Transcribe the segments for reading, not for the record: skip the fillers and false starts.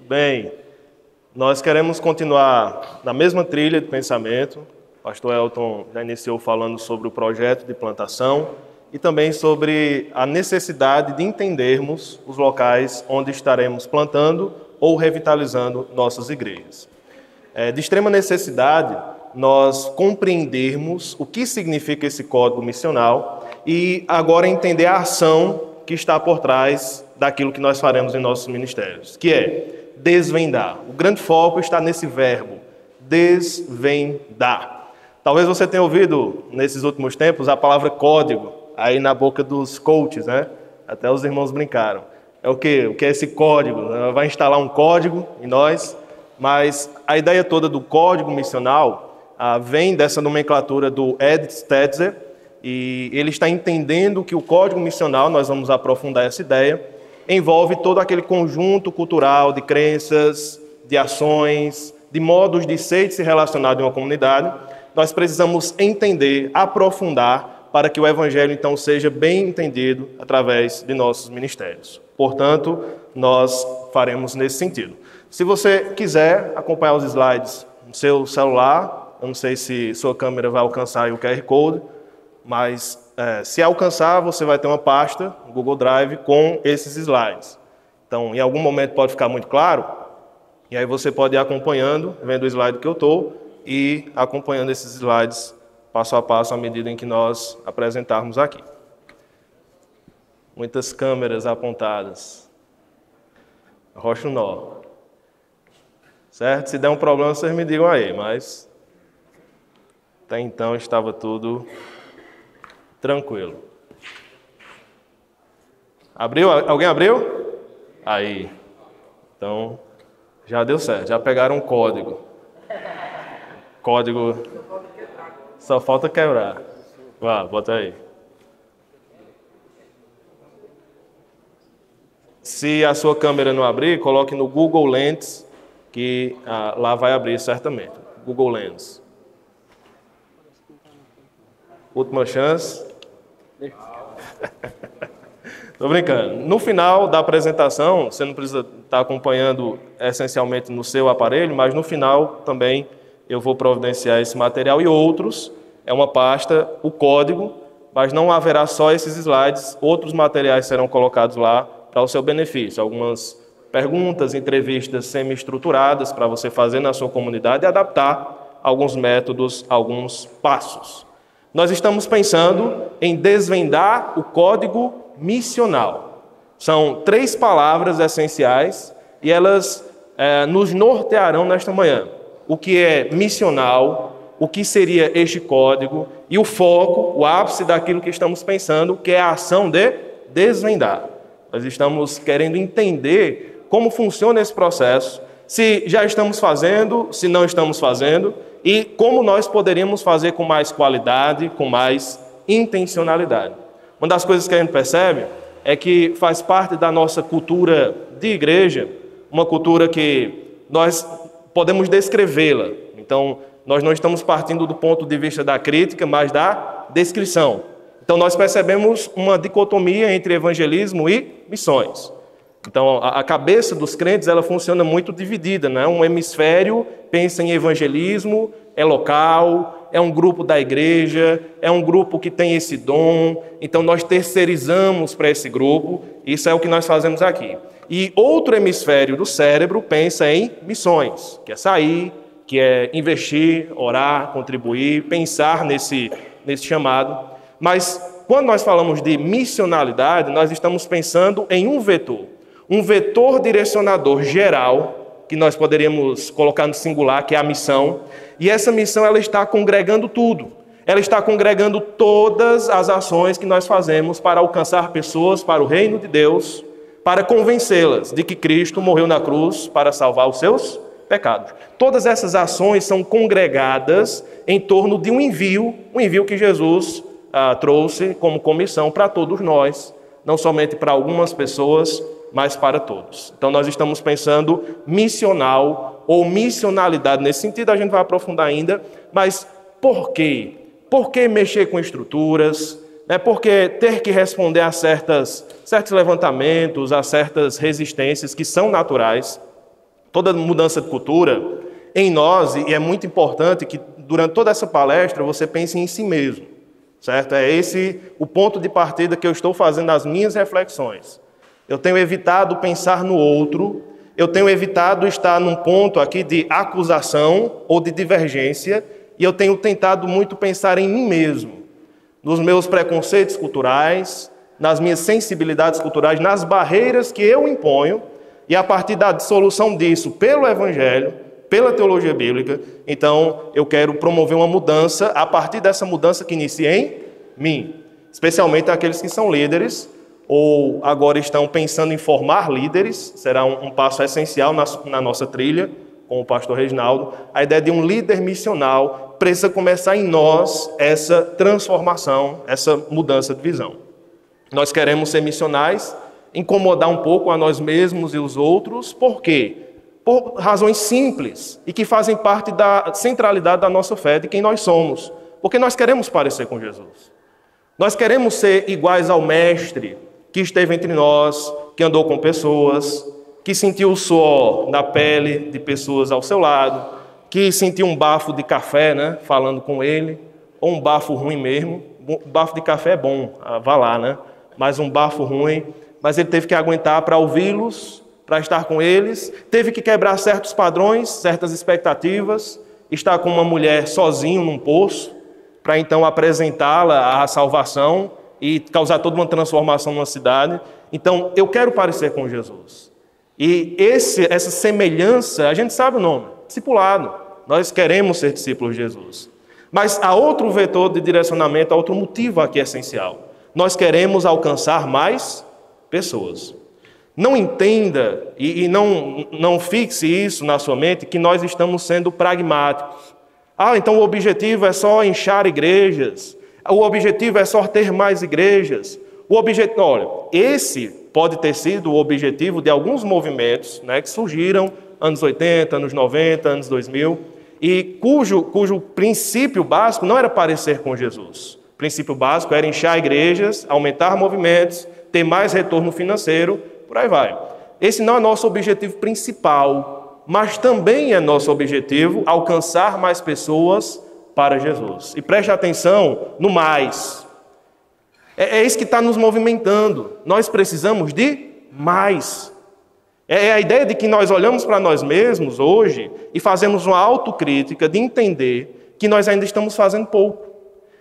Bem, nós queremos continuar na mesma trilha de pensamento. O pastor Elton já iniciou falando sobre o projeto de plantação e também sobre a necessidade de entendermos os locais onde estaremos plantando ou revitalizando nossas igrejas. É de extrema necessidade nós compreendermos o que significa esse código missional e agora entender a ação que está por trás daquilo que nós faremos em nossos ministérios, que é desvendar. O grande foco está nesse verbo, desvendar. Talvez você tenha ouvido, nesses últimos tempos, a palavra código, aí na boca dos coaches, né? Até os irmãos brincaram. É o quê? O que é esse código? Vai instalar um código em nós, mas a ideia toda do código missional vem dessa nomenclatura do Ed Stetzer, e ele está entendendo que o código missional, nós vamos aprofundar essa ideia, envolve todo aquele conjunto cultural de crenças, de ações, de modos de ser e de se relacionar em uma comunidade. Nós precisamos entender, aprofundar, para que o Evangelho, então, seja bem entendido através de nossos ministérios. Portanto, nós faremos nesse sentido. Se você quiser acompanhar os slides no seu celular, eu não sei se sua câmera vai alcançar o QR Code, mas se alcançar, você vai ter uma pasta no Google Drive com esses slides. Então, em algum momento pode ficar muito claro, e aí você pode ir acompanhando, vendo o slide que eu estou, e acompanhando esses slides passo a passo à medida em que nós apresentarmos aqui. Muitas câmeras apontadas. Arrocha o nó. Certo? Se der um problema, vocês me digam aí, mas até então estava tudo tranquilo. Abriu? Alguém abriu? Aí. Então, já deu certo. Já pegaram um código. Código. Só falta quebrar. Vá, bota aí. Se a sua câmera não abrir, coloque no Google Lens, que lá vai abrir certamente. Google Lens. Última chance. Estou brincando. No final da apresentação, você não precisa estar acompanhando essencialmente no seu aparelho, mas no final também eu vou providenciar esse material e outros. É uma pasta, o código, mas não haverá só esses slides. Outros materiais serão colocados lá para o seu benefício. Algumas perguntas, entrevistas semi-estruturadas para você fazer na sua comunidade e adaptar alguns métodos, alguns passos. Nós estamos pensando em desvendar o código missional. São 3 palavras essenciais e elas nos nortearão nesta manhã. O que é missional, o que seria este código e o foco, o ápice daquilo que estamos pensando, que é a ação de desvendar. Nós estamos querendo entender como funciona esse processo, se já estamos fazendo, se não estamos fazendo, e como nós poderíamos fazer com mais qualidade, com mais intencionalidade. Uma das coisas que a gente percebe é que faz parte da nossa cultura de igreja, uma cultura que nós podemos descrevê-la. Então, nós não estamos partindo do ponto de vista da crítica, mas da descrição. Então, nós percebemos uma dicotomia entre evangelismo e missões. Então, a cabeça dos crentes, ela funciona muito dividida, né? Um hemisfério pensa em evangelismo, é local, é um grupo da igreja, é um grupo que tem esse dom, então nós terceirizamos para esse grupo, isso é o que nós fazemos aqui. E outro hemisfério do cérebro pensa em missões, que é sair, que é investir, orar, contribuir, pensar nesse chamado. Mas quando nós falamos de missionalidade, nós estamos pensando em um vetor direcionador geral, que nós poderíamos colocar no singular, que é a missão, e essa missão ela está congregando tudo. Ela está congregando todas as ações que nós fazemos para alcançar pessoas para o reino de Deus, para convencê-las de que Cristo morreu na cruz para salvar os seus pecados. Todas essas ações são congregadas em torno de um envio que Jesus trouxe como comissão para todos nós, não somente para algumas pessoas, mas para todos. Então nós estamos pensando missional ou missionalidade nesse sentido, a gente vai aprofundar ainda, mas por quê? Por que mexer com estruturas? Por que ter que responder a certos levantamentos, a certas resistências que são naturais? toda mudança de cultura, em nós, e é muito importante que durante toda essa palestra você pense em si mesmo, certo? É esse o ponto de partida que eu estou fazendo as minhas reflexões. Eu tenho evitado pensar no outro, eu tenho evitado estar num ponto aqui de acusação ou de divergência, e eu tenho tentado muito pensar em mim mesmo, nos meus preconceitos culturais, nas minhas sensibilidades culturais, nas barreiras que eu imponho, e a partir da dissolução disso pelo Evangelho, pela teologia bíblica, então eu quero promover uma mudança a partir dessa mudança que inicia em mim, especialmente aqueles que são líderes ou agora estão pensando em formar líderes, será um passo essencial na nossa trilha, com o pastor Reginaldo. A ideia de um líder missional precisa começar em nós essa transformação, essa mudança de visão. Nós queremos ser missionais, incomodar um pouco a nós mesmos e os outros, por quê? Por razões simples e que fazem parte da centralidade da nossa fé, de quem nós somos. Porque nós queremos parecer com Jesus. Nós queremos ser iguais ao Mestre que esteve entre nós, que andou com pessoas, que sentiu o suor na pele de pessoas ao seu lado, que sentiu um bafo de café, né, falando com ele, ou um bafo ruim mesmo. Um bafo de café é bom, vá lá, né? Mas um bafo ruim. Mas ele teve que aguentar para ouvi-los, para estar com eles, teve que quebrar certos padrões, certas expectativas, estar com uma mulher sozinho num poço, para então apresentá-la à salvação e causar toda uma transformação numa cidade. Então, eu quero parecer com Jesus. E essa semelhança, a gente sabe o nome, discipulado. Nós queremos ser discípulos de Jesus. Mas há outro vetor de direcionamento, há outro motivo aqui essencial. Nós queremos alcançar mais pessoas. Não entenda e não fixe isso na sua mente que nós estamos sendo pragmáticos. Então o objetivo é só inchar igrejas. O objetivo é só ter mais igrejas. Olha, esse pode ter sido o objetivo de alguns movimentos, né, que surgiram anos 80, anos 90, anos 2000, e cujo princípio básico não era parecer com Jesus. O princípio básico era inchar igrejas, aumentar movimentos, ter mais retorno financeiro, por aí vai. Esse não é nosso objetivo principal, mas também é nosso objetivo alcançar mais pessoas para Jesus. E preste atenção no mais. É isso que está nos movimentando. Nós precisamos de mais. É a ideia de que nós olhamos para nós mesmos hoje e fazemos uma autocrítica de entender que nós ainda estamos fazendo pouco.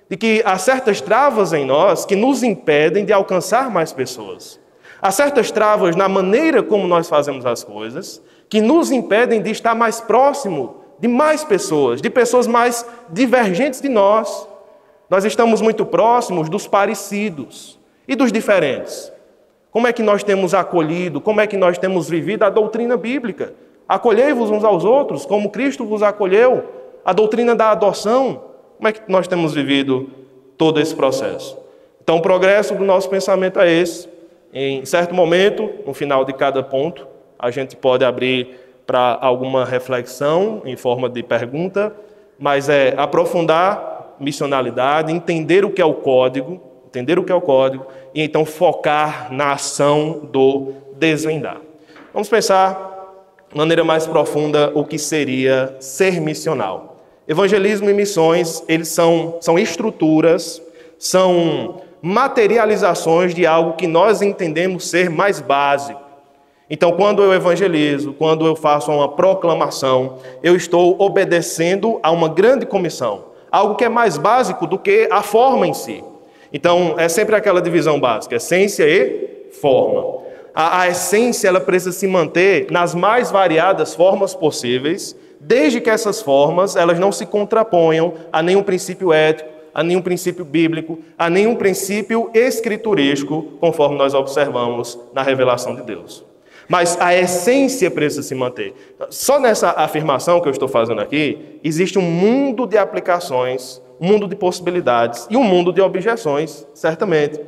De que há certas travas em nós que nos impedem de alcançar mais pessoas. Há certas travas na maneira como nós fazemos as coisas que nos impedem de estar mais próximo de mais pessoas, de pessoas mais divergentes de nós. Nós estamos muito próximos dos parecidos e dos diferentes. Como é que nós temos acolhido, como é que nós temos vivido a doutrina bíblica? Acolhei-vos uns aos outros, como Cristo vos acolheu. A doutrina da adoção, como é que nós temos vivido todo esse processo? Então, o progresso do nosso pensamento é esse. Em certo momento, no final de cada ponto, a gente pode abrir para alguma reflexão em forma de pergunta, mas é aprofundar missionalidade, entender o que é o código, e então focar na ação do desvendar. Vamos pensar de maneira mais profunda o que seria ser missional. Evangelismo e missões, eles são estruturas, são materializações de algo que nós entendemos ser mais básico. Então, quando eu evangelizo, quando eu faço uma proclamação, eu estou obedecendo a uma grande comissão, algo que é mais básico do que a forma em si. Então, é sempre aquela divisão básica, essência e forma. A essência, ela precisa se manter nas mais variadas formas possíveis, desde que essas formas elas não se contraponham a nenhum princípio ético, a nenhum princípio bíblico, a nenhum princípio escriturístico, conforme nós observamos na revelação de Deus. Mas a essência precisa se manter. Só nessa afirmação que eu estou fazendo aqui, existe um mundo de aplicações, um mundo de possibilidades e um mundo de objeções, certamente.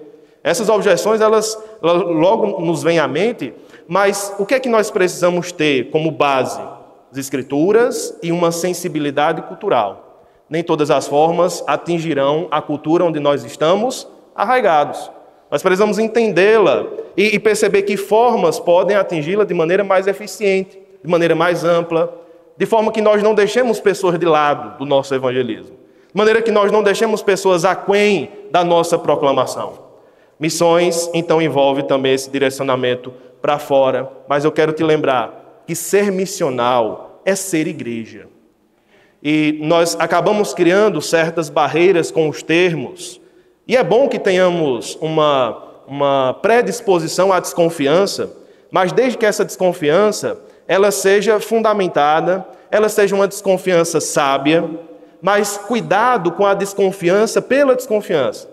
Essas objeções, elas logo nos vêm à mente, mas o que é que nós precisamos ter como base? As Escrituras e uma sensibilidade cultural. Nem todas as formas atingirão a cultura onde nós estamos arraigados. Nós precisamos entendê-la e perceber que formas podem atingi-la de maneira mais eficiente, de maneira mais ampla, de forma que nós não deixemos pessoas de lado do nosso evangelismo, de maneira que nós não deixemos pessoas aquém da nossa proclamação. Missões, então, envolve também esse direcionamento para fora, mas eu quero te lembrar que ser missional é ser igreja. E nós acabamos criando certas barreiras com os termos, e é bom que tenhamos uma predisposição à desconfiança, mas desde que essa desconfiança ela seja fundamentada, ela seja uma desconfiança sábia, mas cuidado com a desconfiança pela desconfiança,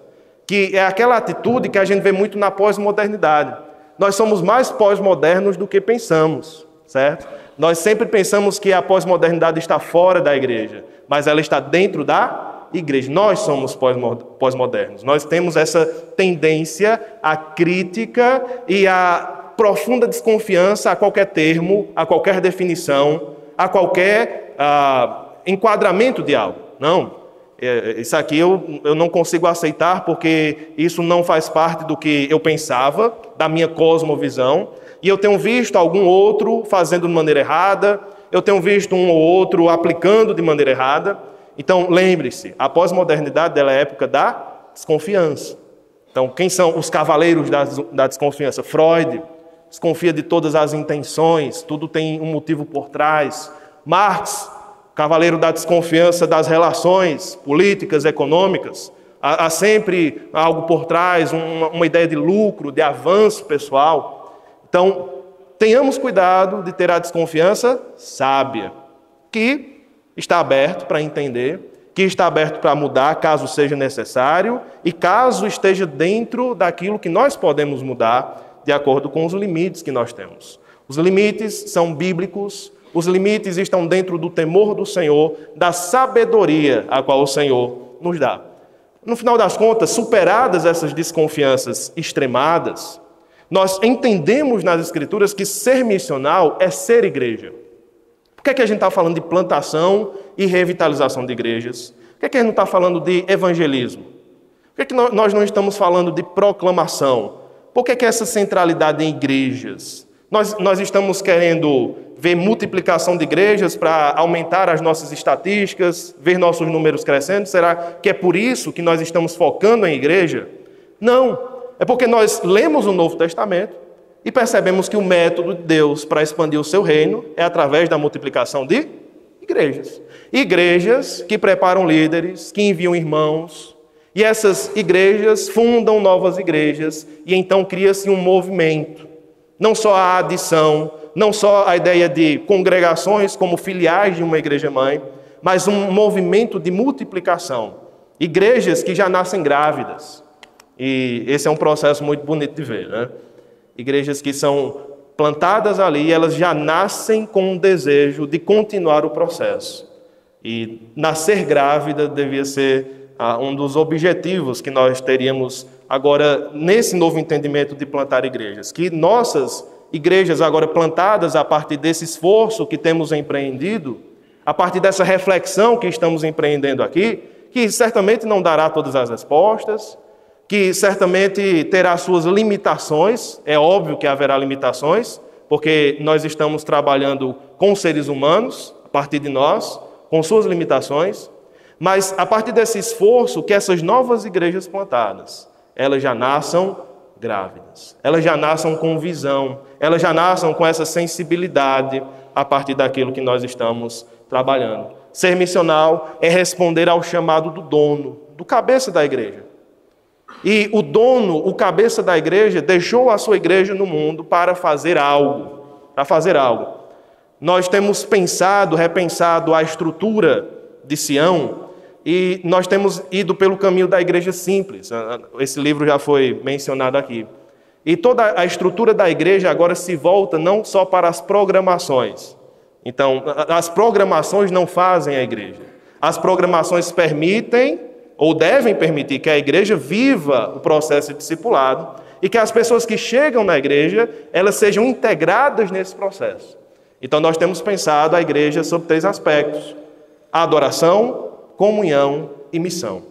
que é aquela atitude que a gente vê muito na pós-modernidade. Nós somos mais pós-modernos do que pensamos, certo? Nós sempre pensamos que a pós-modernidade está fora da igreja, mas ela está dentro da igreja. Nós somos pós-modernos. Nós temos essa tendência à crítica e à profunda desconfiança a qualquer termo, a qualquer definição, a qualquer enquadramento de algo. Não, isso aqui eu não consigo aceitar porque isso não faz parte do que eu pensava, da minha cosmovisão, e eu tenho visto algum outro fazendo de maneira errada, eu tenho visto um ou outro aplicando de maneira errada. Então, lembre-se, a pós-modernidade é a época da desconfiança. Então, quem são os cavaleiros da desconfiança? Freud desconfia de todas as intenções, tudo tem um motivo por trás. Marx, cavaleiro da desconfiança das relações políticas, econômicas. Há sempre algo por trás, uma ideia de lucro, de avanço pessoal. Então, tenhamos cuidado de ter a desconfiança sábia, que está aberto para entender, que está aberto para mudar caso seja necessário e caso esteja dentro daquilo que nós podemos mudar de acordo com os limites que nós temos. Os limites são bíblicos, os limites estão dentro do temor do Senhor, da sabedoria a qual o Senhor nos dá. No final das contas, superadas essas desconfianças extremadas, nós entendemos nas Escrituras que ser missional é ser igreja. Por que a gente está falando de plantação e revitalização de igrejas? Por que a gente não está falando de evangelismo? Por que nós não estamos falando de proclamação? Por que essa centralidade em igrejas? Nós estamos querendo ver multiplicação de igrejas para aumentar as nossas estatísticas, ver nossos números crescendo? Será que é por isso que nós estamos focando em igreja? Não. É porque nós lemos o Novo Testamento e percebemos que o método de Deus para expandir o seu reino é através da multiplicação de igrejas. Igrejas que preparam líderes, que enviam irmãos, e essas igrejas fundam novas igrejas, e então cria-se um movimento. Não só a adição, não só a ideia de congregações como filiais de uma igreja-mãe, mas um movimento de multiplicação. Igrejas que já nascem grávidas. E esse é um processo muito bonito de ver, né? Igrejas que são plantadas ali, elas já nascem com um desejo de continuar o processo. E nascer grávida devia ser um dos objetivos que nós teríamos agora nesse novo entendimento de plantar igrejas. Que nossas igrejas agora plantadas a partir desse esforço que temos empreendido, a partir dessa reflexão que estamos empreendendo aqui, que certamente não dará todas as respostas, que certamente terá suas limitações, é óbvio que haverá limitações, porque nós estamos trabalhando com seres humanos, a partir de nós, com suas limitações, mas a partir desse esforço que essas novas igrejas plantadas, elas já nasçam grávidas, elas já nasçam com visão, elas já nasçam com essa sensibilidade a partir daquilo que nós estamos trabalhando. Ser missional é responder ao chamado do dono, do cabeça da igreja. E o dono, o cabeça da igreja, deixou a sua igreja no mundo para fazer algo. Nós temos repensado a estrutura de Sião e nós temos ido pelo caminho da igreja simples. Esse livro já foi mencionado aqui. E toda a estrutura da igreja agora se volta não só para as programações. Então, as programações não fazem a igreja. As programações permitem ou devem permitir que a igreja viva o processo de discipulado e que as pessoas que chegam na igreja, elas sejam integradas nesse processo. Então, nós temos pensado a igreja sobre 3 aspectos: adoração, comunhão e missão.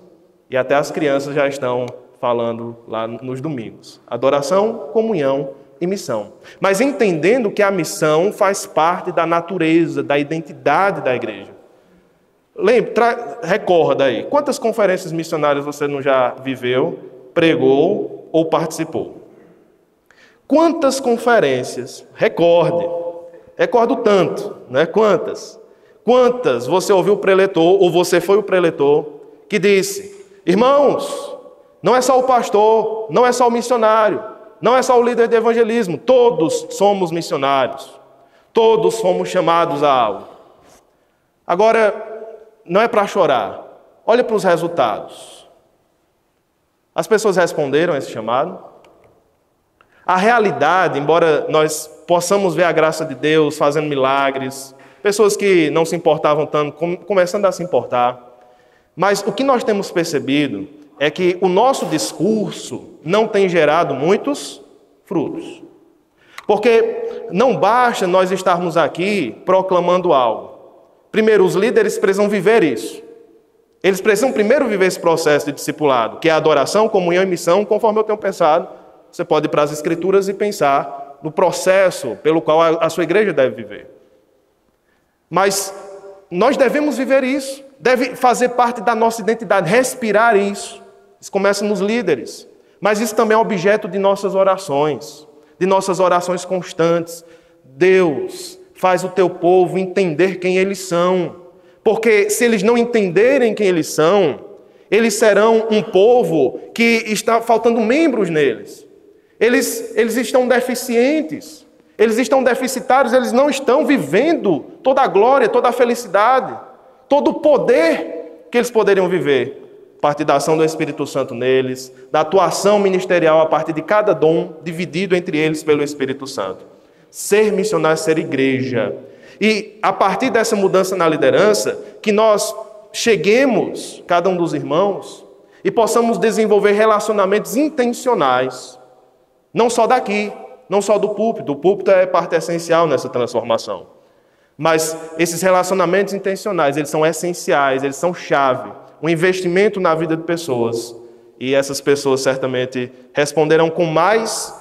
E até as crianças já estão falando lá nos domingos. Adoração, comunhão e missão. Mas entendendo que a missão faz parte da natureza, da identidade da igreja. Recorda aí, quantas conferências missionárias você não já viveu, pregou ou participou? Quantas conferências? Recordo tanto, né? Quantas você ouviu o preletor, ou você foi o preletor, que disse: irmãos, não é só o pastor, não é só o missionário, não é só o líder de evangelismo, todos somos missionários, todos fomos chamados a algo. Agora, não é para chorar, olha para os resultados. As pessoas responderam a esse chamado. A realidade, embora nós possamos ver a graça de Deus fazendo milagres, pessoas que não se importavam tanto, começando a se importar, mas o que nós temos percebido é que o nosso discurso não tem gerado muitos frutos. Porque não basta nós estarmos aqui proclamando algo. Primeiro, os líderes precisam viver isso. Eles precisam primeiro viver esse processo de discipulado, que é a adoração, comunhão e missão, conforme eu tenho pensado. Você pode ir para as Escrituras e pensar no processo pelo qual a sua igreja deve viver. Mas nós devemos viver isso, deve fazer parte da nossa identidade, respirar isso. Isso começa nos líderes, mas isso também é objeto de nossas orações constantes. Deus, faz o teu povo entender quem eles são, porque se eles não entenderem quem eles são, eles serão um povo que está faltando membros neles. Eles estão deficientes, eles estão deficitários, eles não estão vivendo toda a glória, toda a felicidade, todo o poder que eles poderiam viver. A partir da ação do Espírito Santo neles, da atuação ministerial a partir de cada dom dividido entre eles pelo Espírito Santo. Ser missionário, ser igreja. E a partir dessa mudança na liderança, que nós cheguemos, cada um dos irmãos, e possamos desenvolver relacionamentos intencionais. Não só daqui, não só do púlpito. O púlpito é parte essencial nessa transformação. Mas esses relacionamentos intencionais, eles são essenciais, eles são chave. Um investimento na vida de pessoas. E essas pessoas certamente responderão com mais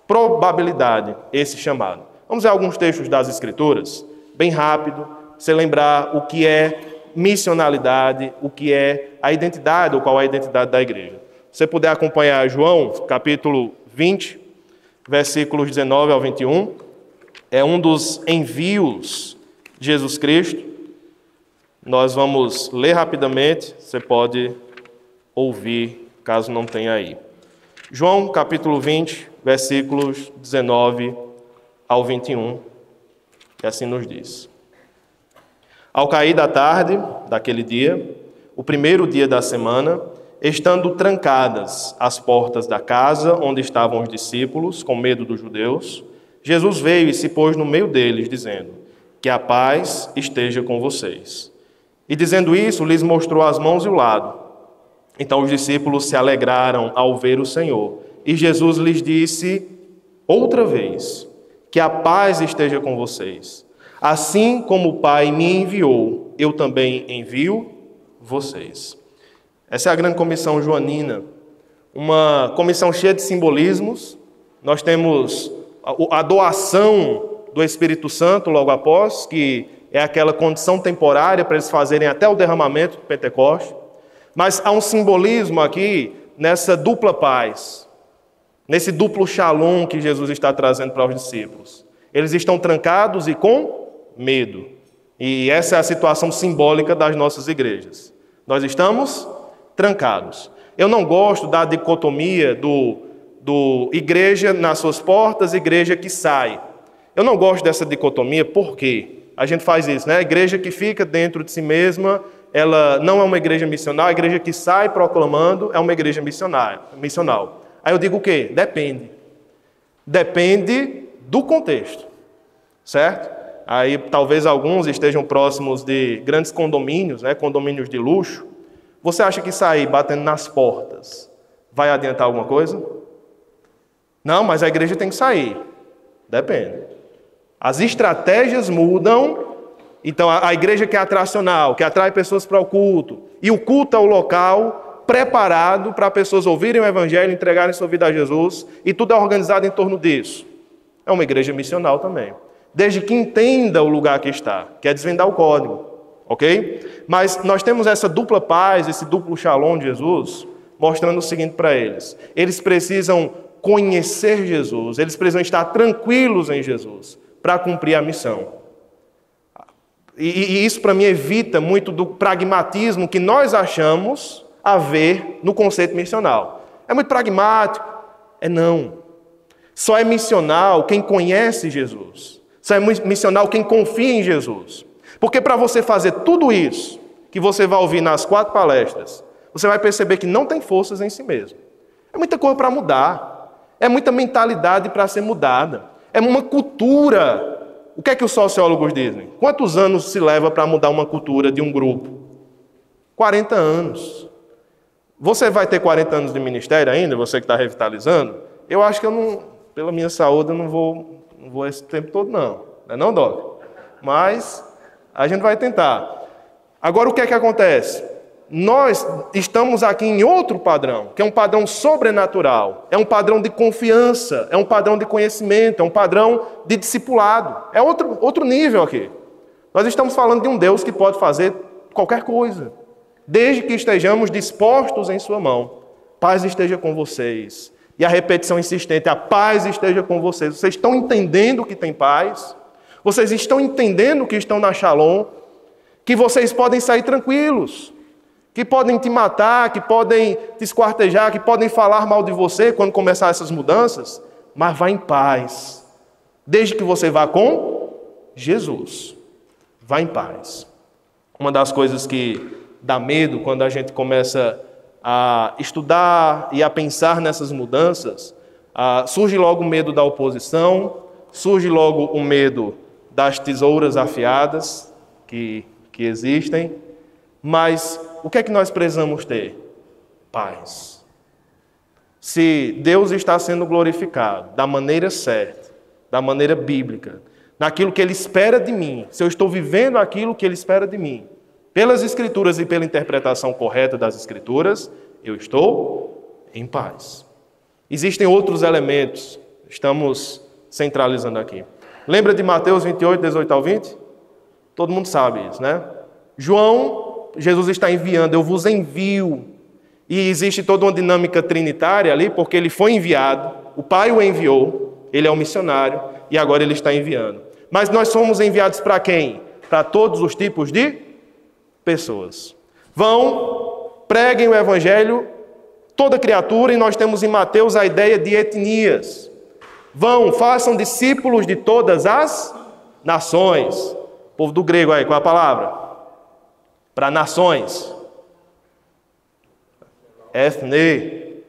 probabilidade esse chamado. Vamos ver alguns textos das Escrituras, bem rápido, você lembrar o que é missionalidade, o que é a identidade, ou qual é a identidade da igreja. Se você puder acompanhar João, capítulo 20, versículos 19 ao 21, é um dos envios de Jesus Cristo. Nós vamos ler rapidamente, você pode ouvir, caso não tenha aí. João, capítulo 20, versículos 19 ao 21, que assim nos diz. Ao cair da tarde daquele dia, o primeiro dia da semana, estando trancadas as portas da casa onde estavam os discípulos, com medo dos judeus, Jesus veio e se pôs no meio deles, dizendo: que a paz esteja com vocês. E dizendo isso, lhes mostrou as mãos e o lado. Então os discípulos se alegraram ao ver o Senhor. E Jesus lhes disse outra vez: que a paz esteja com vocês. Assim como o Pai me enviou, eu também envio vocês. Essa é a grande comissão joanina, uma comissão cheia de simbolismos. Nós temos a doação do Espírito Santo logo após, que é aquela condição temporária para eles fazerem até o derramamento do Pentecoste. Mas há um simbolismo aqui nessa dupla paz, nesse duplo shalom que Jesus está trazendo para os discípulos. Eles estão trancados e com medo. E essa é a situação simbólica das nossas igrejas. Nós estamos trancados. Eu não gosto da dicotomia do igreja nas suas portas, igreja que sai. Eu não gosto dessa dicotomia, por quê? A gente faz isso, né? A igreja que fica dentro de si mesma, ela não é uma igreja missional. A igreja que sai proclamando é uma igreja missional. Aí eu digo o quê? Depende. Depende do contexto, certo? Aí talvez alguns estejam próximos de grandes condomínios, né? Condomínios de luxo. Você acha que sair batendo nas portas vai adiantar alguma coisa? Não, mas a igreja tem que sair. Depende. As estratégias mudam. Então a igreja que é atracional, que atrai pessoas para o culto, e o culto é o local preparado para pessoas ouvirem o evangelho, entregarem sua vida a Jesus, e tudo é organizado em torno disso. É uma igreja missional também. Desde que entenda o lugar que está, que é desvendar o código, ok? Mas nós temos essa dupla paz, esse duplo shalom de Jesus, mostrando o seguinte para eles. Eles precisam conhecer Jesus, eles precisam estar tranquilos em Jesus para cumprir a missão. E isso para mim evita muito do pragmatismo que nós achamos haver no conceito missional. É muito pragmático. Não. Só é missional quem conhece Jesus. Só é missional quem confia em Jesus. Porque para você fazer tudo isso que você vai ouvir nas 4 palestras, você vai perceber que não tem forças em si mesmo. É muita coisa para mudar. É muita mentalidade para ser mudada. É uma cultura. O que é que os sociólogos dizem? Quantos anos se leva para mudar uma cultura de um grupo? 40 anos. Você vai ter 40 anos de ministério ainda, você que está revitalizando? Eu acho que eu não, pela minha saúde, eu não vou esse tempo todo, não. Não é não, Doc? Mas a gente vai tentar. Agora, o que é que acontece? Nós estamos aqui em outro padrão, que é um padrão sobrenatural, é um padrão de confiança, é um padrão de conhecimento, é um padrão de discipulado. É outro nível aqui. Nós estamos falando de um Deus que pode fazer qualquer coisa, desde que estejamos dispostos em sua mão. Paz esteja com vocês. E a repetição insistente, a paz esteja com vocês. Vocês estão entendendo que tem paz? Vocês estão entendendo que estão na Shalom? Que vocês podem sair tranquilos? Que podem te matar, que podem te esquartejar, que podem falar mal de você quando começar essas mudanças, mas vá em paz. Desde que você vá com Jesus. Vá em paz. Uma das coisas que dá medo quando a gente começa a estudar e a pensar nessas mudanças, surge logo o medo da oposição, surge logo o medo das tesouras afiadas que existem, mas o que é que nós precisamos ter? Paz. Se Deus está sendo glorificado da maneira certa, da maneira bíblica, naquilo que Ele espera de mim, se eu estou vivendo aquilo que Ele espera de mim, pelas Escrituras e pela interpretação correta das Escrituras, eu estou em paz. Existem outros elementos, estamos centralizando aqui. Lembra de Mateus 28, 18 ao 20? Todo mundo sabe isso, né? Jesus está enviando, eu vos envio. E existe toda uma dinâmica trinitária ali, porque ele foi enviado, o Pai o enviou, ele é um missionário, e agora ele está enviando. Mas nós somos enviados para quem? Para todos os tipos de pessoas. Vão, preguem o Evangelho, toda criatura, e nós temos em Mateus a ideia de etnias. Vão, façam discípulos de todas as nações. O povo do grego aí, qual é a palavra? Para nações. Ethne.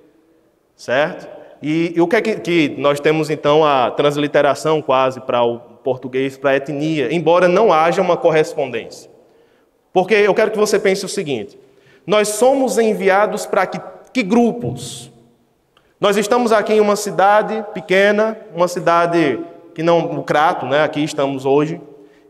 Certo? E o que é que nós temos então a transliteração quase para o português, para a etnia, embora não haja uma correspondência. Porque eu quero que você pense o seguinte, nós somos enviados para que grupos? Nós estamos aqui em uma cidade pequena, uma cidade que não, no Crato, né? Aqui estamos hoje,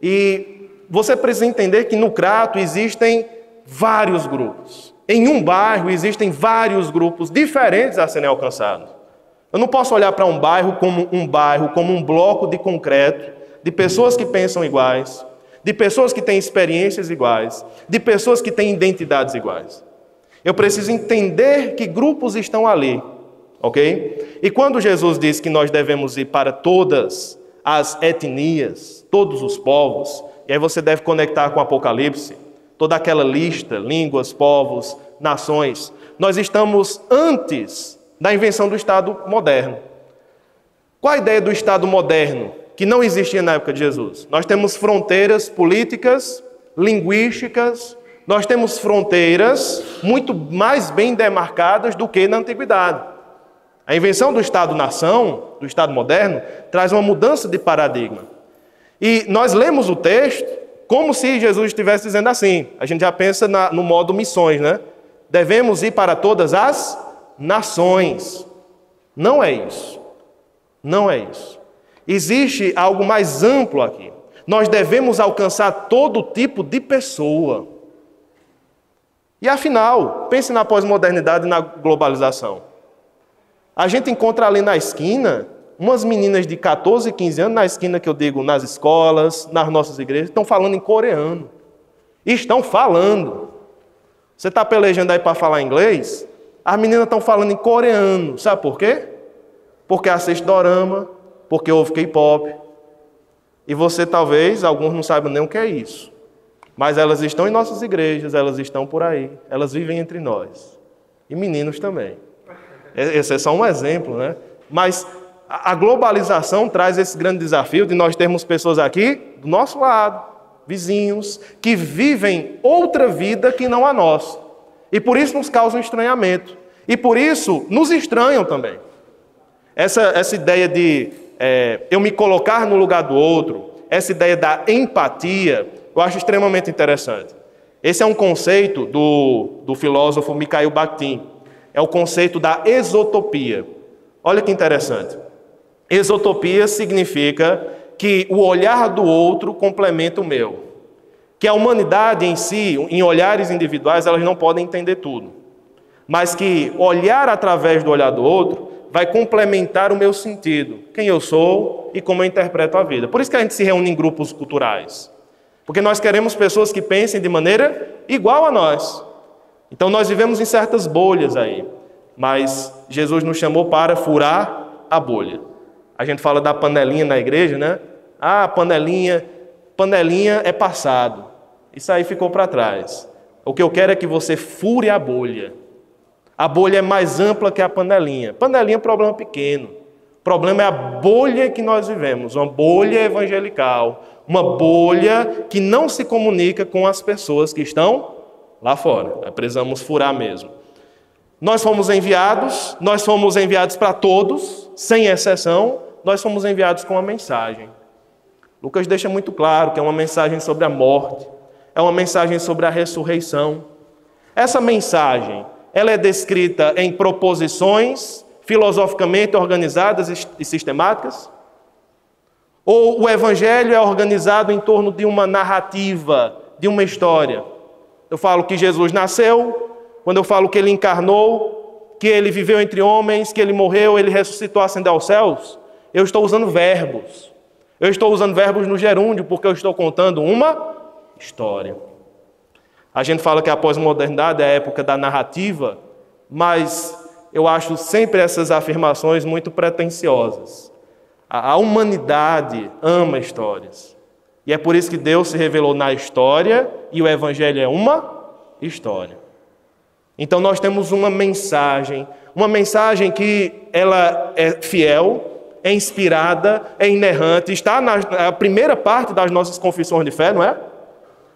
e você precisa entender que no Crato existem vários grupos. Em um bairro existem vários grupos diferentes a serem alcançados. Eu não posso olhar para um bairro, como um bloco de concreto, de pessoas que pensam iguais, de pessoas que têm experiências iguais, de pessoas que têm identidades iguais. Eu preciso entender que grupos estão ali, ok? E quando Jesus diz que nós devemos ir para todas as etnias, todos os povos, e aí você deve conectar com o Apocalipse, toda aquela lista, línguas, povos, nações. Nós estamos antes da invenção do Estado moderno. Qual a ideia do Estado moderno, que não existia na época de Jesus? Nós temos fronteiras políticas, linguísticas, nós temos fronteiras muito mais bem demarcadas do que na antiguidade. A invenção do Estado-nação, do Estado moderno, traz uma mudança de paradigma. E nós lemos o texto como se Jesus estivesse dizendo assim. A gente já pensa no modo missões, né? Devemos ir para todas as nações. Não é isso. Não é isso. Existe algo mais amplo aqui. Nós devemos alcançar todo tipo de pessoa. E afinal, pense na pós-modernidade e na globalização. A gente encontra ali na esquina Umas meninas de 14, 15 anos, na esquina que eu digo, nas escolas, nas nossas igrejas, estão falando em coreano. Estão falando. Você está pelejando aí para falar inglês? As meninas estão falando em coreano. Sabe por quê? Porque assiste dorama, porque ouve K-pop. E você talvez, alguns não saibam nem o que é isso. Mas elas estão em nossas igrejas, elas estão por aí. Elas vivem entre nós. E meninos também. Esse é só um exemplo, né? Mas a globalização traz esse grande desafio de nós termos pessoas aqui do nosso lado, vizinhos, que vivem outra vida que não a nossa. E por isso nos causam estranhamento. E por isso nos estranham também. Essa ideia de eu me colocar no lugar do outro, essa ideia da empatia, eu acho extremamente interessante. Esse é um conceito do filósofo Mikhail Bakhtin. É o conceito da exotopia. Olha que interessante. Exotopia significa que o olhar do outro complementa o meu. Que a humanidade em si, em olhares individuais, elas não podem entender tudo. Mas que olhar através do olhar do outro vai complementar o meu sentido, quem eu sou e como eu interpreto a vida. Por isso que a gente se reúne em grupos culturais. Porque nós queremos pessoas que pensem de maneira igual a nós. Então nós vivemos em certas bolhas aí. Mas Jesus nos chamou para furar a bolha. A gente fala da panelinha na igreja, né? Ah, panelinha é passado. Isso aí ficou para trás. O que eu quero é que você fure a bolha. A bolha é mais ampla que a panelinha. Panelinha é um problema pequeno. O problema é a bolha que nós vivemos. Uma bolha evangelical. Uma bolha que não se comunica com as pessoas que estão lá fora. Precisamos furar mesmo. Nós fomos enviados para todos, sem exceção. Nós fomos enviados com uma mensagem. Lucas deixa muito claro que é uma mensagem sobre a morte. É uma mensagem sobre a ressurreição. Essa mensagem, ela é descrita em proposições filosoficamente organizadas e sistemáticas? Ou o evangelho é organizado em torno de uma narrativa, de uma história? Eu falo que Jesus nasceu, quando eu falo que ele encarnou, que ele viveu entre homens, que ele morreu, ele ressuscitou, ascendeu aos céus, eu estou usando verbos. Eu estou usando verbos no gerúndio porque eu estou contando uma história. A gente fala que a pós-modernidade é a época da narrativa, mas eu acho sempre essas afirmações muito pretensiosas. A humanidade ama histórias. E é por isso que Deus se revelou na história e o Evangelho é uma história. Então nós temos uma mensagem que ela é fiel, é inspirada, é inerrante, está na primeira parte das nossas confissões de fé, não é?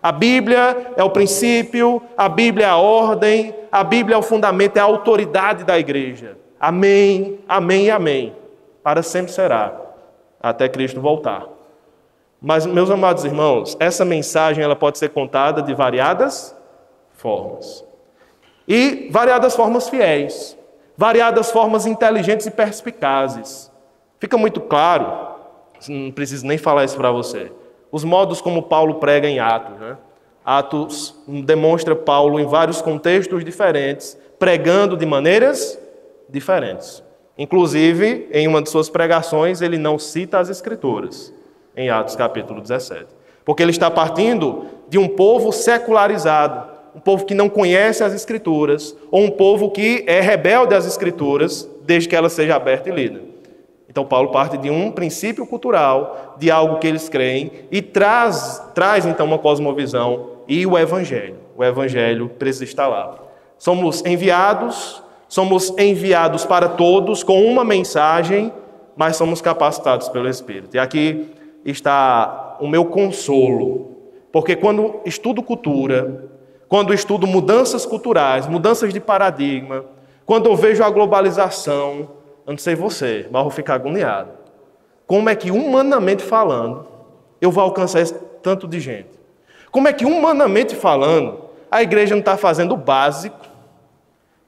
A Bíblia é o princípio, a Bíblia é a ordem, a Bíblia é o fundamento, é a autoridade da igreja. Amém, amém e amém. Para sempre será, até Cristo voltar. Mas, meus amados irmãos, essa mensagem ela pode ser contada de variadas formas. E variadas formas fiéis, variadas formas inteligentes e perspicazes. Fica muito claro, não preciso nem falar isso para você, os modos como Paulo prega em Atos, né? Atos demonstra Paulo em vários contextos diferentes, pregando de maneiras diferentes. Inclusive, em uma de suas pregações, ele não cita as Escrituras, em Atos capítulo 17. Porque ele está partindo de um povo secularizado, um povo que não conhece as Escrituras, ou um povo que é rebelde às Escrituras, desde que ela seja aberta e lida. Então, Paulo parte de um princípio cultural, de algo que eles creem, e traz então, uma cosmovisão e o Evangelho. O Evangelho precisa estar lá. Somos enviados para todos com uma mensagem, mas somos capacitados pelo Espírito. E aqui está o meu consolo, porque quando estudo cultura, quando estudo mudanças culturais, mudanças de paradigma, quando eu vejo a globalização, eu não sei você, mas eu vou ficar agoniado. Como é que, humanamente falando, eu vou alcançar esse tanto de gente? Como é que, humanamente falando, a igreja não está fazendo o básico,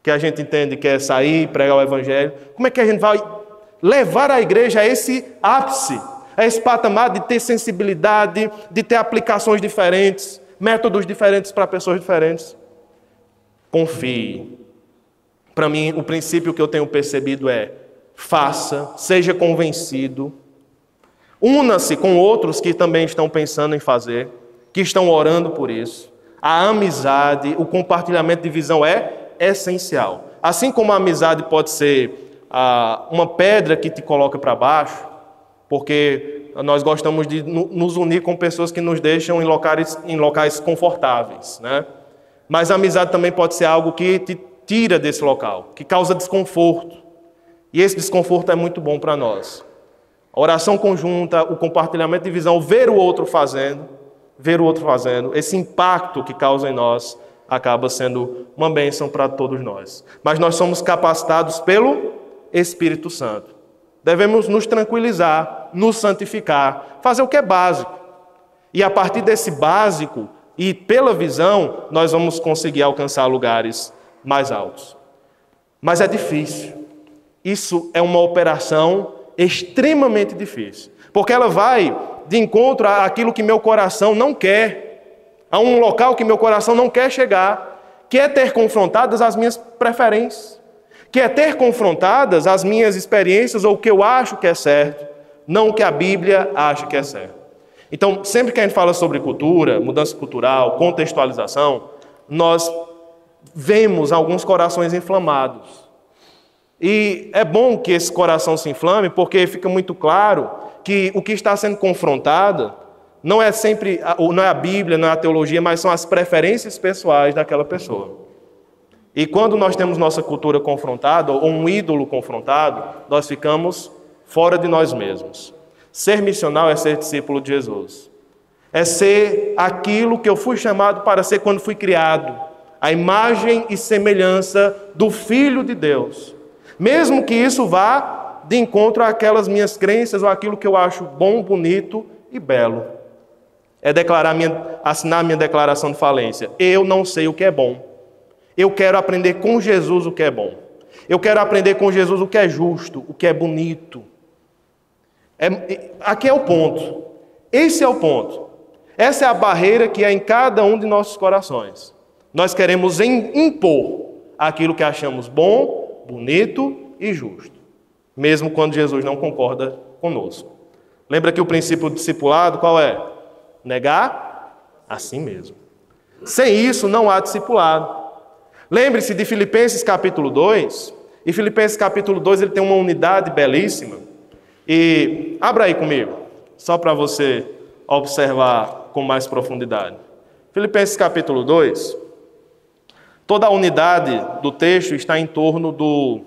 que a gente entende que é sair e pregar o Evangelho? Como é que a gente vai levar a igreja a esse ápice, a esse patamar de ter sensibilidade, de ter aplicações diferentes, métodos diferentes para pessoas diferentes? Confie. Para mim, o princípio que eu tenho percebido é: faça, seja convencido. Una-se com outros que também estão pensando em fazer, que estão orando por isso. A amizade, o compartilhamento de visão é essencial. Assim como a amizade pode ser uma pedra que te coloca para baixo, porque nós gostamos de nos unir com pessoas que nos deixam em locais confortáveis, né? Mas a amizade também pode ser algo que te tira desse local, que causa desconforto. E esse desconforto é muito bom para nós. A oração conjunta, o compartilhamento de visão, ver o outro fazendo, esse impacto que causa em nós acaba sendo uma bênção para todos nós. Mas nós somos capacitados pelo Espírito Santo. Devemos nos tranquilizar, nos santificar, fazer o que é básico. E a partir desse básico e pela visão, nós vamos conseguir alcançar lugares mais altos. Mas é difícil. Isso é uma operação extremamente difícil. Porque ela vai de encontro àquilo que meu coração não quer. A um local que meu coração não quer chegar. Que é ter confrontadas as minhas preferências. Que é ter confrontadas as minhas experiências ou o que eu acho que é certo. Não o que a Bíblia acha que é certo. Então, sempre que a gente fala sobre cultura, mudança cultural, contextualização, nós vemos alguns corações inflamados. E é bom que esse coração se inflame, porque fica muito claro que o que está sendo confrontado não é sempre, não é a Bíblia, não é a teologia, mas são as preferências pessoais daquela pessoa. E quando nós temos nossa cultura confrontada, ou um ídolo confrontado, nós ficamos fora de nós mesmos. Ser missional é ser discípulo de Jesus. É ser aquilo que eu fui chamado para ser quando fui criado. A imagem e semelhança do Filho de Deus. Mesmo que isso vá de encontro àquelas minhas crenças ou aquilo que eu acho bom, bonito e belo. É assinar minha declaração de falência. Eu não sei o que é bom. Eu quero aprender com Jesus o que é bom. Eu quero aprender com Jesus o que é justo, o que é bonito. Aqui é o ponto. Esse é o ponto. Essa é a barreira que é em cada um de nossos corações. Nós queremos impor aquilo que achamos bom, bonito e justo, mesmo quando Jesus não concorda conosco. Lembra que o princípio do discipulado qual é? Negar a si mesmo. Sem isso não há discipulado. Lembre-se de Filipenses capítulo 2, e Filipenses capítulo 2 ele tem uma unidade belíssima, e abra aí comigo, só para você observar com mais profundidade. Filipenses capítulo 2, toda a unidade do texto está em torno do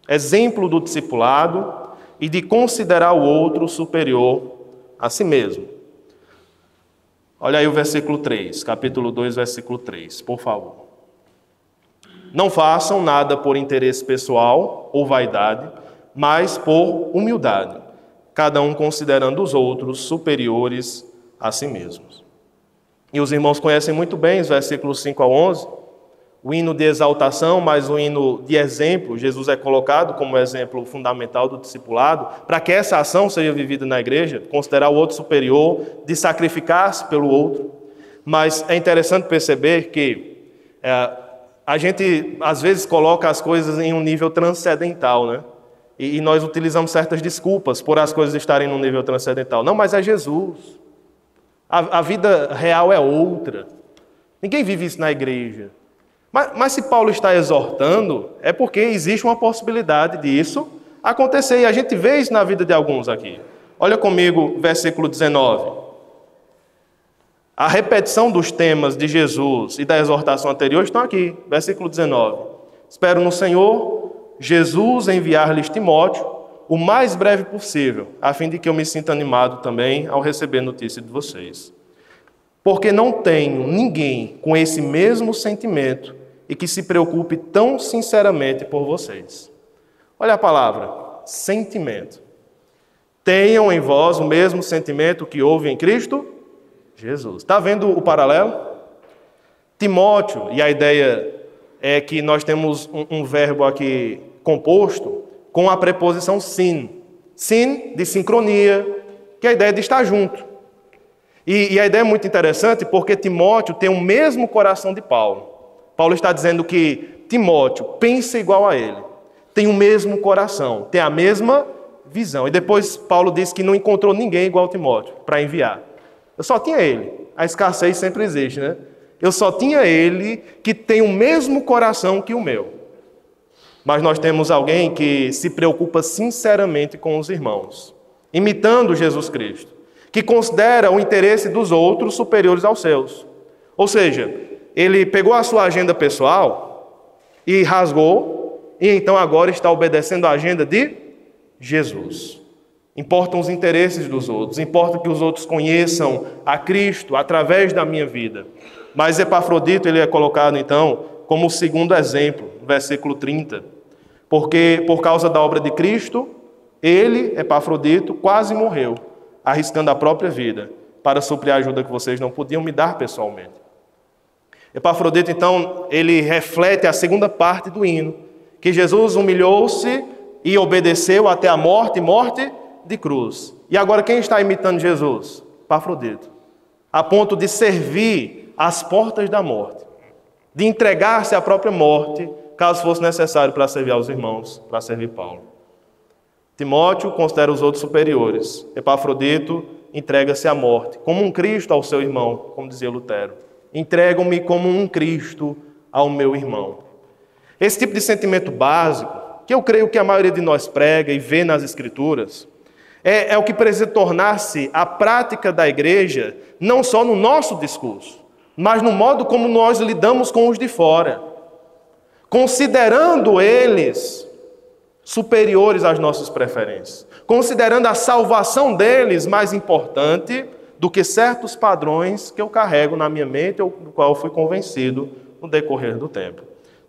exemplo do discipulado e de considerar o outro superior a si mesmo. Olha aí o versículo 3, capítulo 2, versículo 3, por favor. Não façam nada por interesse pessoal ou vaidade, mas por humildade, cada um considerando os outros superiores a si mesmos. E os irmãos conhecem muito bem os versículos 5 a 11, o hino de exaltação, mas o hino de exemplo. Jesus é colocado como exemplo fundamental do discipulado, para que essa ação seja vivida na igreja, considerar o outro superior, de sacrificar-se pelo outro. Mas é interessante perceber que a gente, às vezes, coloca as coisas em um nível transcendental, né? E nós utilizamos certas desculpas por as coisas estarem num nível transcendental. Não, mas é Jesus. A vida real é outra. Ninguém vive isso na igreja. Mas se Paulo está exortando, é porque existe uma possibilidade disso acontecer. E a gente vê isso na vida de alguns aqui. Olha comigo, versículo 19. A repetição dos temas de Jesus e da exortação anterior estão aqui. Versículo 19. Espero no Senhor Jesus enviar-lhes Timóteo o mais breve possível, a fim de que eu me sinta animado também ao receber notícia de vocês. Porque não tenho ninguém com esse mesmo sentimento e que se preocupe tão sinceramente por vocês. Olha a palavra, sentimento. Tenham em vós o mesmo sentimento que houve em Cristo Jesus. Está vendo o paralelo? Timóteo, e a ideia é que nós temos um verbo aqui composto com a preposição sin. Sin, de sincronia, que é a ideia de estar junto. E a ideia é muito interessante porque Timóteo tem o mesmo coração de Paulo. Paulo está dizendo que Timóteo pensa igual a ele. têm o mesmo coração, têm a mesma visão. E depois Paulo diz que não encontrou ninguém igual a Timóteo para enviar. Eu só tinha ele. A escassez sempre existe, né? Eu só tinha ele que tem o mesmo coração que o meu. Mas nós temos alguém que se preocupa sinceramente com os irmãos, imitando Jesus Cristo, que considera o interesse dos outros superiores aos seus. Ou seja, ele pegou a sua agenda pessoal e rasgou, e então agora está obedecendo a agenda de Jesus. Importam os interesses dos outros, importa que os outros conheçam a Cristo através da minha vida. Mas Epafrodito ele é colocado então como o segundo exemplo, no versículo 30. Porque por causa da obra de Cristo, ele, Epafrodito, quase morreu, arriscando a própria vida, para suprir a ajuda que vocês não podiam me dar pessoalmente. Epafrodito então, ele reflete a segunda parte do hino, que Jesus humilhou-se e obedeceu até a morte, morte de cruz. E agora quem está imitando Jesus? Epafrodito. A ponto de servir às portas da morte, de entregar-se à própria morte, caso fosse necessário para servir aos irmãos, para servir Paulo. Timóteo considera os outros superiores. Epafrodito entrega-se à morte, como um Cristo ao seu irmão, como dizia Lutero. Entrego-me como um Cristo ao meu irmão. Esse tipo de sentimento básico, que eu creio que a maioria de nós prega e vê nas Escrituras, é o que precisa tornar-se a prática da igreja, não só no nosso discurso, mas no modo como nós lidamos com os de fora, considerando eles superiores às nossas preferências, considerando a salvação deles mais importante do que certos padrões que eu carrego na minha mente ou do qual eu fui convencido no decorrer do tempo.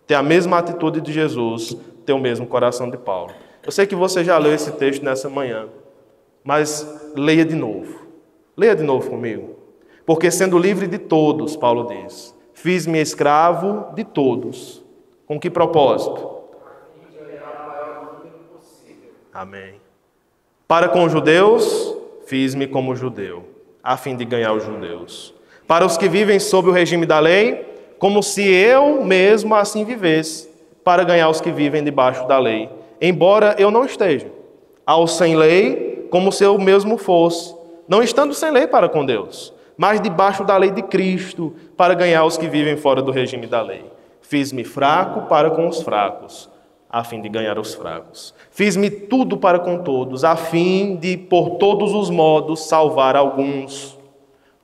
Ter a mesma atitude de Jesus, ter o mesmo coração de Paulo. Eu sei que você já leu esse texto nessa manhã, mas leia de novo. Leia de novo comigo. Porque sendo livre de todos, Paulo diz, fiz-me escravo de todos. Com que propósito? Amém. Para com os judeus, fiz-me como judeu, a fim de ganhar os judeus. Para os que vivem sob o regime da lei, como se eu mesmo assim vivesse, para ganhar os que vivem debaixo da lei. Embora eu não esteja. Aos sem lei, como se eu mesmo fosse, não estando sem lei para com Deus, mas debaixo da lei de Cristo, para ganhar os que vivem fora do regime da lei. Fiz-me fraco para com os fracos, a fim de ganhar os fracos. Fiz-me tudo para com todos, a fim de, por todos os modos, salvar alguns.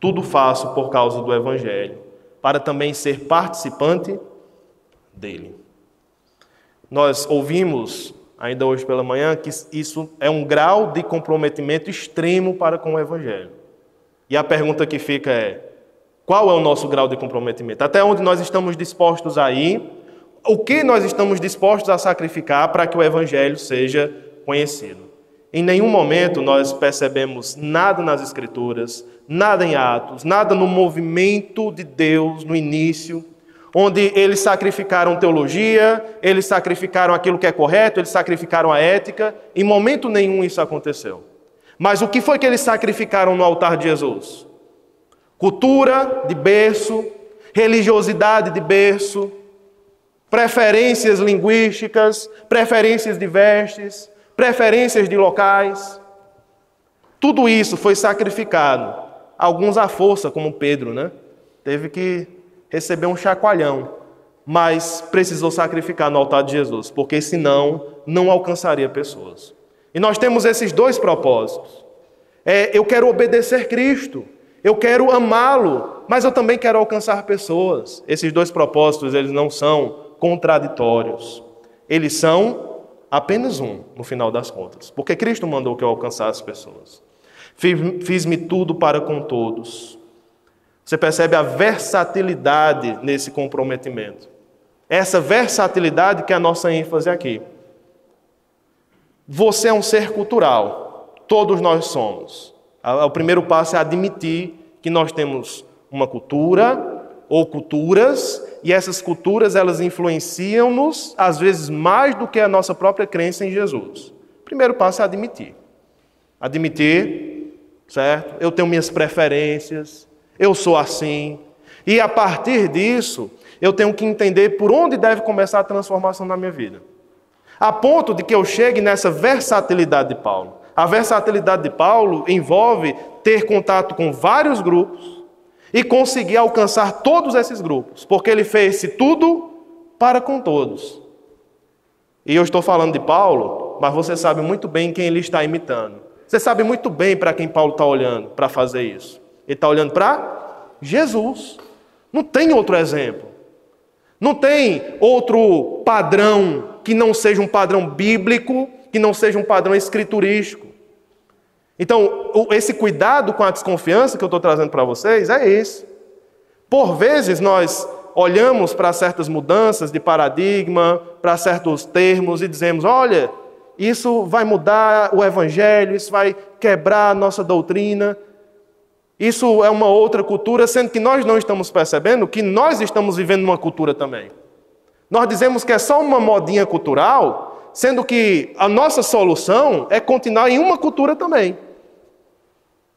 Tudo faço por causa do Evangelho, para também ser participante dele. Nós ouvimos, ainda hoje pela manhã, que isso é um grau de comprometimento extremo para com o Evangelho. E a pergunta que fica é, qual é o nosso grau de comprometimento? Até onde nós estamos dispostos a ir? O que nós estamos dispostos a sacrificar para que o Evangelho seja conhecido? Em nenhum momento nós percebemos nada nas Escrituras, nada em Atos, nada no movimento de Deus no início, onde eles sacrificaram teologia, eles sacrificaram aquilo que é correto, eles sacrificaram a ética. Em momento nenhum isso aconteceu. Mas o que foi que eles sacrificaram no altar de Jesus? Cultura de berço, religiosidade de berço, preferências linguísticas, preferências de vestes, preferências de locais. Tudo isso foi sacrificado. Alguns à força, como Pedro, né? Teve que receber um chacoalhão, mas precisou sacrificar no altar de Jesus, porque senão não alcançaria pessoas. E nós temos esses dois propósitos. Eu quero obedecer Cristo, eu quero amá-lo, mas eu também quero alcançar pessoas. Esses dois propósitos, eles não são contraditórios. Eles são apenas um, no final das contas. Porque Cristo mandou que eu alcançasse pessoas. Fiz-me tudo para com todos. Você percebe a versatilidade nesse comprometimento. Essa versatilidade que é a nossa ênfase aqui. Você é um ser cultural. Todos nós somos. O primeiro passo é admitir que nós temos uma cultura ou culturas, e essas culturas elas influenciam-nos, às vezes mais do que a nossa própria crença em Jesus. O primeiro passo é admitir. Admitir, certo? Eu tenho minhas preferências, eu sou assim. E a partir disso, eu tenho que entender por onde deve começar a transformação na minha vida. a ponto de que eu chegue nessa versatilidade de Paulo. A versatilidade de Paulo envolve ter contato com vários grupos e conseguir alcançar todos esses grupos, porque ele fez tudo para com todos. E eu estou falando de Paulo, mas você sabe muito bem quem ele está imitando. Você sabe muito bem para quem Paulo está olhando para fazer isso. Ele está olhando para Jesus. Não tem outro exemplo. Não tem outro padrão que não seja um padrão bíblico, que não seja um padrão escriturístico. Então, esse cuidado com a desconfiança que eu estou trazendo para vocês é esse. Por vezes, nós olhamos para certas mudanças de paradigma, para certos termos e dizemos, olha, isso vai mudar o evangelho, isso vai quebrar a nossa doutrina. Isso é uma outra cultura, sendo que nós não estamos percebendo que nós estamos vivendo uma cultura também. Nós dizemos que é só uma modinha cultural, sendo que a nossa solução é continuar em uma cultura também.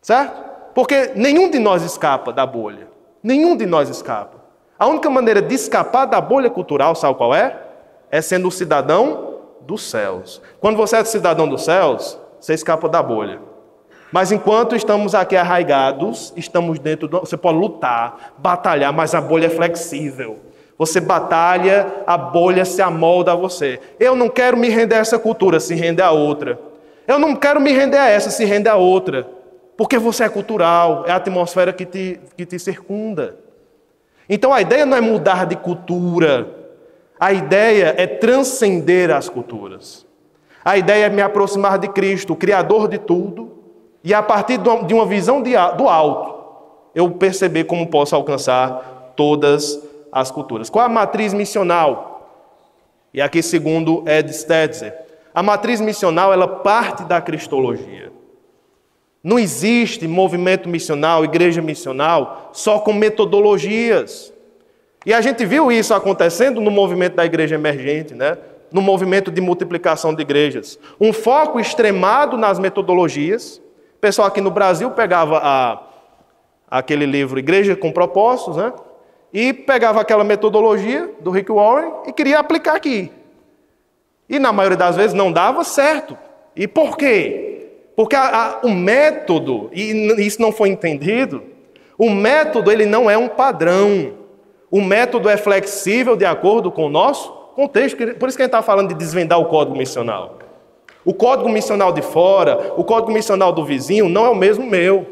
Certo? Porque nenhum de nós escapa da bolha. Nenhum de nós escapa. A única maneira de escapar da bolha cultural, sabe qual é? É sendo o cidadão dos céus. Quando você é cidadão dos céus, você escapa da bolha. Mas enquanto estamos aqui arraigados, estamos dentro você pode lutar, batalhar, mas a bolha é flexível. Você batalha, a bolha se amolda a você. Eu não quero me render a essa cultura, se render a outra. Eu não quero me render a essa, se render a outra. Porque você é cultural, é a atmosfera que te circunda. Então a ideia não é mudar de cultura. A ideia é transcender as culturas. A ideia é me aproximar de Cristo, o Criador de tudo, e a partir de uma visão do alto, eu perceber como posso alcançar todas as culturas. Qual é a matriz missional? E aqui, segundo Ed Stetzer, a matriz missional ela parte da cristologia. Não existe movimento missional, igreja missional, só com metodologias. E a gente viu isso acontecendo no movimento da igreja emergente, né? No movimento de multiplicação de igrejas. Um foco extremado nas metodologias. O pessoal aqui no Brasil pegava aquele livro Igreja com Propósitos, né? E pegava aquela metodologia do Rick Warren e queria aplicar aqui. E na maioria das vezes não dava certo. E por quê? Porque o método, e isso não foi entendido, o método ele não é um padrão. O método é flexível de acordo com o nosso contexto. Por isso que a gente está falando de desvendar o código missional. O código missional de fora, o código missional do vizinho não é o mesmo meu.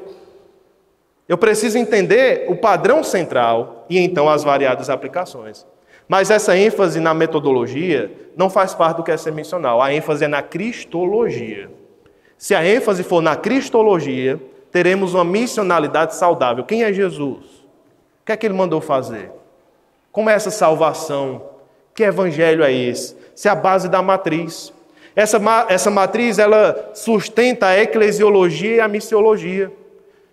Eu preciso entender o padrão central e então as variadas aplicações. Mas essa ênfase na metodologia não faz parte do que é ser missional. A ênfase é na cristologia. Se a ênfase for na cristologia, teremos uma missionalidade saudável. Quem é Jesus? O que é que ele mandou fazer? Como é essa salvação? Que evangelho é esse? Isso é a base da matriz. Essa matriz ela sustenta a eclesiologia e a missiologia.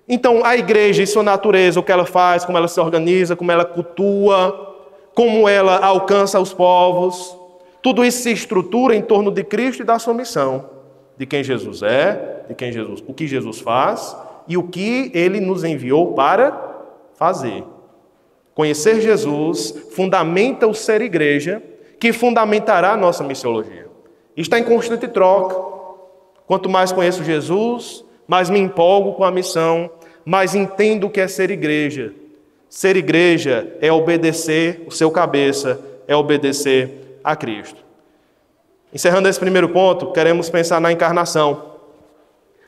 Então, a igreja e sua natureza, o que ela faz, como ela se organiza, como ela cultua, como ela alcança os povos, tudo isso se estrutura em torno de Cristo e da sua missão. De quem Jesus é, o que Jesus faz e o que Ele nos enviou para fazer. Conhecer Jesus fundamenta o ser igreja, que fundamentará a nossa missiologia. Está em constante troca. Quanto mais conheço Jesus, mais me empolgo com a missão, mais entendo o que é ser igreja. Ser igreja é obedecer o seu cabeça, é obedecer a Cristo. Encerrando esse primeiro ponto, queremos pensar na encarnação.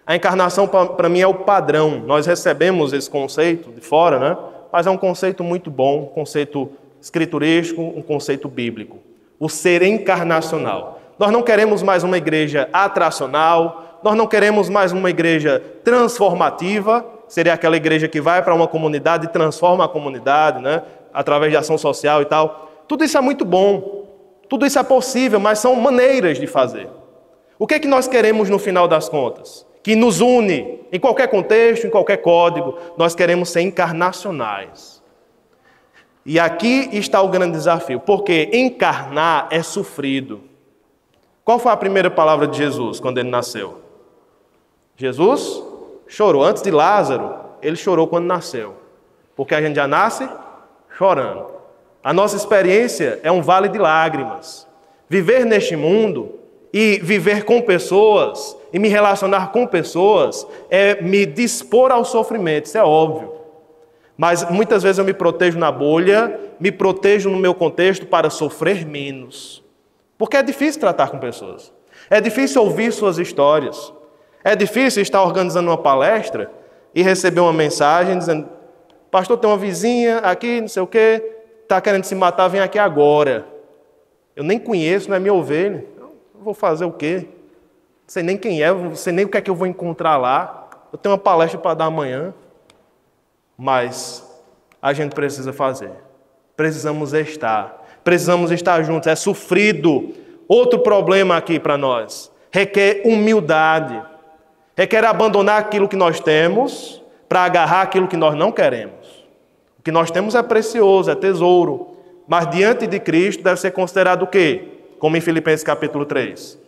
A encarnação, para mim, é o padrão. Nós recebemos esse conceito de fora, né? Mas é um conceito muito bom, um conceito escriturístico, um conceito bíblico. O ser encarnacional. Nós não queremos mais uma igreja atracional, nós não queremos mais uma igreja transformativa, seria aquela igreja que vai para uma comunidade e transforma a comunidade, né? Através de ação social e tal. Tudo isso é muito bom. Tudo isso é possível, mas são maneiras de fazer. O que é que nós queremos no final das contas? Que nos une, em qualquer contexto, em qualquer código, nós queremos ser encarnacionais. E aqui está o grande desafio, porque encarnar é sofrido. Qual foi a primeira palavra de Jesus quando ele nasceu? Jesus chorou. Antes de Lázaro, ele chorou quando nasceu. Porque a gente já nasce chorando. A nossa experiência é um vale de lágrimas. Viver neste mundo e viver com pessoas, e me relacionar com pessoas, é me dispor ao sofrimento, isso é óbvio. Mas muitas vezes eu me protejo na bolha, me protejo no meu contexto para sofrer menos. Porque é difícil tratar com pessoas. É difícil ouvir suas histórias. É difícil estar organizando uma palestra e receber uma mensagem dizendo: pastor, tem uma vizinha aqui, não sei o quê, está querendo se matar, vem aqui agora. Eu nem conheço, não é minha ovelha. Eu vou fazer o quê? Não sei nem quem é, não sei nem o que é que eu vou encontrar lá. Eu tenho uma palestra para dar amanhã. Mas a gente precisa fazer. Precisamos estar juntos. É sofrido. Outro problema aqui para nós. Requer humildade. Requer abandonar aquilo que nós temos para agarrar aquilo que nós não queremos. O que nós temos é precioso, é tesouro. Mas diante de Cristo deve ser considerado o quê? Como em Filipenses capítulo 3.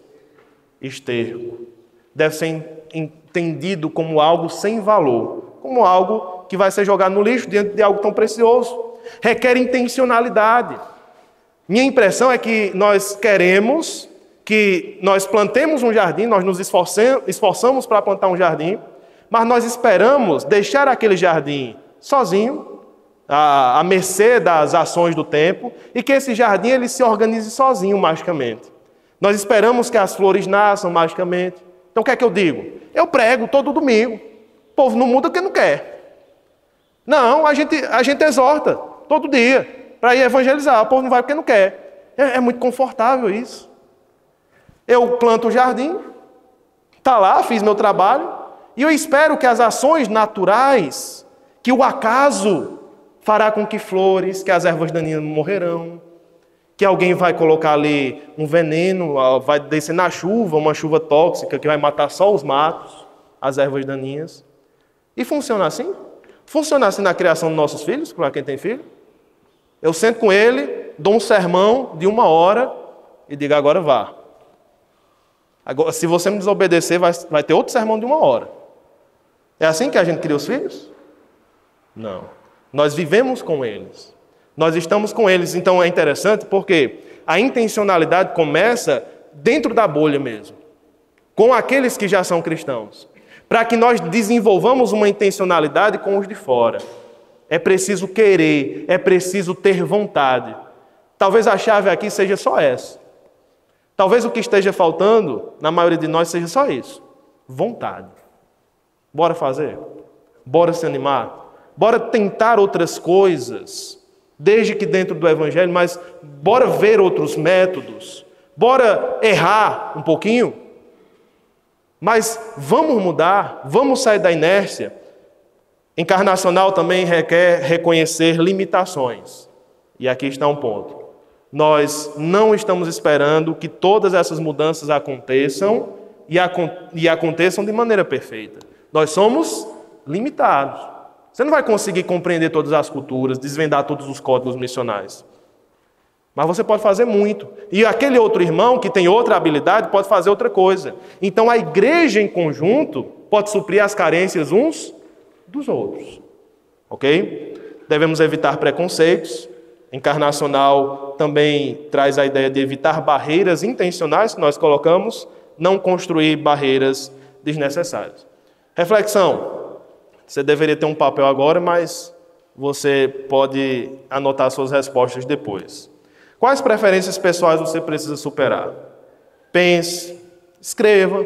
Esterco. Deve ser entendido como algo sem valor. Como algo que vai ser jogado no lixo diante de algo tão precioso. Requer intencionalidade. Minha impressão é que nós queremos que nós plantemos um jardim, nós nos esforçamos para plantar um jardim, mas nós esperamos deixar aquele jardim sozinho, à mercê das ações do tempo, e que esse jardim ele se organize sozinho, magicamente. Nós esperamos que as flores nasçam magicamente. Então o que é que eu digo? Eu prego todo domingo. O povo não muda porque não quer. Não, a gente exorta todo dia para ir evangelizar. O povo não vai porque não quer. É muito confortável isso. Eu planto o jardim, está lá, fiz meu trabalho, e eu espero que as ações naturais, que o acaso fará com que flores, que as ervas daninhas morrerão, que alguém vai colocar ali um veneno, vai descer na chuva, uma chuva tóxica que vai matar só os matos, as ervas daninhas. E funciona assim? Funciona assim na criação dos nossos filhos, para quem tem filho? Eu sento com ele, dou um sermão de 1 hora e digo: agora vá. Agora, se você me desobedecer, vai ter outro sermão de 1 hora. É assim que a gente cria os filhos? Não. Nós vivemos com eles. Nós estamos com eles. Então é interessante porque a intencionalidade começa dentro da bolha mesmo. Com aqueles que já são cristãos. Para que nós desenvolvamos uma intencionalidade com os de fora. É preciso querer, é preciso ter vontade. Talvez a chave aqui seja só essa. Talvez o que esteja faltando, na maioria de nós, seja só isso. Vontade. Bora fazer? Bora se animar? Bora tentar outras coisas, desde que dentro do Evangelho, mas bora ver outros métodos. Bora errar um pouquinho. Mas vamos mudar, vamos sair da inércia. Encarnacional também requer reconhecer limitações. E aqui está um ponto. Nós não estamos esperando que todas essas mudanças aconteçam e aconteçam de maneira perfeita. Nós somos limitados. Você não vai conseguir compreender todas as culturas, desvendar todos os códigos missionais. Mas você pode fazer muito. E aquele outro irmão que tem outra habilidade pode fazer outra coisa. Então a igreja em conjunto pode suprir as carências uns dos outros. Ok? Devemos evitar preconceitos. Encarnacional também traz a ideia de evitar barreiras intencionais que nós colocamos, não construir barreiras desnecessárias. Reflexão. Você deveria ter um papel agora, mas você pode anotar suas respostas depois. Quais preferências pessoais você precisa superar? Pense, escreva,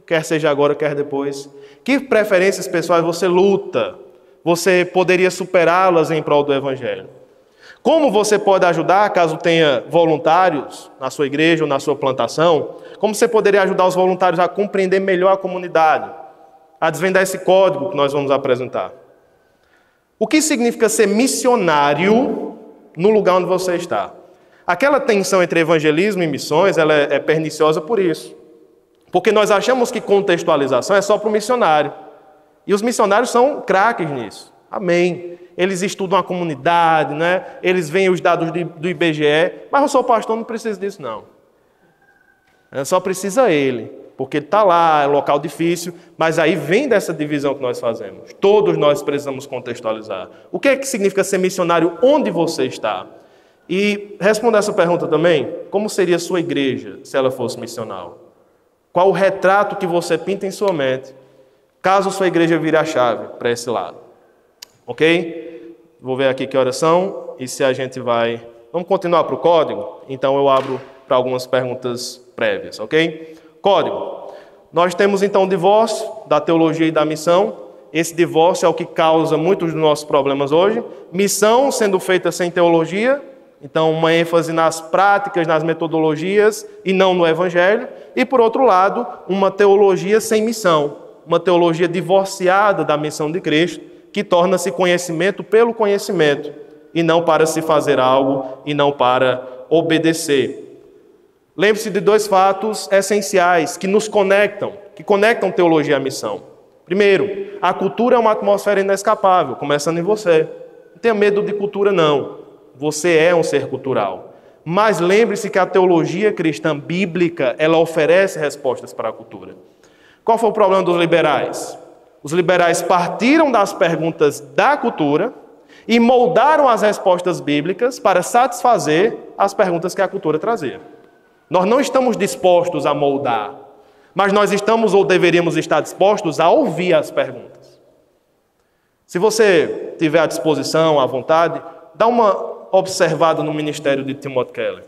quer seja agora, quer depois. Que preferências pessoais você luta? Você poderia superá-las em prol do Evangelho? Como você pode ajudar, caso tenha voluntários na sua igreja ou na sua plantação? Como você poderia ajudar os voluntários a compreender melhor a comunidade? A desvendar esse código que nós vamos apresentar? O que significa ser missionário no lugar onde você está? Aquela tensão entre evangelismo e missões, ela é perniciosa por isso. Porque nós achamos que contextualização é só para o missionário. E os missionários são craques nisso. Amém. Eles estudam a comunidade, né? Eles veem os dados do IBGE. Mas eu sou pastor, não preciso disso, não. Só precisa ele. Porque ele está lá, é um local difícil. Mas aí vem dessa divisão que nós fazemos. Todos nós precisamos contextualizar. O que é que significa ser missionário onde você está? E responda essa pergunta também: como seria a sua igreja se ela fosse missional? Qual o retrato que você pinta em sua mente, caso sua igreja vire a chave para esse lado? Ok? Vou ver aqui que horas são e se a gente vai... Vamos continuar para o código? Então eu abro para algumas perguntas prévias, ok? Código. Nós temos então o divórcio da teologia e da missão. Esse divórcio é o que causa muitos dos nossos problemas hoje. Missão sendo feita sem teologia, então uma ênfase nas práticas, nas metodologias e não no evangelho. E por outro lado, uma teologia sem missão, uma teologia divorciada da missão de Cristo, que torna-se conhecimento pelo conhecimento, e não para se fazer algo, e não para obedecer. Lembre-se de dois fatos essenciais que nos conectam, que conectam teologia à missão. Primeiro, a cultura é uma atmosfera inescapável, começando em você. Não tenha medo de cultura, não. Você é um ser cultural. Mas lembre-se que a teologia cristã bíblica, ela oferece respostas para a cultura. Qual foi o problema dos liberais? Os liberais partiram das perguntas da cultura e moldaram as respostas bíblicas para satisfazer as perguntas que a cultura trazia. Nós não estamos dispostos a moldar, mas nós estamos ou deveríamos estar dispostos a ouvir as perguntas. Se você tiver à disposição, à vontade, dá uma observada no ministério de Timothy Keller.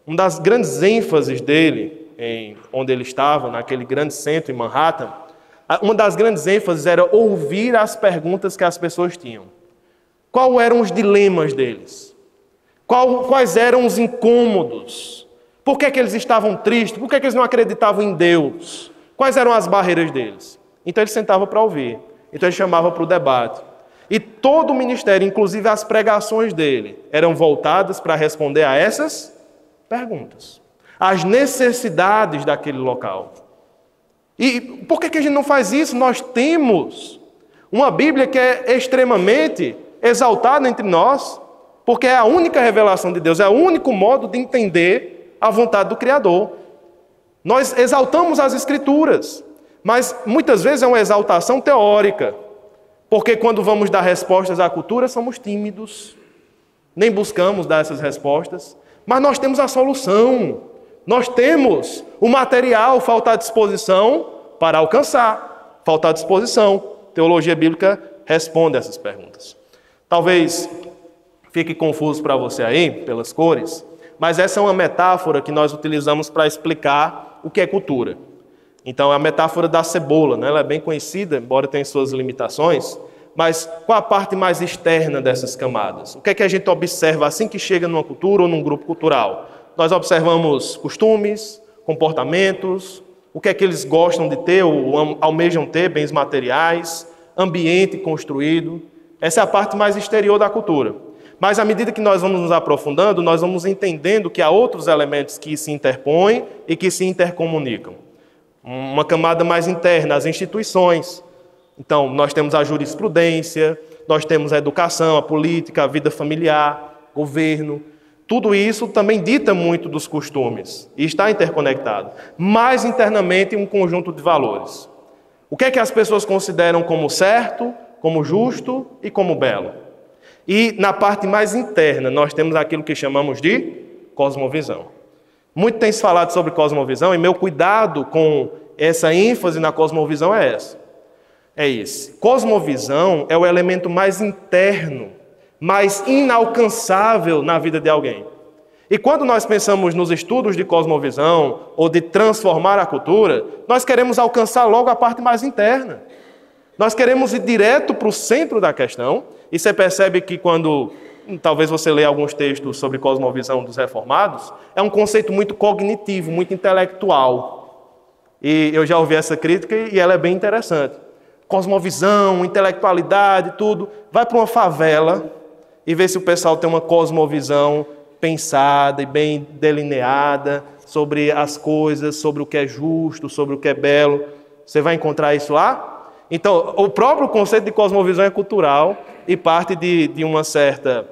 Uma das grandes ênfases dele, onde ele estava, naquele grande centro em Manhattan, uma das grandes ênfases era ouvir as perguntas que as pessoas tinham. Quais eram os dilemas deles? Quais eram os incômodos? Por que eles estavam tristes? Por que eles não acreditavam em Deus? Quais eram as barreiras deles? Então ele sentava para ouvir. Então ele chamava para o debate. E todo o ministério, inclusive as pregações dele, eram voltadas para responder a essas perguntas. As necessidades daquele local. E por que a gente não faz isso? Nós temos uma Bíblia que é extremamente exaltada entre nós, porque é a única revelação de Deus, é o único modo de entender a vontade do Criador. Nós exaltamos as Escrituras, mas muitas vezes é uma exaltação teórica, porque quando vamos dar respostas à cultura, somos tímidos, nem buscamos dar essas respostas, mas nós temos a solução, nós temos o material, falta a disposição para alcançar, falta a disposição. Teologia bíblica responde a essas perguntas. Talvez fique confuso para você aí, pelas cores, mas essa é uma metáfora que nós utilizamos para explicar o que é cultura. Então, é a metáfora da cebola, né? Ela é bem conhecida, embora tenha suas limitações, mas qual a parte mais externa dessas camadas? O que é que a gente observa assim que chega numa cultura ou num grupo cultural? Nós observamos costumes, comportamentos, o que é que eles gostam de ter ou almejam ter, bens materiais, ambiente construído. Essa é a parte mais exterior da cultura. Mas à medida que nós vamos nos aprofundando, nós vamos entendendo que há outros elementos que se interpõem e que se intercomunicam. Uma camada mais interna, as instituições. Então, nós temos a jurisprudência, nós temos a educação, a política, a vida familiar, governo. Tudo isso também dita muito dos costumes e está interconectado. Mais internamente, um conjunto de valores. O que é que as pessoas consideram como certo, como justo e como belo? E na parte mais interna, nós temos aquilo que chamamos de cosmovisão. Muito tem se falado sobre cosmovisão e meu cuidado com essa ênfase na cosmovisão é essa. É esse. Cosmovisão é o elemento mais interno, mais inalcançável na vida de alguém. E quando nós pensamos nos estudos de cosmovisão ou de transformar a cultura, nós queremos alcançar logo a parte mais interna. Nós queremos ir direto para o centro da questão. E você percebe que quando, talvez você leia alguns textos sobre cosmovisão dos reformados, é um conceito muito cognitivo, muito intelectual. E eu já ouvi essa crítica e ela é bem interessante. Cosmovisão, intelectualidade, tudo. Vai para uma favela e vê se o pessoal tem uma cosmovisão pensada e bem delineada sobre as coisas, sobre o que é justo, sobre o que é belo. Você vai encontrar isso lá? Então, o próprio conceito de cosmovisão é cultural e parte de uma certa,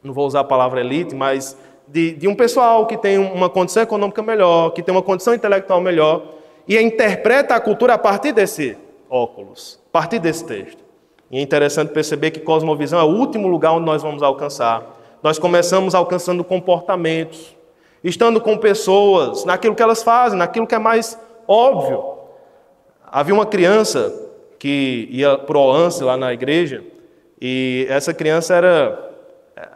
não vou usar a palavra elite, mas de um pessoal que tem uma condição econômica melhor, que tem uma condição intelectual melhor, e interpreta a cultura a partir desse óculos, a partir desse texto. E é interessante perceber que cosmovisão é o último lugar onde nós vamos alcançar. Nós começamos alcançando comportamentos, estando com pessoas, naquilo que elas fazem, naquilo que é mais óbvio. Havia uma criança que ia para o OANSE lá na igreja, e essa criança era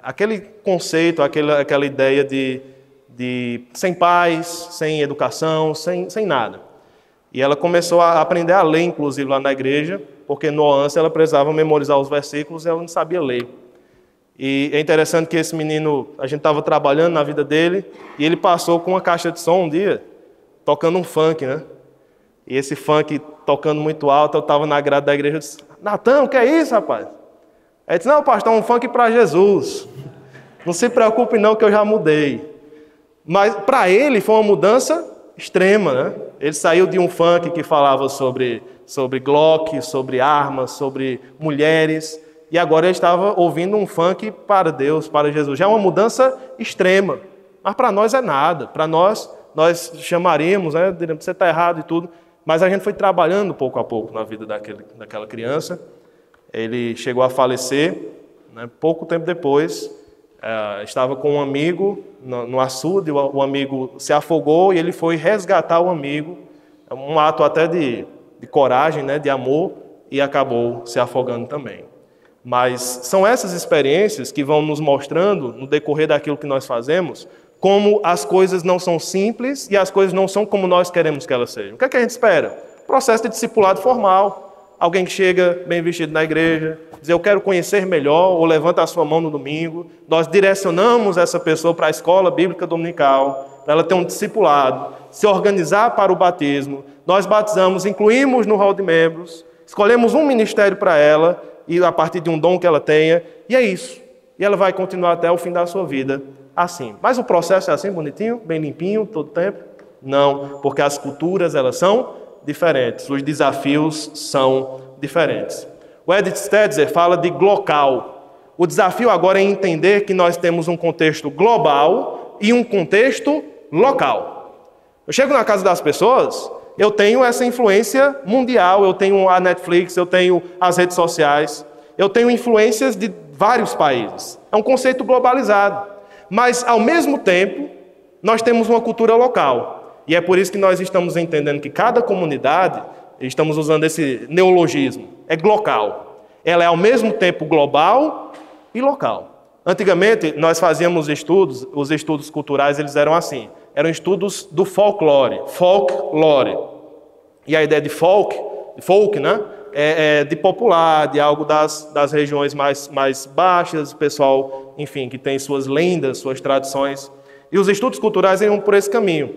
aquele conceito, aquela ideia de sem pais, sem educação, sem nada. E ela começou a aprender a ler, inclusive, lá na igreja, porque no OANSE ela precisava memorizar os versículos e ela não sabia ler. E é interessante que esse menino, a gente estava trabalhando na vida dele, e ele passou com uma caixa de som um dia, tocando um funk, né? E esse funk tocando muito alto, eu estava na grade da igreja, eu disse, Natan, o que é isso, rapaz? Ele disse, não, pastor, um funk para Jesus. Não se preocupe não, que eu já mudei. Mas para ele foi uma mudança extrema, né? Ele saiu de um funk que falava sobre Glock, sobre armas, sobre mulheres, e agora ele estava ouvindo um funk para Deus, para Jesus. Já é uma mudança extrema, mas para nós é nada. Para nós chamaríamos, né? Diríamos, você está errado e tudo, mas a gente foi trabalhando pouco a pouco na vida daquela criança. Ele chegou a falecer, né? Pouco tempo depois, estava com um amigo no açude, o amigo se afogou e ele foi resgatar o amigo, um ato até de coragem, né? De amor, e acabou se afogando também. Mas são essas experiências que vão nos mostrando, no decorrer daquilo que nós fazemos, como as coisas não são simples e as coisas não são como nós queremos que elas sejam. O que é que a gente espera? Processo de discipulado formal. Alguém que chega bem vestido na igreja, diz, eu quero conhecer melhor, ou levanta a sua mão no domingo. Nós direcionamos essa pessoa para a escola bíblica dominical, para ela ter um discipulado, se organizar para o batismo. Nós batizamos, incluímos no hall de membros, escolhemos um ministério para ela, e a partir de um dom que ela tenha, e é isso. E ela vai continuar até o fim da sua vida assim. Mas o processo é assim, bonitinho, bem limpinho, todo tempo? Não, porque as culturas, elas são diferentes, os desafios são diferentes. O Edith Stetzer fala de glocal. O desafio agora é entender que nós temos um contexto global e um contexto local. Eu chego na casa das pessoas, eu tenho essa influência mundial, eu tenho a Netflix, eu tenho as redes sociais, eu tenho influências de vários países. É um conceito globalizado. Mas, ao mesmo tempo, nós temos uma cultura local. E é por isso que nós estamos entendendo que cada comunidade, estamos usando esse neologismo, é glocal. Ela é ao mesmo tempo global e local. Antigamente, nós fazíamos estudos, os estudos culturais, eles eram assim. Eram estudos do folclore. E a ideia de folk, né? É de popular, de algo das regiões mais baixas, o pessoal, enfim, que tem suas lendas, suas tradições. E os estudos culturais iam por esse caminho.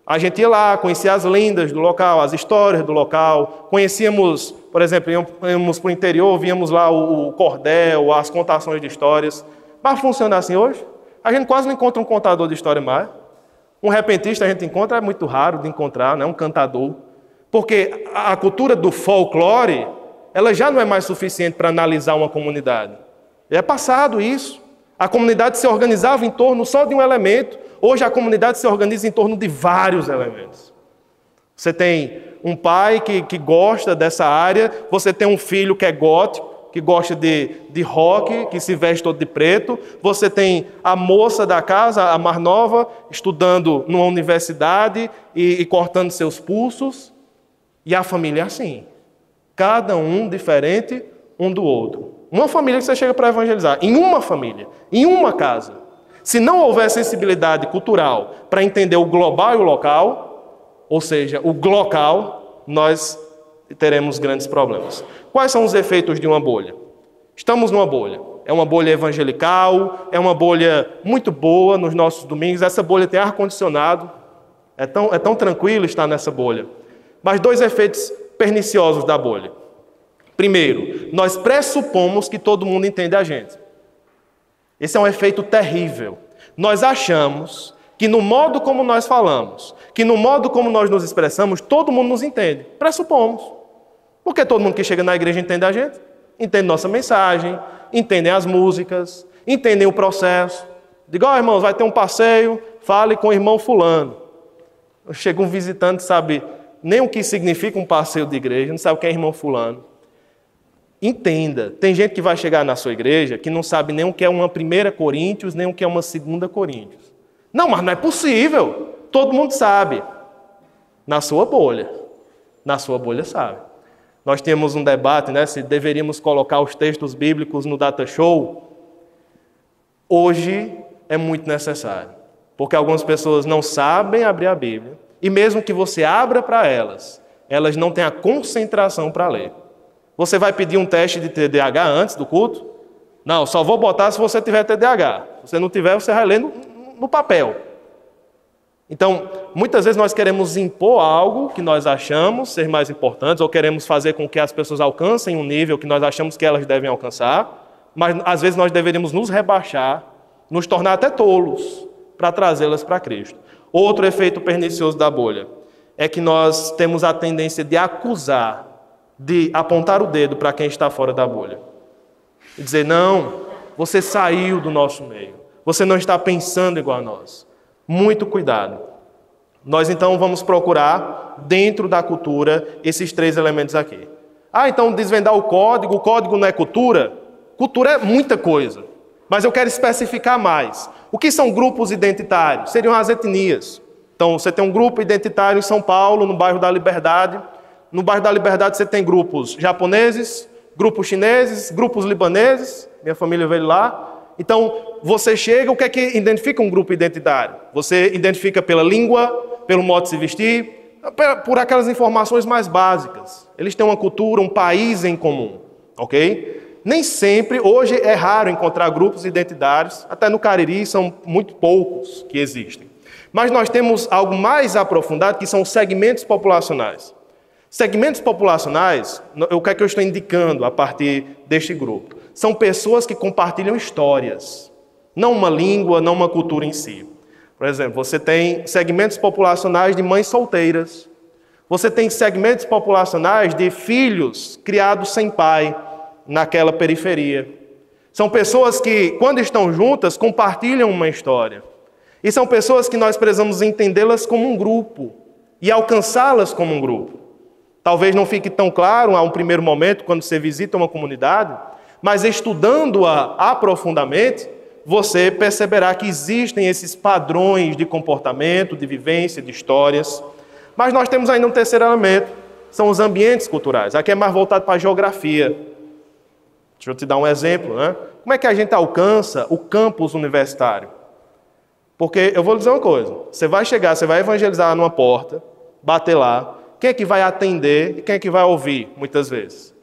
A gente ia lá, conhecia as lendas do local, as histórias do local, conhecíamos, por exemplo, íamos para o interior, víamos lá o cordel, as contações de histórias. Mas funciona assim hoje? A gente quase não encontra um contador de história mais. Um repentista a gente encontra, é muito raro de encontrar, né? Um cantador. Porque a cultura do folclore, ela já não é mais suficiente para analisar uma comunidade. É passado isso. A comunidade se organizava em torno só de um elemento. Hoje a comunidade se organiza em torno de vários elementos. Você tem um pai que gosta dessa área, você tem um filho que é gótico, que gosta de rock, que se veste todo de preto, você tem a moça da casa, a mais nova, estudando numa universidade e cortando seus pulsos, e a família é assim, cada um diferente um do outro. Uma família que você chega para evangelizar, em uma família, em uma casa. Se não houver sensibilidade cultural para entender o global e o local, ou seja, o glocal, nós teremos grandes problemas. Quais são os efeitos de uma bolha? Estamos numa bolha. É uma bolha evangelical, é uma bolha muito boa nos nossos domingos. Essa bolha tem ar-condicionado. É tão tranquilo estar nessa bolha. Mas dois efeitos perniciosos da bolha. Primeiro, nós pressupomos que todo mundo entende a gente. Esse é um efeito terrível. Nós achamos que no modo como nós falamos, que no modo como nós nos expressamos, todo mundo nos entende. Pressupomos. Porque todo mundo que chega na igreja entende a gente. Entende nossa mensagem, entendem as músicas, entendem o processo. Digo, irmãos, vai ter um passeio, fale com o irmão fulano. Chega um visitante, sabe nem o que significa um passeio de igreja, não sabe quem é irmão fulano. Entenda, tem gente que vai chegar na sua igreja que não sabe nem o que é uma 1 Coríntios, nem o que é uma 2 Coríntios. Não, mas não é possível. Todo mundo sabe. Na sua bolha. Na sua bolha sabe. Nós tínhamos um debate, né, se deveríamos colocar os textos bíblicos no data show. Hoje é muito necessário. Porque algumas pessoas não sabem abrir a Bíblia. E mesmo que você abra para elas, elas não têm a concentração para ler. Você vai pedir um teste de TDAH antes do culto? Não, só vou botar se você tiver TDAH. Se você não tiver, você vai ler no papel. Então, muitas vezes nós queremos impor algo que nós achamos ser mais importante, ou queremos fazer com que as pessoas alcancem um nível que nós achamos que elas devem alcançar, mas às vezes nós deveríamos nos rebaixar, nos tornar até tolos, para trazê-las para Cristo. Outro efeito pernicioso da bolha é que nós temos a tendência de acusar, de apontar o dedo para quem está fora da bolha. E dizer, não, você saiu do nosso meio. Você não está pensando igual a nós. Muito cuidado. Nós então vamos procurar, dentro da cultura, esses 3 elementos aqui. Então desvendar o código não é cultura? Cultura é muita coisa. Mas eu quero especificar mais. O que são grupos identitários? Seriam as etnias. Então você tem um grupo identitário em São Paulo, no bairro da Liberdade. No bairro da Liberdade você tem grupos japoneses, grupos chineses, grupos libaneses. Minha família veio lá. Então, você chega, o que é que identifica um grupo identitário? Você identifica pela língua, pelo modo de se vestir, por aquelas informações mais básicas. Eles têm uma cultura, um país em comum, ok? Nem sempre, hoje é raro encontrar grupos identitários, até no Cariri são muito poucos que existem. Mas nós temos algo mais aprofundado, que são os segmentos populacionais. Segmentos populacionais, o que é que eu estou indicando a partir deste grupo? São pessoas que compartilham histórias, não uma língua, não uma cultura em si. Por exemplo, você tem segmentos populacionais de mães solteiras. Você tem segmentos populacionais de filhos criados sem pai naquela periferia. São pessoas que, quando estão juntas, compartilham uma história. E são pessoas que nós precisamos entendê-las como um grupo e alcançá-las como um grupo. Talvez não fique tão claro a um primeiro momento, quando você visita uma comunidade, mas estudando-a aprofundadamente, você perceberá que existem esses padrões de comportamento, de vivência, de histórias. Mas nós temos ainda um terceiro elemento, são os ambientes culturais. Aqui é mais voltado para a geografia. Deixa eu te dar um exemplo, né? Como é que a gente alcança o campus universitário? Porque eu vou lhe dizer uma coisa, você vai chegar, você vai evangelizar numa porta, bater lá, quem é que vai atender e quem é que vai ouvir, muitas vezes?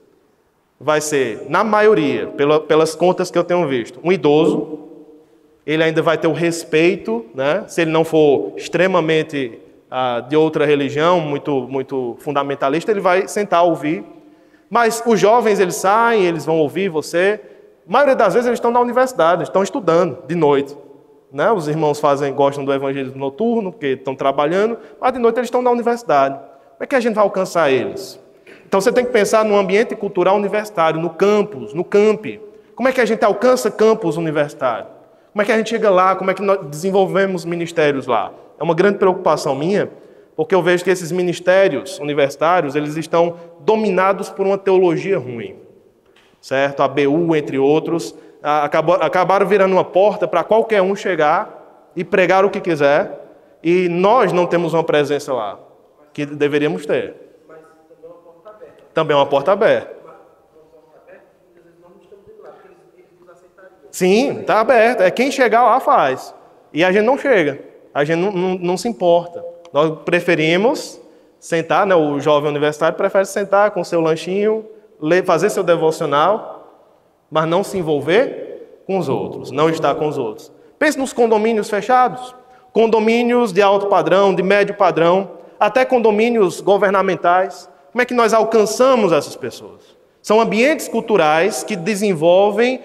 Vai ser, na maioria, pelas contas que eu tenho visto, um idoso. Ele ainda vai ter o respeito, né? Se ele não for extremamente de outra religião, muito fundamentalista, ele vai sentar a ouvir. Mas os jovens, eles saem, eles vão ouvir você. A maioria das vezes eles estão na universidade, estão estudando de noite. Né? Os irmãos gostam do evangelismo noturno, porque estão trabalhando, mas de noite eles estão na universidade. Como é que a gente vai alcançar eles? Então você tem que pensar no ambiente cultural universitário, no campus, no campi. Como é que a gente alcança campus universitário? Como é que a gente chega lá? Como é que nós desenvolvemos ministérios lá? É uma grande preocupação minha, porque eu vejo que esses ministérios universitários, eles estão dominados por uma teologia ruim. Certo? A BU, entre outros, acabaram virando uma porta para qualquer um chegar e pregar o que quiser, e nós não temos uma presença lá, que deveríamos ter. Mas também é uma porta aberta. Também é uma porta aberta. Sim, está aberto. É quem chegar lá faz. E a gente não chega. A gente não se importa. Nós preferimos sentar, né? O jovem universitário prefere sentar com seu lanchinho, fazer seu devocional, mas não se envolver com os outros, não estar com os outros. Pense nos condomínios fechados. Condomínios de alto padrão, de médio padrão, até condomínios governamentais. Como é que nós alcançamos essas pessoas? São ambientes culturais que desenvolvem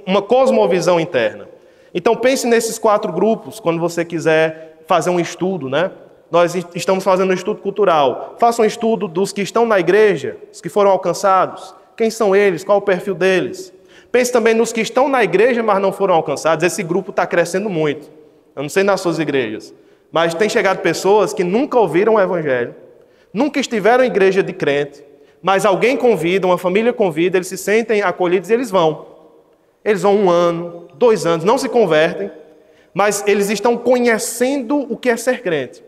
uma cosmovisão interna. Então pense nesses 4 grupos, quando você quiser fazer um estudo, né? Nós estamos fazendo um estudo cultural. Faça um estudo dos que estão na igreja, os que foram alcançados. Quem são eles? Qual o perfil deles? Pense também nos que estão na igreja, mas não foram alcançados. Esse grupo está crescendo muito. Eu não sei nas suas igrejas, mas tem chegado pessoas que nunca ouviram o evangelho, nunca estiveram em igreja de crente, mas alguém convida, uma família convida, eles se sentem acolhidos e eles vão. Eles vão 1 ano, 2 anos, não se convertem, mas eles estão conhecendo o que é ser crente.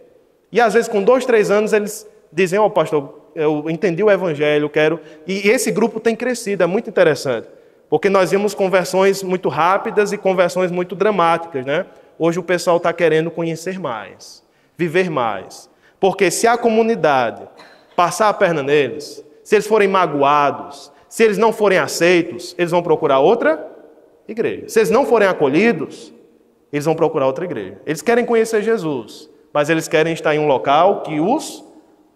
E às vezes com 2, 3 anos eles dizem, pastor, eu entendi o evangelho, quero... E esse grupo tem crescido, é muito interessante. Porque nós vimos conversões muito rápidas e conversões muito dramáticas, né? Hoje o pessoal está querendo conhecer mais, viver mais. Porque se a comunidade passar a perna neles, se eles forem magoados, se eles não forem aceitos, eles vão procurar outra igreja. Se eles não forem acolhidos, eles vão procurar outra igreja. Eles querem conhecer Jesus, mas eles querem estar em um local que os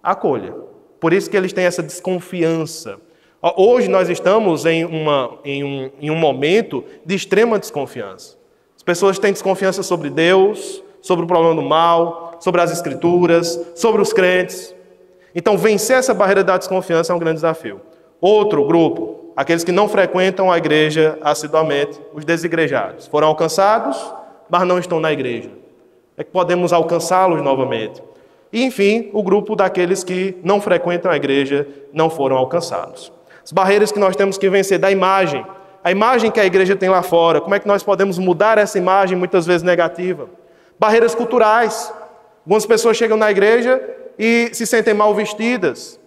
acolha. Por isso que eles têm essa desconfiança. Hoje nós estamos em um momento de extrema desconfiança. As pessoas têm desconfiança sobre Deus, sobre o problema do mal, sobre as Escrituras, sobre os crentes. Então, vencer essa barreira da desconfiança é um grande desafio. Outro grupo, aqueles que não frequentam a igreja assiduamente, os desigrejados. Foram alcançados, mas não estão na igreja. É que podemos alcançá-los novamente. E, enfim, o grupo daqueles que não frequentam a igreja não foram alcançados. As barreiras que nós temos que vencer da imagem. A imagem que a igreja tem lá fora. Como é que nós podemos mudar essa imagem, muitas vezes negativa? Barreiras culturais. Algumas pessoas chegam na igreja e se sentem mal vestidas.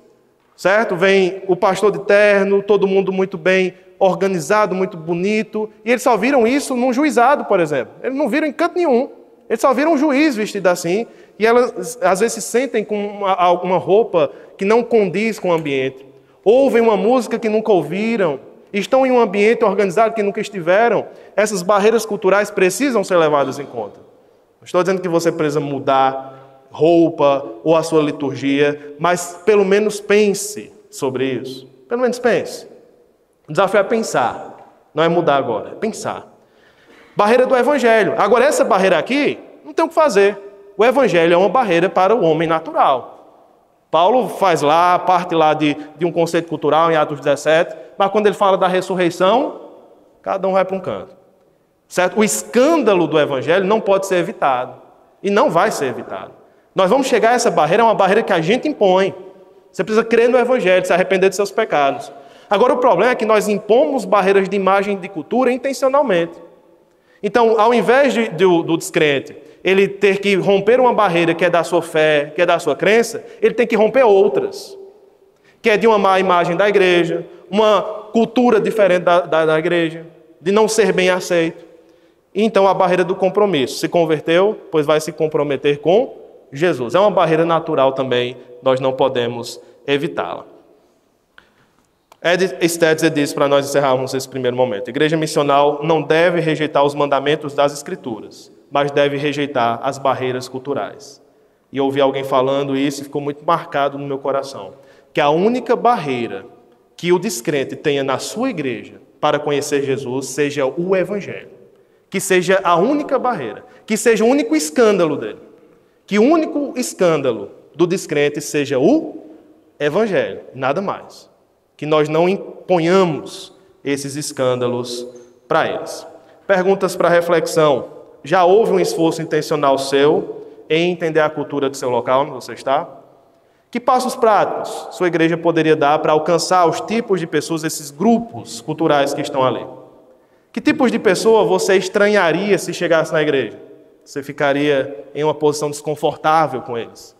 Certo? Vem o pastor de terno, todo mundo muito bem organizado, muito bonito. E eles só viram isso num juizado, por exemplo. Eles não viram em canto nenhum. Eles só viram um juiz vestido assim. E elas, às vezes, se sentem com uma roupa que não condiz com o ambiente. Ouvem uma música que nunca ouviram. Estão em um ambiente organizado que nunca estiveram. Essas barreiras culturais precisam ser levadas em conta. Não estou dizendo que você precisa mudar roupa ou a sua liturgia, mas pelo menos pense sobre isso. Pelo menos pense. O desafio é pensar. Não é mudar agora, é pensar. Barreira do evangelho. Agora, essa barreira aqui, não tem o que fazer. O evangelho é uma barreira para o homem natural. Paulo faz lá, parte lá de um conceito cultural em Atos 17, mas quando ele fala da ressurreição, cada um vai para um canto. Certo? O escândalo do evangelho não pode ser evitado. E não vai ser evitado. Nós vamos chegar a essa barreira, é uma barreira que a gente impõe. Você precisa crer no evangelho, se arrepender de seus pecados. Agora, o problema é que nós impomos barreiras de imagem e de cultura intencionalmente. Então, ao invés do descrente, ele ter que romper uma barreira que é da sua fé, que é da sua crença, ele tem que romper outras. Que é de uma má imagem da igreja, uma cultura diferente da igreja, de não ser bem aceito. Então, a barreira do compromisso. Se converteu, pois vai se comprometer com Jesus. É uma barreira natural também, nós não podemos evitá-la. Ed Stetzer diz, para nós encerrarmos esse primeiro momento, a igreja missional não deve rejeitar os mandamentos das Escrituras, mas deve rejeitar as barreiras culturais. E eu ouvi alguém falando isso e ficou muito marcado no meu coração, que a única barreira que o descrente tenha na sua igreja para conhecer Jesus seja o evangelho. Que seja a única barreira, que seja o único escândalo dele. Que o único escândalo do descrente seja o evangelho, nada mais. Que nós não imponhamos esses escândalos para eles. Perguntas para reflexão. Já houve um esforço intencional seu em entender a cultura do seu local onde você está? Que passos práticos sua igreja poderia dar para alcançar os tipos de pessoas, esses grupos culturais que estão ali? Que tipos de pessoa você estranharia se chegasse na igreja? Você ficaria em uma posição desconfortável com eles?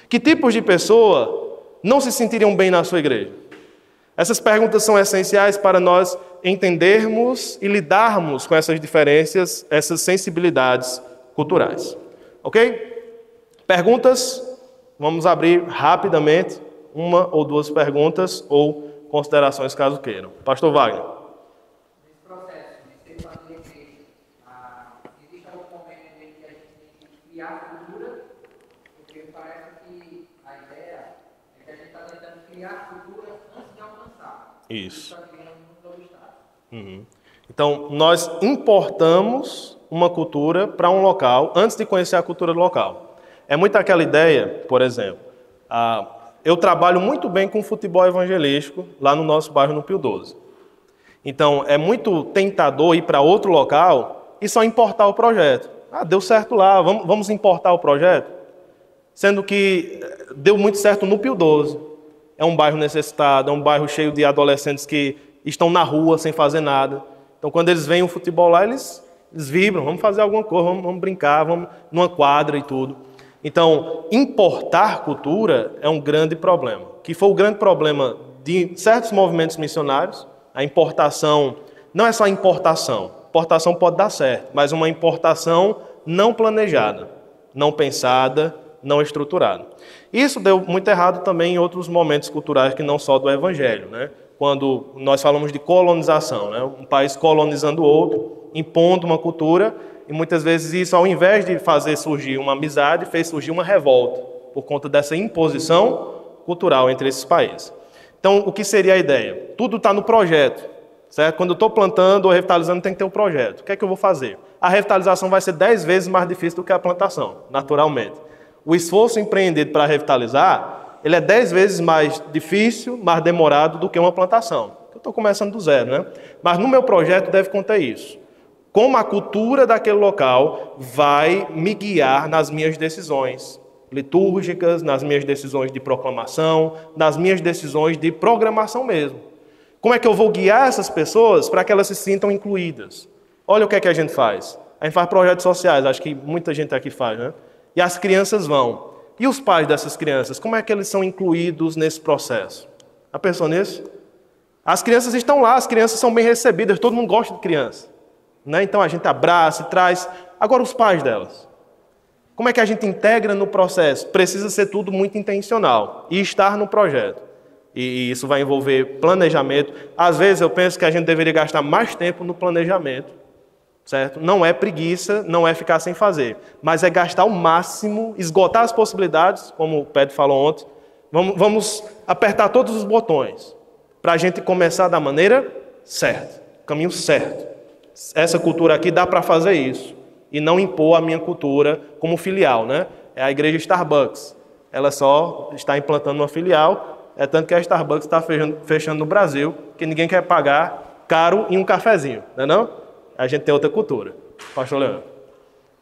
Que tipos de pessoa não se sentiriam bem na sua igreja? Essas perguntas são essenciais para nós entendermos e lidarmos com essas diferenças, essas sensibilidades culturais. Ok? Perguntas? Vamos abrir rapidamente 1 ou 2 perguntas ou considerações caso queiram. Pastor Wagner. Nesse processo de ser parte da igreja, existe algum momento em que a gente tem que criar cultura? Porque parece que a ideia é que a gente está tentando criar cultura antes de alcançar. Isso. Uhum. Então, nós importamos uma cultura para um local antes de conhecer a cultura do local. É muito aquela ideia, por exemplo, eu trabalho muito bem com futebol evangelístico lá no nosso bairro, no Pio 12. Então, é muito tentador ir para outro local e só importar o projeto. Deu certo lá, vamos importar o projeto? Sendo que deu muito certo no Pio 12. é um bairro necessitado, é um bairro cheio de adolescentes que estão na rua sem fazer nada. Então, quando eles veem o futebol lá, eles vibram, vamos fazer alguma coisa, vamos brincar, vamos numa quadra e tudo. Então, importar cultura é um grande problema, que foi o grande problema de certos movimentos missionários. A importação não é só importação. Importação pode dar certo, mas uma importação não planejada, não pensada, não estruturada. Isso deu muito errado também em outros momentos culturais que não só do Evangelho, né? Quando nós falamos de colonização, né? Um país colonizando o outro, impondo uma cultura, e muitas vezes isso, ao invés de fazer surgir uma amizade, fez surgir uma revolta, por conta dessa imposição cultural entre esses países. Então, o que seria a ideia? Tudo está no projeto, certo? Quando eu estou plantando ou revitalizando, tem que ter um projeto. O que é que eu vou fazer? A revitalização vai ser 10 vezes mais difícil do que a plantação, naturalmente. O esforço empreendido para revitalizar, ele é 10 vezes mais difícil, mais demorado do que uma plantação. Eu estou começando do zero, né? Mas no meu projeto deve conter isso. Como a cultura daquele local vai me guiar nas minhas decisões litúrgicas, nas minhas decisões de proclamação, nas minhas decisões de programação mesmo. Como é que eu vou guiar essas pessoas para que elas se sintam incluídas? Olha o que é que a gente faz. A gente faz projetos sociais, acho que muita gente aqui faz, né? E as crianças vão. E os pais dessas crianças, como é que eles são incluídos nesse processo? Já pensou nisso? As crianças estão lá, as crianças são bem recebidas, todo mundo gosta de criança, né? Então a gente abraça e traz. Agora os pais delas. Como é que a gente integra no processo? Precisa ser tudo muito intencional e estar no projeto. E isso vai envolver planejamento. Às vezes eu penso que a gente deveria gastar mais tempo no planejamento, certo? Não é preguiça, não é ficar sem fazer, mas é gastar o máximo, esgotar as possibilidades, como o Pedro falou ontem. Vamos apertar todos os botões para a gente começar da maneira certa, caminho certo. Essa cultura aqui dá para fazer isso. E não impor a minha cultura como filial, né? É a igreja Starbucks. Ela só está implantando uma filial, é tanto que a Starbucks está fechando no Brasil, que ninguém quer pagar caro em um cafezinho, não é não? A gente tem outra cultura. Pastor Leandro.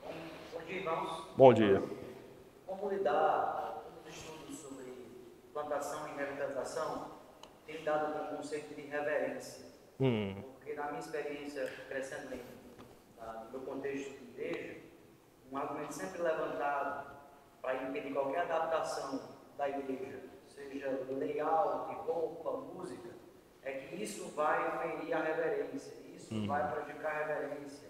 Bom dia, irmãos. Bom dia. Como lidar com os estudos sobre plantação e revitalização, tem dado com o conceito de reverência. Porque na minha experiência crescendo no meu contexto de igreja, um argumento sempre levantado para impedir qualquer adaptação da igreja, seja layout, roupa, música, é que isso vai ferir a reverência, isso vai prejudicar a reverência,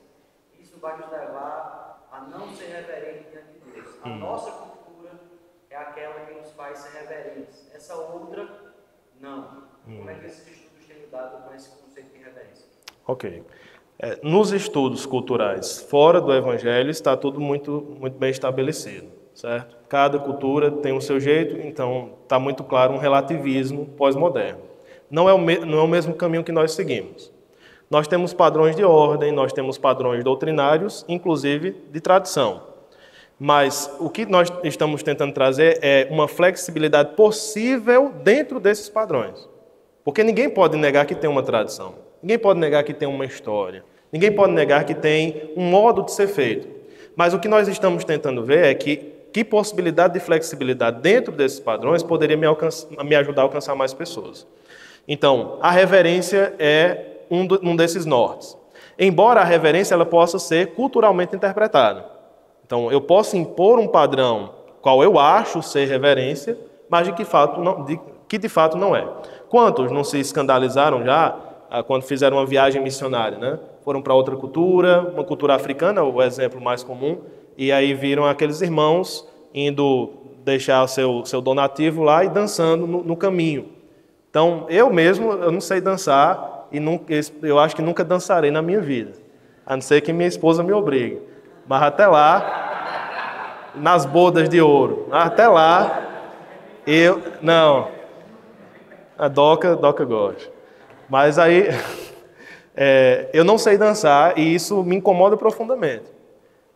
isso vai nos levar a não ser reverente diante de Deus. A nossa cultura é aquela que nos faz ser reverentes, essa outra, não. Como é que esses estudos têm lidado com esse conceito de reverência? Ok. Nos estudos culturais fora do Evangelho está tudo muito bem estabelecido, certo? Cada cultura tem o seu jeito, então está muito claro um relativismo pós-moderno. Não é o mesmo caminho que nós seguimos. Nós temos padrões de ordem, nós temos padrões doutrinários, inclusive de tradição. Mas o que nós estamos tentando trazer é uma flexibilidade possível dentro desses padrões. Porque ninguém pode negar que tem uma tradição. Ninguém pode negar que tem uma história. Ninguém pode negar que tem um modo de ser feito. Mas o que nós estamos tentando ver é que possibilidade de flexibilidade dentro desses padrões poderia me ajudar a alcançar mais pessoas. Então, a reverência é um desses nortes. Embora a reverência ela possa ser culturalmente interpretada. Então, eu posso impor um padrão qual eu acho ser reverência, mas que de fato não é. Quantos não se escandalizaram já quando fizeram uma viagem missionária, né? Foram para outra cultura, uma cultura africana, o exemplo mais comum, e aí viram aqueles irmãos indo deixar o seu donativo lá e dançando no caminho. Então, eu não sei dançar e eu acho que nunca dançarei na minha vida, a não ser que minha esposa me obrigue. Mas até lá, nas bodas de ouro, até lá, a Doca gosta. Mas aí, eu não sei dançar e isso me incomoda profundamente.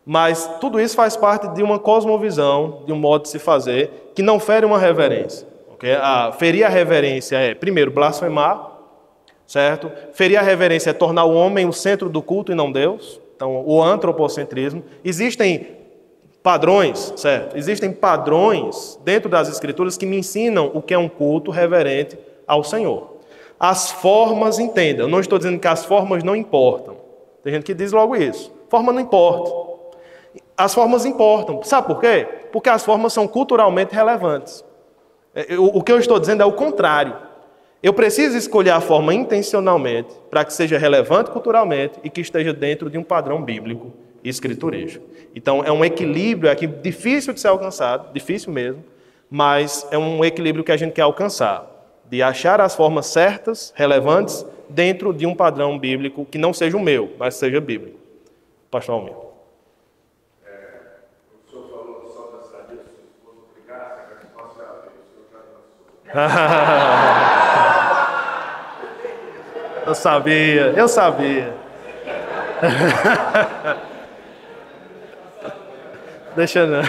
Mas tudo isso faz parte de uma cosmovisão, de um modo de se fazer, que não fere uma reverência. Okay? Ferir a reverência é, primeiro, blasfemar, certo? Ferir a reverência é tornar o homem o centro do culto e não Deus. Então, o antropocentrismo. Existem Padrões, certo? Existem padrões dentro das Escrituras que me ensinam o que é um culto reverente ao Senhor. As formas, entenda, eu não estou dizendo que as formas não importam. Tem gente que diz logo isso. Forma não importa. As formas importam. Sabe por quê? Porque as formas são culturalmente relevantes. O que eu estou dizendo é o contrário. Eu preciso escolher a forma intencionalmente para que seja relevante culturalmente e que esteja dentro de um padrão bíblico e escriturístico. Então, é um equilíbrio aqui difícil de ser alcançado, difícil mesmo, mas é um equilíbrio que a gente quer alcançar, de achar as formas certas, relevantes, dentro de um padrão bíblico que não seja o meu, mas seja bíblico. Pastor Almir. O senhor falou só da sadia, se o esposo brigasse, a resposta é a ver, o senhor já dançou. Eu sabia. Deixa não.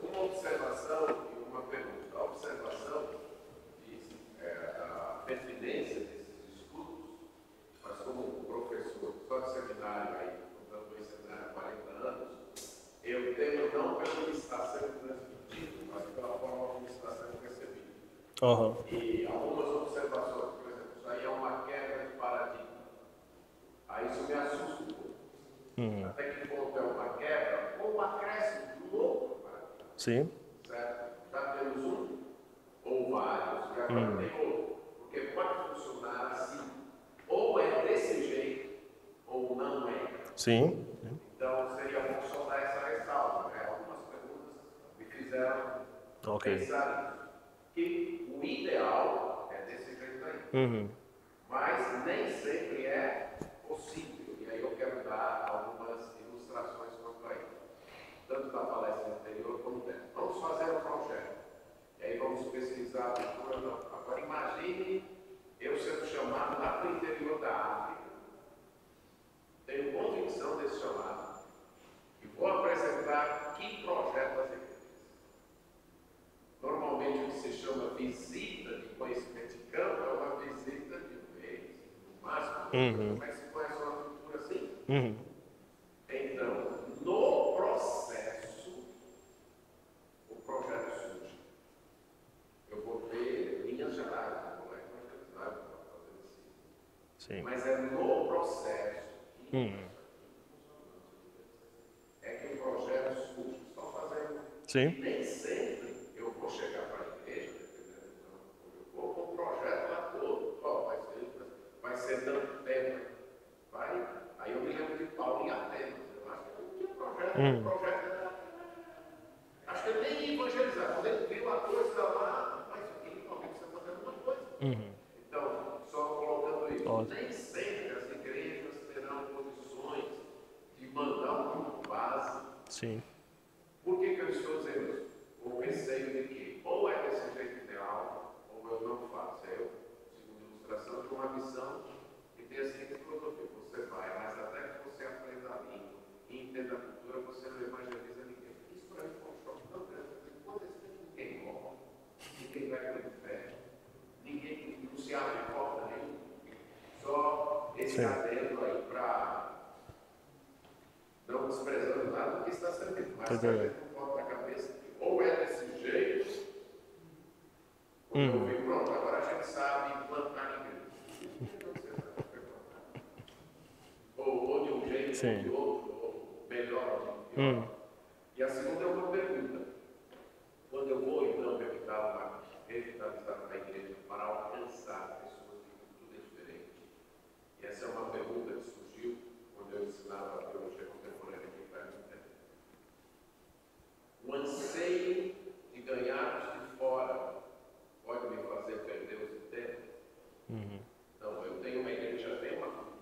Uma observação e uma pergunta. A observação diz a pertinência desses estudos, mas como professor só de seminário aí, portanto, em seminário há 40 anos, eu temo não pelo que está sendo transmitido, mas pela forma como está sendo recebido. Uhum. E algumas observações, por exemplo, isso aí é uma quebra de paradigma. Aí isso me assusta um pouco. Até que ponto é uma quebra ou um acréscimo de um outro paradigma. Sim. Certo? Já temos um ou vários, e agora tem outro. Porque pode funcionar assim. Ou é desse jeito, ou não é. Sim. Então seria bom só dar essa ressalva. Né? Algumas perguntas me fizeram pensar nisso. Que o ideal é desse jeito aí. Mas nem sempre é possível. E aí eu quero dar algumas ilustrações quanto a isso. Tanto da palestra anterior como dessa. Vamos fazer um projeto. E aí vamos pesquisar a cultura. Agora imagine eu sendo chamado lá para o interior da África. Tenho convicção desse chamado. E vou apresentar que projeto às igrejas. Normalmente o que se chama visita de conhecimento de campo é uma visita de um mês, no máximo. Como é que se conhece uma cultura assim? Então, no processo, o projeto surge. Eu vou ter linhas gerais, não é evangelizar, não vou fazer assim. Sim. Mas é no processo é que o projeto surge. Só fazendo. Sim. Nem sempre eu vou chegar para a igreja, eu vou com o projeto lá todo, vai ser tanto tempo, vai. Aí eu me lembro de Paulo em Atenas, eu acho que não tinha projeto, projeto. Acho que eu nem ia evangelizar, quando ele viu a coisa lá, mas ele não está fazendo uma coisa. Então, só colocando isso, nem sempre as igrejas terão condições de mandar um grupo base. Sim. Por que eu estou dizendo isso? Com o receio de que ou é desse jeito ideal, ou eu não faço. É eu, segundo ilustração, de uma missão que tem a seguinte filosofia: você vai, mas até que você aprenda a língua e entenda a cultura, você não evangeliza ninguém. Isso para mim foi um choque tão grande. Quando ninguém morre, ninguém vai para o inferno, ninguém não se abre porta nenhuma. Só esse adendo aí para. Não desprezando nada do que está sendo feito, mas a gente não bota na cabeça, ou é desse jeito, ou eu vi, pronto, agora a gente sabe plantar igreja. Ou de um jeito, ou de outro, ou melhor, ou pior. E a segunda é uma pergunta. Quando eu vou, então, revitalizar uma igreja para alcançar pessoas de cultura diferente? E essa é uma pergunta que surgiu quando eu ensinava a teologia contemporânea aqui para mim. O anseio de ganhar de fora pode me fazer perder os internos? Então, eu tenho uma igreja, já tenho uma cultura,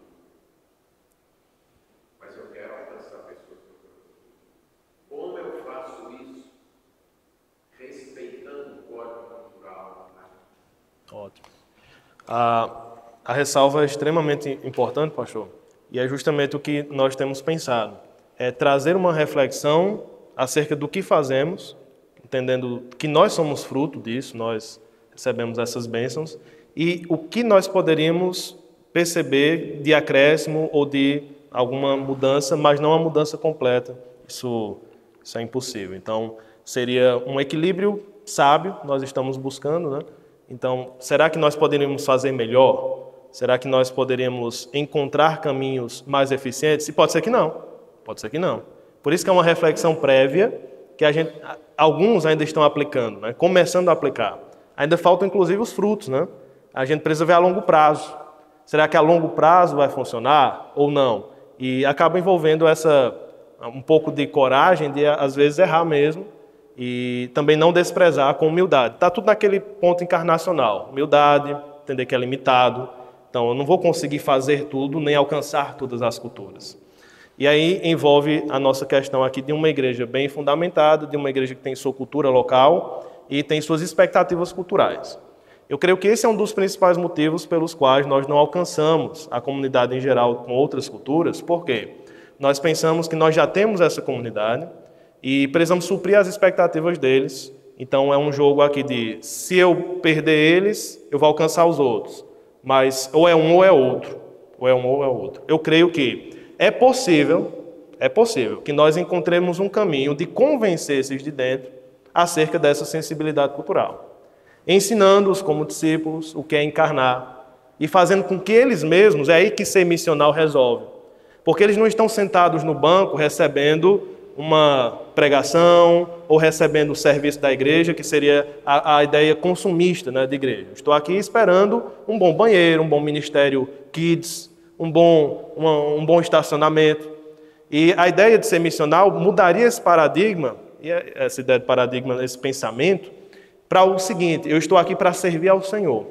mas eu quero alcançar pessoas de outra cultura. Como eu faço isso? Respeitando o código cultural. Ótimo. A ressalva é extremamente importante, pastor, e é justamente o que nós temos pensado. É trazer uma reflexão acerca do que fazemos, entendendo que nós somos fruto disso, nós recebemos essas bênçãos, e o que nós poderíamos perceber de acréscimo ou de alguma mudança, mas não a mudança completa. Isso é impossível. Então, seria um equilíbrio sábio, nós estamos buscando, né? Então, será que nós poderíamos fazer melhor? Será que nós poderíamos encontrar caminhos mais eficientes? E pode ser que não. Pode ser que não. Por isso que é uma reflexão prévia que alguns ainda estão aplicando, né? Começando a aplicar. Ainda faltam, inclusive, os frutos, né? A gente precisa ver a longo prazo. Será que a longo prazo vai funcionar ou não? E acaba envolvendo um pouco de coragem de, às vezes, errar mesmo e também não desprezar com humildade. Está tudo naquele ponto encarnacional. Humildade, entender que é limitado. Então, eu não vou conseguir fazer tudo, nem alcançar todas as culturas. E aí envolve a nossa questão aqui de uma igreja bem fundamentada, de uma igreja que tem sua cultura local e tem suas expectativas culturais. Eu creio que esse é um dos principais motivos pelos quais nós não alcançamos a comunidade em geral com outras culturas. Por quê? Nós pensamos que nós já temos essa comunidade e precisamos suprir as expectativas deles. Então é um jogo aqui de, se eu perder eles, eu vou alcançar os outros. Mas ou é um ou é outro. Ou é um ou é outro. Eu creio que é possível que nós encontremos um caminho de convencer esses de dentro acerca dessa sensibilidade cultural. Ensinando-os como discípulos o que é encarnar e fazendo com que eles mesmos, é aí que ser missional resolve. Porque eles não estão sentados no banco recebendo uma pregação ou recebendo o serviço da igreja, que seria a ideia consumista, né, de igreja. Estou aqui esperando um bom banheiro, um bom ministério kids, um bom estacionamento. E a ideia de ser missional mudaria esse paradigma, e essa ideia de paradigma, esse pensamento, para o seguinte: eu estou aqui para servir ao Senhor.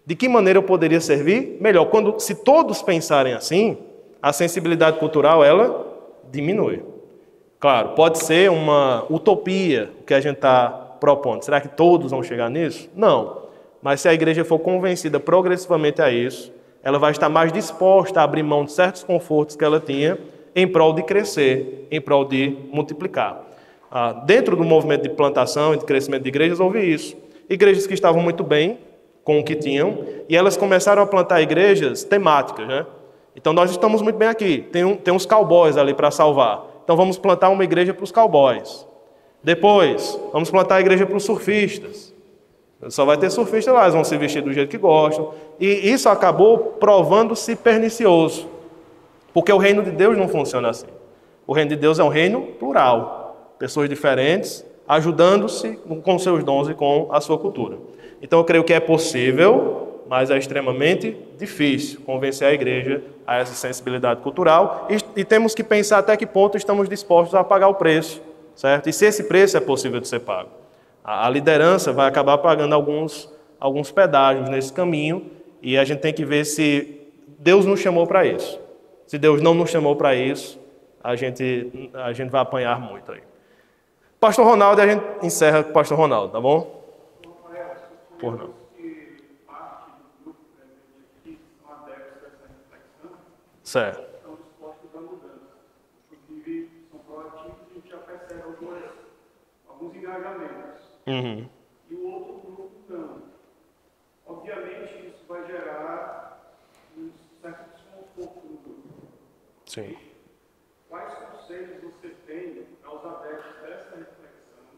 De que maneira eu poderia servir? Melhor, se todos pensarem assim, a sensibilidade cultural, ela diminui. Claro, pode ser uma utopia que a gente está propondo. Será que todos vão chegar nisso? Não. Mas se a igreja for convencida progressivamente a isso, ela vai estar mais disposta a abrir mão de certos confortos que ela tinha em prol de crescer, em prol de multiplicar. Dentro do movimento de plantação e de crescimento de igrejas, houve isso. Igrejas que estavam muito bem com o que tinham, e elas começaram a plantar igrejas temáticas, né? Então, nós estamos muito bem aqui. Tem uns cowboys ali para salvar. Então, vamos plantar uma igreja para os cowboys. Depois, vamos plantar a igreja para os surfistas. Só vai ter surfistas lá, eles vão se vestir do jeito que gostam. E isso acabou provando-se pernicioso. Porque o reino de Deus não funciona assim. O reino de Deus é um reino plural. Pessoas diferentes, ajudando-se com seus dons e com a sua cultura. Então, eu creio que é possível, mas é extremamente difícil convencer a igreja a essa sensibilidade cultural. E temos que pensar até que ponto estamos dispostos a pagar o preço, certo? E se esse preço é possível de ser pago. A liderança vai acabar pagando alguns pedágios nesse caminho, e a gente tem que ver se Deus nos chamou para isso. Se Deus não nos chamou para isso, a gente vai apanhar muito aí. Pastor Ronaldo, a gente encerra com o Pastor Ronaldo, tá bom? Por não. Certo. Estão dispostos à mudança. Inclusive, são proativos e a gente já percebe alguns engajamentos. Uhum. E o outro grupo não. Obviamente, isso vai gerar um certo desconforto no grupo. Sim. Quais conselhos você tem aos adeptos dessa reflexão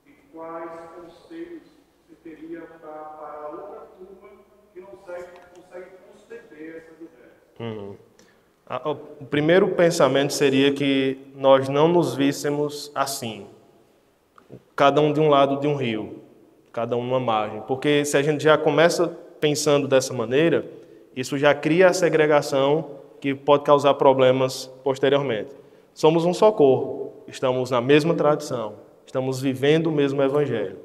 e quais conselhos você teria para a outra turma que não consegue conceber essa ideia? Uhum. O primeiro pensamento seria que nós não nos víssemos assim, cada um de um lado de um rio, cada um numa margem. Porque se a gente já começa pensando dessa maneira, isso já cria a segregação que pode causar problemas posteriormente. Somos um só corpo, estamos na mesma tradição, estamos vivendo o mesmo evangelho.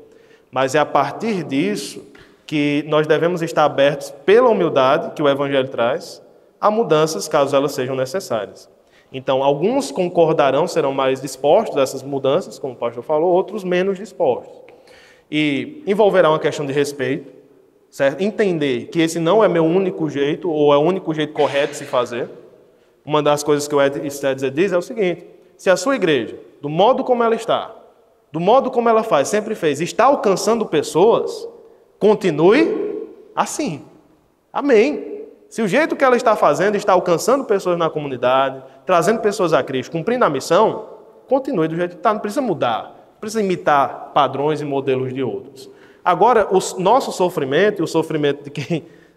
Mas é a partir disso que nós devemos estar abertos pela humildade que o evangelho traz a mudanças, caso elas sejam necessárias. Então, alguns concordarão, serão mais dispostos a essas mudanças, como o pastor falou, outros menos dispostos. E envolverá uma questão de respeito, certo? Entender que esse não é meu único jeito, ou é o único jeito correto de se fazer. Uma das coisas que o Ed Stetzer diz é o seguinte: se a sua igreja, do modo como ela está, do modo como ela faz, sempre fez, está alcançando pessoas, continue assim. Amém. Se o jeito que ela está fazendo está alcançando pessoas na comunidade, trazendo pessoas a Cristo, cumprindo a missão, continue do jeito que está, não precisa mudar, não precisa imitar padrões e modelos de outros. Agora, o nosso sofrimento e o sofrimento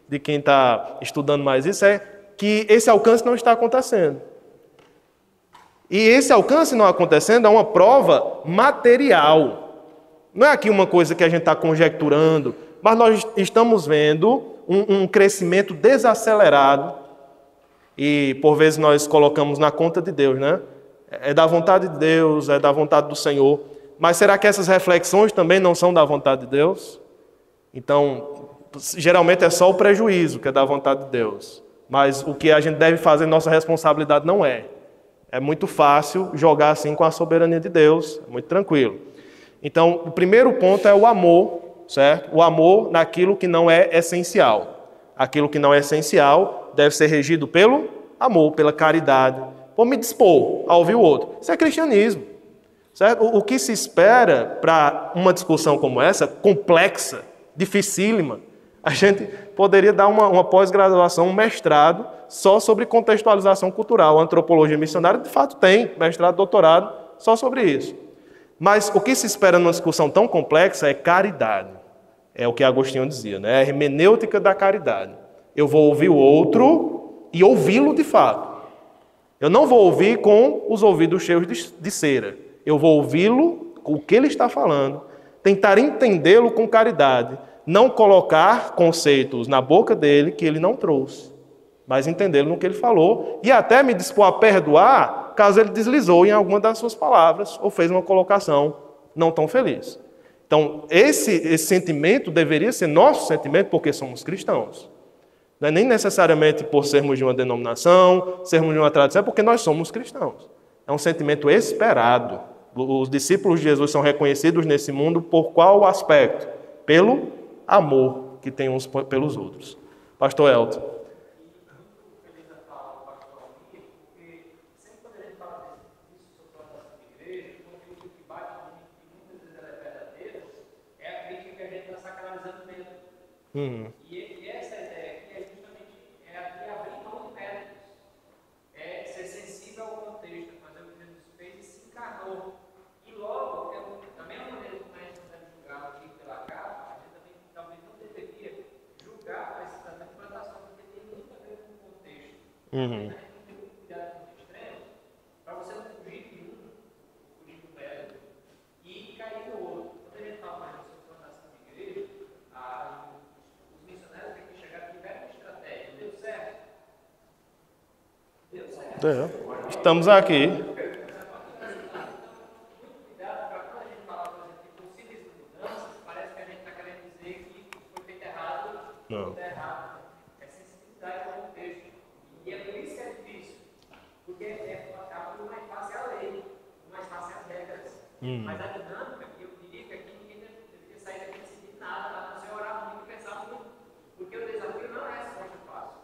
de quem está estudando mais isso é que esse alcance não está acontecendo. E esse alcance não acontecendo é uma prova material. Não é aqui uma coisa que a gente está conjecturando, mas nós estamos vendo um crescimento desacelerado e, por vezes, nós colocamos na conta de Deus, né? É da vontade de Deus, é da vontade do Senhor. Mas será que essas reflexões também não são da vontade de Deus? Então, geralmente é só o prejuízo que é da vontade de Deus. Mas o que a gente deve fazer, nossa responsabilidade não é. É muito fácil jogar assim com a soberania de Deus, é muito tranquilo. Então, o primeiro ponto é o amor, certo? O amor naquilo que não é essencial. Aquilo que não é essencial deve ser regido pelo amor, pela caridade. Por me dispor a ouvir o outro. Isso é cristianismo. Certo? O que se espera para uma discussão como essa, complexa, dificílima, a gente poderia dar uma pós-graduação, um mestrado, só sobre contextualização cultural. A antropologia missionária, de fato, tem mestrado, doutorado, só sobre isso. Mas o que se espera numa discussão tão complexa é caridade. É o que Agostinho dizia, né? É a hermenêutica da caridade. Eu vou ouvir o outro e ouvi-lo de fato. Eu não vou ouvir com os ouvidos cheios de cera. Eu vou ouvi-lo com o que ele está falando, tentar entendê-lo com caridade, não colocar conceitos na boca dele que ele não trouxe, mas entendê-lo no que ele falou e até me dispor a perdoar caso ele deslizou em alguma das suas palavras ou fez uma colocação não tão feliz. Então, esse sentimento deveria ser nosso sentimento porque somos cristãos. Não é nem necessariamente por sermos de uma denominação, sermos de uma tradição, é porque nós somos cristãos. É um sentimento esperado. Os discípulos de Jesus são reconhecidos nesse mundo por qual aspecto? Pelo amor que tem uns pelos outros. Pastor Elton. E essa ideia aqui é justamente abrir mão de métodos, é ser sensível ao contexto, fazer o que Jesus fez e se encarnou. E logo, da mesma maneira que a gente está julgando aqui pela capa, a gente também talvez não deveria julgar esse tratamento de plantação, porque tem muito a ver com o contexto. A gente tem que ter muito cuidado com os extremos, para você não fugir de um, fugir do método e cair no outro. Quando a gente fala mais sobre plantação de igreja, os missionários têm que chegar aqui, tiveram uma estratégia. Deu certo? Deu certo. Estamos aqui. Muito cuidado para quando a gente falar, por exemplo, de possíveis mudanças, parece que a gente está querendo dizer que foi feito errado. Não. Foi errado. É sensibilidade ao contexto. E é por isso que é difícil. Porque o mais fácil é a lei, o mais fácil é as regras. Mas a dinâmica, eu diria que aqui ninguém deveria sair daqui decidindo nada, a não ser orar muito e pensar muito. Porque o desafio não é só muito fácil.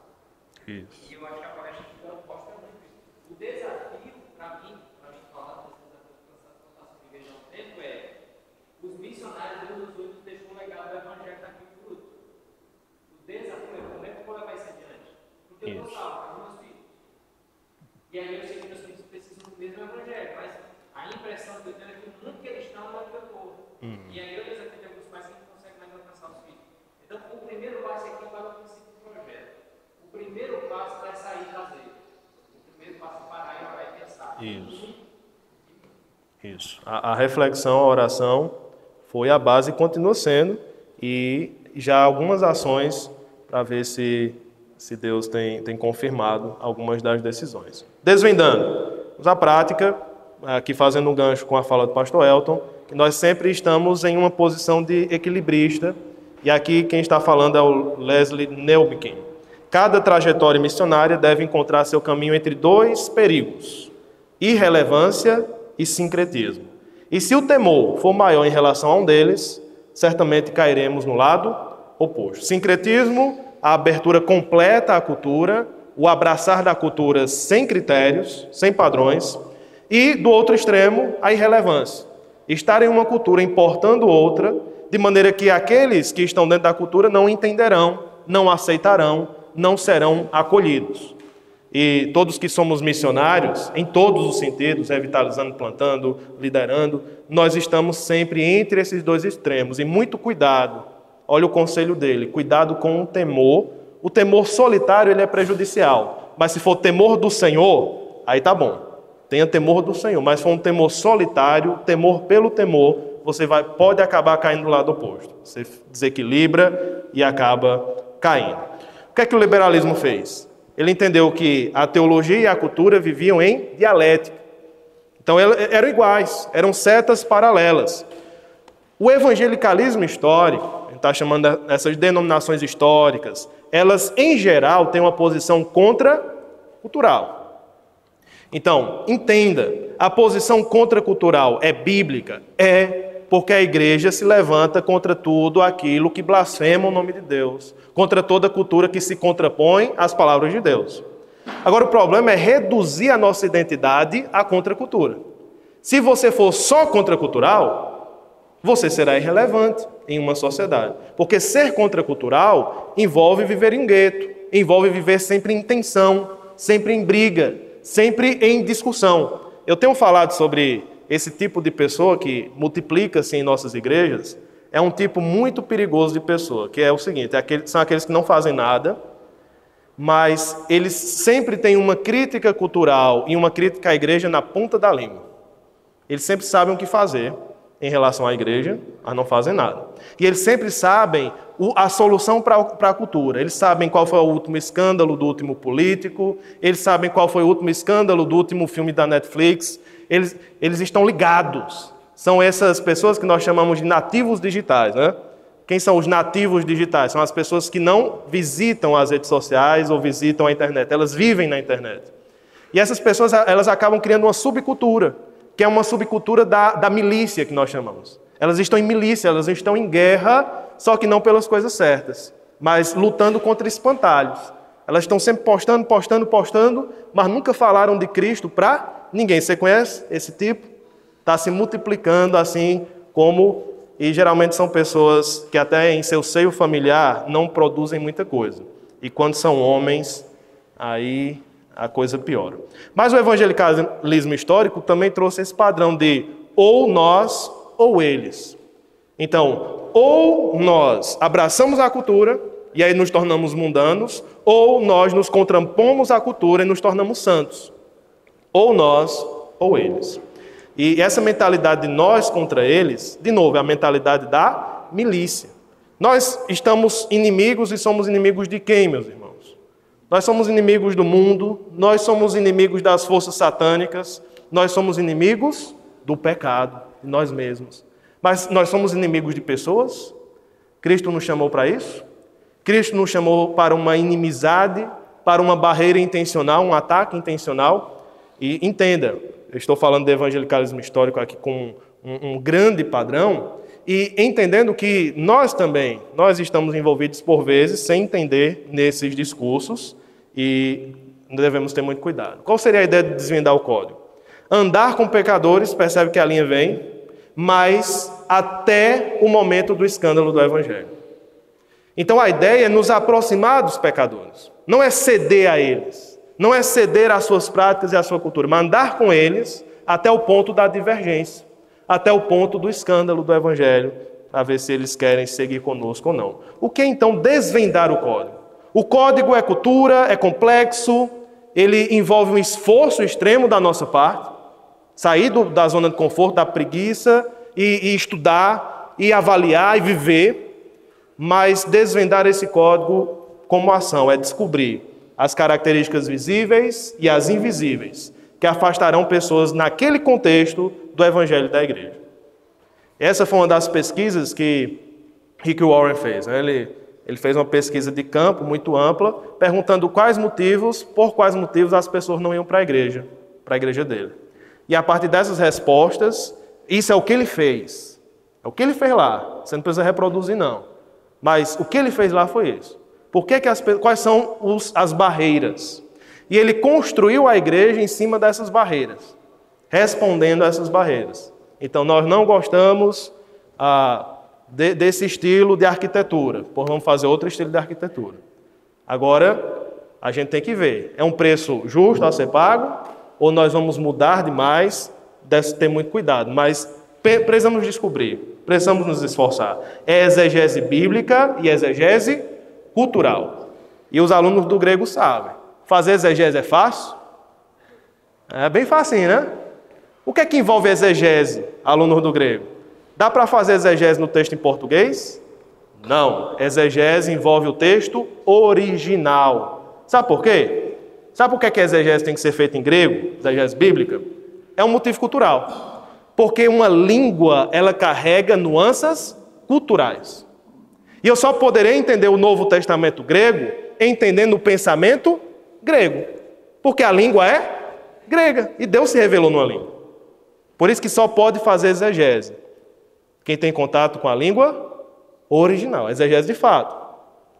Isso. E eu acho que a palestra de Paulo mostra muito isso. O desafio, para mim falar desse desafio de plantação de igreja há um tempo é os missionários, Deus nos últimos, deixou um legado do evangelho daqui no fruto. O desafio é como é que eu vou levar isso adiante. Porque eu estou salvo, com meus filhos. E aí eu sei que meus filhos precisam do mesmo evangelho, mas a impressão que eu tenho é que o mundo que eles estão não é o que eu estou. E aí eu desafio de alguns pais que não conseguem mais alcançar os filhos. Então, o primeiro passo aqui vai ao princípio do projeto. O primeiro passo é sair e fazer. O primeiro passo é parar e orar e pensar. Isso. A reflexão, a oração foi a base e continua sendo. E já há algumas ações para ver se Deus tem confirmado algumas das decisões. Desvendando. Vamos à prática, aqui fazendo um gancho com a fala do pastor Elton, que nós sempre estamos em uma posição de equilibrista. E aqui quem está falando é o Leslie Neubkin. Cada trajetória missionária deve encontrar seu caminho entre dois perigos: irrelevância e sincretismo. E se o temor for maior em relação a um deles, certamente cairemos no lado oposto. Sincretismo, a abertura completa à cultura, o abraçar da cultura sem critérios, sem padrões. E, do outro extremo, a irrelevância. Estar em uma cultura importando outra, de maneira que aqueles que estão dentro da cultura não entenderão, não aceitarão, não serão acolhidos. E todos que somos missionários, em todos os sentidos, revitalizando, plantando, liderando, nós estamos sempre entre esses dois extremos. E muito cuidado, olha o conselho dele, cuidado com o temor. O temor solitário ele é prejudicial, mas se for temor do Senhor, aí tá bom. Tenha temor do Senhor, mas se for um temor solitário, temor pelo temor, você pode acabar caindo do lado oposto. Você desequilibra e acaba caindo. O que é que o liberalismo fez? Ele entendeu que a teologia e a cultura viviam em dialética. Então eram iguais, eram setas paralelas. O evangelicalismo histórico, a gente está chamando essas denominações históricas, elas em geral têm uma posição contracultural. Então, entenda, a posição contracultural é bíblica? É, porque a igreja se levanta contra tudo aquilo que blasfema o nome de Deus, contra toda cultura que se contrapõe às palavras de Deus. Agora, o problema é reduzir a nossa identidade à contracultura. Se você for só contracultural, você será irrelevante em uma sociedade. Porque ser contracultural envolve viver em gueto, envolve viver sempre em tensão, sempre em briga, sempre em discussão. Eu tenho falado sobre esse tipo de pessoa que multiplica-se em nossas igrejas. É um tipo muito perigoso de pessoa, que é o seguinte, são aqueles que não fazem nada, mas eles sempre têm uma crítica cultural e uma crítica à igreja na ponta da língua. Eles sempre sabem o que fazer em relação à igreja, mas não fazem nada. E eles sempre sabem a solução para a cultura. Eles sabem qual foi o último escândalo do último político, eles sabem qual foi o último escândalo do último filme da Netflix, eles estão ligados. São essas pessoas que nós chamamos de nativos digitais, né? Quem são os nativos digitais? São as pessoas que não visitam as redes sociais ou visitam a internet, elas vivem na internet. E essas pessoas elas acabam criando uma subcultura, que é uma subcultura da milícia, que nós chamamos. Elas estão em milícia, elas estão em guerra, só que não pelas coisas certas, mas lutando contra espantalhos. Elas estão sempre postando, mas nunca falaram de Cristo para ninguém. Você conhece esse tipo? Está se multiplicando assim como... E geralmente são pessoas que até em seu seio familiar não produzem muita coisa. E quando são homens, aí a coisa piora. Mas o evangelicalismo histórico também trouxe esse padrão de ou nós ou eles. Então, ou nós abraçamos a cultura e aí nos tornamos mundanos, ou nós nos contrapomos à cultura e nos tornamos santos. Ou nós ou eles. E essa mentalidade de nós contra eles, de novo, é a mentalidade da milícia. Nós estamos inimigos e somos inimigos de quem, meus irmãos? Nós somos inimigos do mundo, nós somos inimigos das forças satânicas, nós somos inimigos do pecado, de nós mesmos. Mas nós somos inimigos de pessoas? Cristo nos chamou para isso? Cristo nos chamou para uma inimizade, para uma barreira intencional, um ataque intencional? E entenda, eu estou falando de evangelicalismo histórico aqui com um grande padrão e entendendo que nós estamos envolvidos por vezes sem entender nesses discursos e devemos ter muito cuidado. Qual seria a ideia de desvendar o código? Andar com pecadores, percebe que a linha vem, mas até o momento do escândalo do evangelho. Então a ideia é nos aproximar dos pecadores, não é ceder a eles. Não é ceder às suas práticas e à sua cultura, mas andar com eles até o ponto da divergência, até o ponto do escândalo do evangelho, para ver se eles querem seguir conosco ou não. O que é então desvendar o código? O código é cultura, é complexo, ele envolve um esforço extremo da nossa parte, sair da zona de conforto, da preguiça, e estudar, e avaliar, e viver, mas desvendar esse código como ação, é descobrir as características visíveis e as invisíveis, que afastarão pessoas naquele contexto do evangelho da igreja. Essa foi uma das pesquisas que Rick Warren fez. Ele fez uma pesquisa de campo muito ampla, perguntando por quais motivos as pessoas não iam para a igreja dele. E a partir dessas respostas, isso é o que ele fez. É o que ele fez lá. Você não precisa reproduzir, não. Mas o que ele fez lá foi isso. Quais são as barreiras? E ele construiu a igreja em cima dessas barreiras, respondendo a essas barreiras. Então, nós não gostamos desse estilo de arquitetura, vamos fazer outro estilo de arquitetura. Agora, a gente tem que ver, é um preço justo a ser pago ou nós vamos mudar demais? Deve ter muito cuidado, mas precisamos descobrir, precisamos nos esforçar. É exegese bíblica e exegese cultural. E os alunos do grego sabem. Fazer exegese é fácil? É bem facinho, né? O que é que envolve exegese, alunos do grego? Dá para fazer exegese no texto em português? Não. Exegese envolve o texto original. Sabe por quê? Sabe por que a exegese tem que ser feita em grego, exegese bíblica? É um motivo cultural. Porque uma língua, ela carrega nuances culturais. E eu só poderei entender o Novo Testamento grego entendendo o pensamento grego. Porque a língua é grega. E Deus se revelou numa língua. Por isso que só pode fazer exegese quem tem contato com a língua original. Exegese de fato.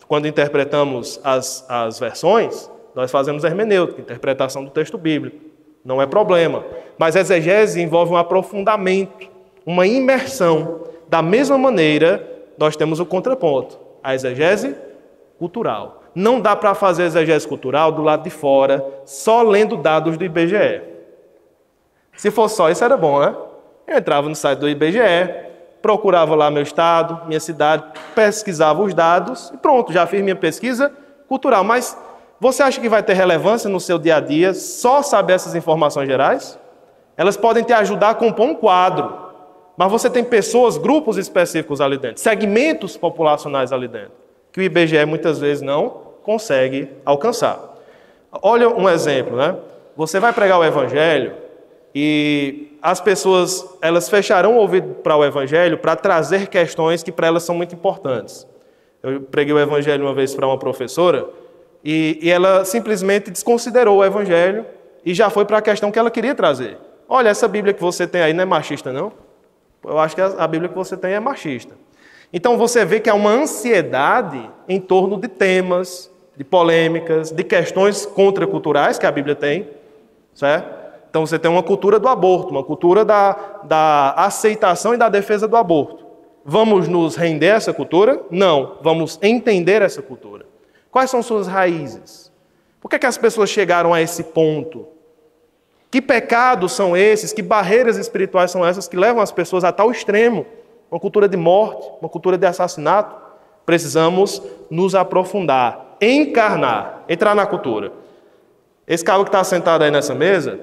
Quando interpretamos as versões, nós fazemos hermenêutica, interpretação do texto bíblico. Não é problema. Mas exegese envolve um aprofundamento, uma imersão. Da mesma maneira, nós temos o contraponto, a exegese cultural. Não dá para fazer exegese cultural do lado de fora, só lendo dados do IBGE. Se fosse só isso, era bom, né? Eu entrava no site do IBGE, procurava lá meu estado, minha cidade, pesquisava os dados e pronto, já fiz minha pesquisa cultural. Mas você acha que vai ter relevância no seu dia a dia só saber essas informações gerais? Elas podem te ajudar a compor um quadro, mas você tem pessoas, grupos específicos ali dentro, segmentos populacionais ali dentro, que o IBGE muitas vezes não consegue alcançar. Olha um exemplo, né? Você vai pregar o Evangelho e as pessoas, elas fecharão o ouvido para o Evangelho para trazer questões que para elas são muito importantes. Eu preguei o Evangelho uma vez para uma professora e ela simplesmente desconsiderou o Evangelho e já foi para a questão que ela queria trazer. Olha, essa Bíblia que você tem aí não é machista, não? Eu acho que a Bíblia que você tem é machista. Então você vê que há uma ansiedade em torno de temas, de polêmicas, de questões contraculturais que a Bíblia tem, certo? Então você tem uma cultura do aborto, uma cultura da aceitação e da defesa do aborto. Vamos nos render a essa cultura? Não. Vamos entender essa cultura. Quais são suas raízes? Por que as pessoas chegaram a esse ponto? Que pecados são esses? Que barreiras espirituais são essas que levam as pessoas a tal extremo? Uma cultura de morte, uma cultura de assassinato? Precisamos nos aprofundar, encarnar, entrar na cultura. Esse cara que está sentado aí nessa mesa,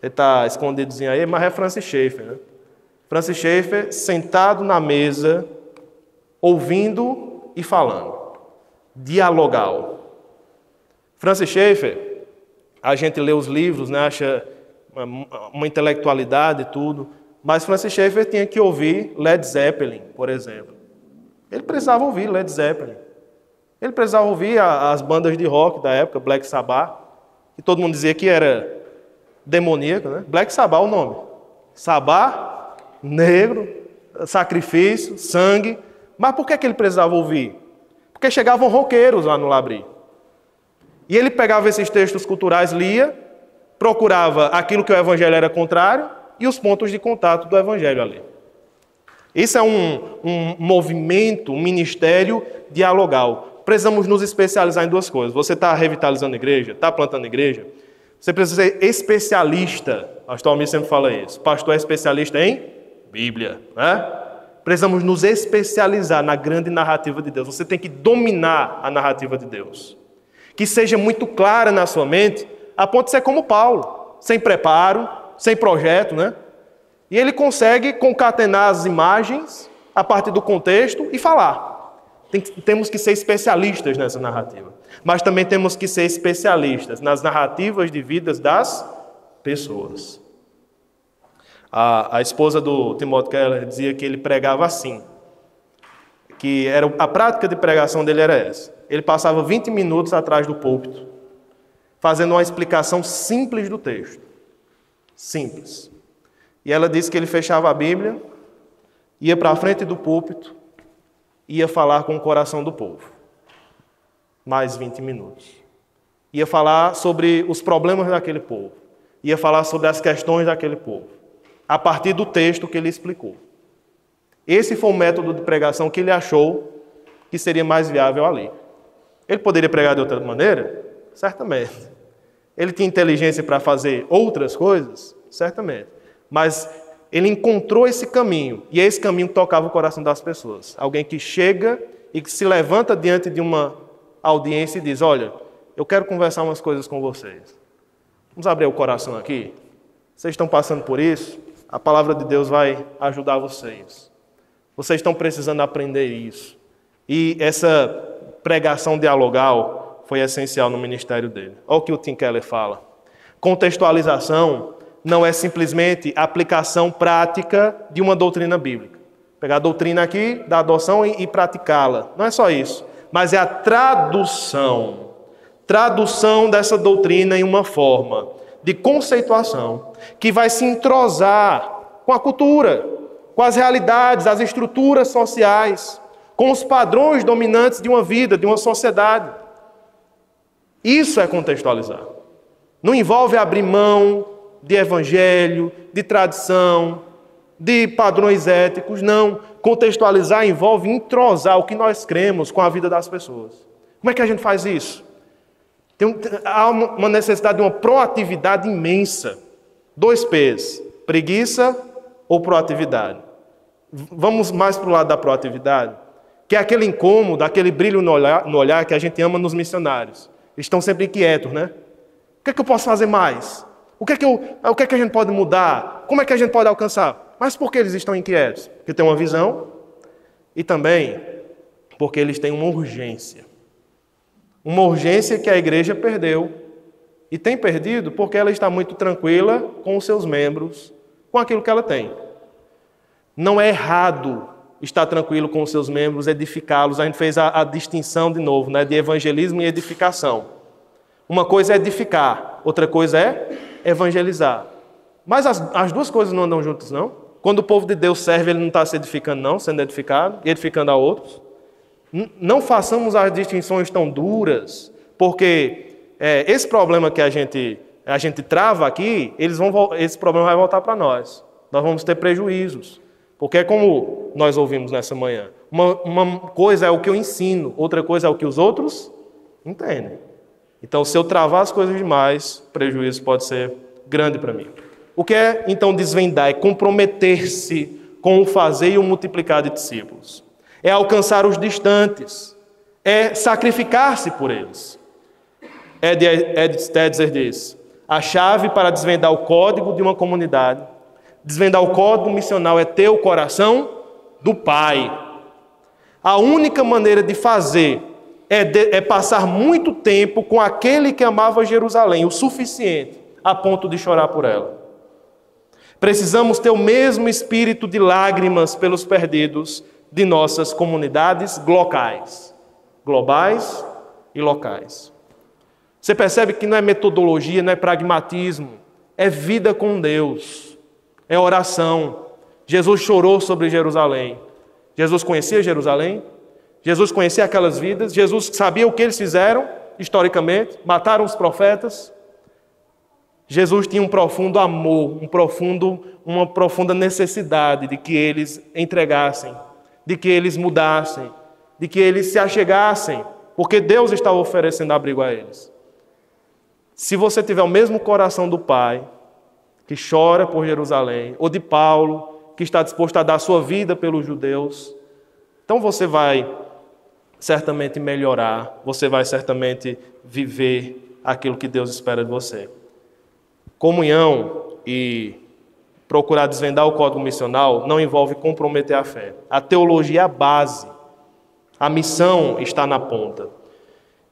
ele está escondidozinho aí, mas é Francis Schaeffer, né? Francis Schaeffer sentado na mesa, ouvindo e falando. Dialogal. Francis Schaeffer, a gente lê os livros, né, acha uma intelectualidade e tudo, mas Francis Schaeffer tinha que ouvir Led Zeppelin, por exemplo. Ele precisava ouvir Led Zeppelin. Ele precisava ouvir as bandas de rock da época, Black Sabbath, que todo mundo dizia que era demoníaco, né? Black Sabbath o nome. Sabbath, negro, sacrifício, sangue. Mas por que ele precisava ouvir? Porque chegavam roqueiros lá no Labri. E ele pegava esses textos culturais, lia, procurava aquilo que o Evangelho era contrário e os pontos de contato do Evangelho ali. Isso é um movimento, um ministério dialogal. Precisamos nos especializar em duas coisas. Você está revitalizando a igreja, está plantando a igreja, você precisa ser especialista. O pastor Almir sempre fala isso. O pastor é especialista em Bíblia, né? Precisamos nos especializar na grande narrativa de Deus. Você tem que dominar a narrativa de Deus. Que seja muito clara na sua mente, a ponto de ser como Paulo, sem preparo, sem projeto, né? E ele consegue concatenar as imagens a partir do contexto e falar. Temos que ser especialistas nessa narrativa. Mas também temos que ser especialistas nas narrativas de vidas das pessoas. A esposa do Timothy Keller dizia que ele pregava assim. Que a prática de pregação dele era essa. Ele passava 20 minutos atrás do púlpito, fazendo uma explicação simples do texto. Simples. E ela disse que ele fechava a Bíblia, ia para a frente do púlpito, ia falar com o coração do povo. Mais 20 minutos. Ia falar sobre os problemas daquele povo. Ia falar sobre as questões daquele povo. A partir do texto que ele explicou. Esse foi o método de pregação que ele achou que seria mais viável ali. Ele poderia pregar de outra maneira? Certamente. Ele tinha inteligência para fazer outras coisas? Certamente. Mas ele encontrou esse caminho, e esse caminho tocava o coração das pessoas. Alguém que chega e que se levanta diante de uma audiência e diz: olha, eu quero conversar umas coisas com vocês. Vamos abrir o coração aqui? Vocês estão passando por isso? A palavra de Deus vai ajudar vocês. Vocês estão precisando aprender isso. E essa pregação dialogal foi essencial no ministério dele. Olha o que o Tim Keller fala. Contextualização não é simplesmente a aplicação prática de uma doutrina bíblica. Pegar a doutrina aqui, da adoção e praticá-la. Não é só isso. Mas é a tradução. Tradução dessa doutrina em uma forma de conceituação que vai se entrosar com a cultura, com as realidades, as estruturas sociais, com os padrões dominantes de uma vida, de uma sociedade. Isso é contextualizar. Não envolve abrir mão de evangelho, de tradição, de padrões éticos, não. Contextualizar envolve entrosar o que nós cremos com a vida das pessoas. Como é que a gente faz isso? Há uma necessidade de uma proatividade imensa. 2 P's, preguiça ou proatividade. Vamos mais para o lado da proatividade, que é aquele incômodo, aquele brilho no olhar que a gente ama nos missionários. Eles estão sempre inquietos, né? O que é que eu posso fazer mais? O que é que a gente pode mudar? Como é que a gente pode alcançar? Mas por que eles estão inquietos? Porque têm uma visão e também porque eles têm uma urgência. Uma urgência que a igreja perdeu. E tem perdido porque ela está muito tranquila com os seus membros, com aquilo que ela tem. Não é errado estar tranquilo com os seus membros, edificá-los. A gente fez a distinção de novo, né, de evangelismo e edificação. Uma coisa é edificar, outra coisa é evangelizar. Mas as duas coisas não andam juntas, não. Quando o povo de Deus serve, ele não está se edificando, não, sendo edificado e edificando a outros. Não façamos as distinções tão duras, porque esse problema que a gente trava aqui, esse problema vai voltar para nós. Nós vamos ter prejuízos. Porque é como nós ouvimos nessa manhã. Uma coisa é o que eu ensino, outra coisa é o que os outros entendem. Então, se eu travar as coisas demais, o prejuízo pode ser grande para mim. O que é, então, desvendar? É comprometer-se com o fazer e o multiplicar de discípulos. É alcançar os distantes. É sacrificar-se por eles. Ed Stetzer diz: a chave para desvendar o código de uma comunidade, desvendar o código missional, é ter o coração do Pai. A única maneira de fazer é passar muito tempo com aquele que amava Jerusalém, o suficiente a ponto de chorar por ela. Precisamos ter o mesmo espírito de lágrimas pelos perdidos de nossas comunidades globais e locais. Você percebe que não é metodologia, não é pragmatismo, é vida com Deus, é oração. Jesus chorou sobre Jerusalém. Jesus conhecia Jerusalém? Jesus conhecia aquelas vidas? Jesus sabia o que eles fizeram, historicamente? Mataram os profetas? Jesus tinha um profundo amor, uma profunda necessidade de que eles entregassem, de que eles mudassem, de que eles se achegassem, porque Deus estava oferecendo abrigo a eles. Se você tiver o mesmo coração do Pai, que chora por Jerusalém, ou de Paulo, que está disposto a dar sua vida pelos judeus, então você vai certamente melhorar, você vai certamente viver aquilo que Deus espera de você. Comunhão e procurar desvendar o código missional não envolve comprometer a fé. A teologia é a base. A missão está na ponta.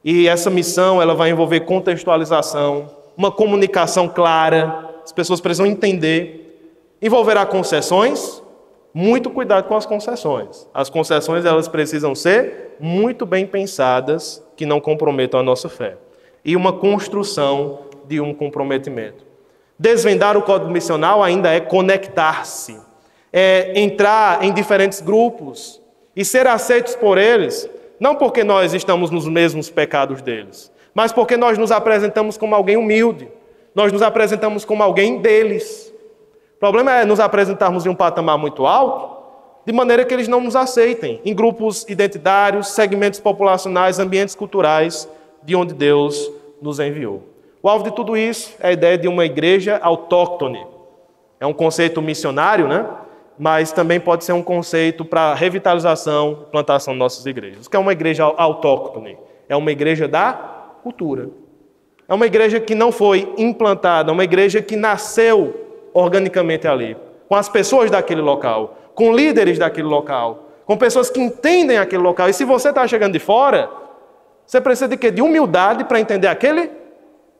E essa missão ela vai envolver contextualização, uma comunicação clara. As pessoas precisam entender. Envolverá concessões. Muito cuidado com as concessões. As concessões elas precisam ser muito bem pensadas, que não comprometam a nossa fé. E uma construção de um comprometimento. Desvendar o código missional ainda é conectar-se, é entrar em diferentes grupos e ser aceitos por eles, não porque nós estamos nos mesmos pecados deles, mas porque nós nos apresentamos como alguém humilde, nós nos apresentamos como alguém deles. O problema é nos apresentarmos em um patamar muito alto de maneira que eles não nos aceitem em grupos identitários, segmentos populacionais, ambientes culturais de onde Deus nos enviou. O alvo de tudo isso é a ideia de uma igreja autóctone. É um conceito missionário, né? Mas também pode ser um conceito para revitalização, plantação de nossas igrejas. O que é uma igreja autóctone? É uma igreja da cultura. É uma igreja que não foi implantada, é uma igreja que nasceu organicamente ali, com as pessoas daquele local, com líderes daquele local, com pessoas que entendem aquele local. E se você está chegando de fora, você precisa de quê? De humildade para entender aquele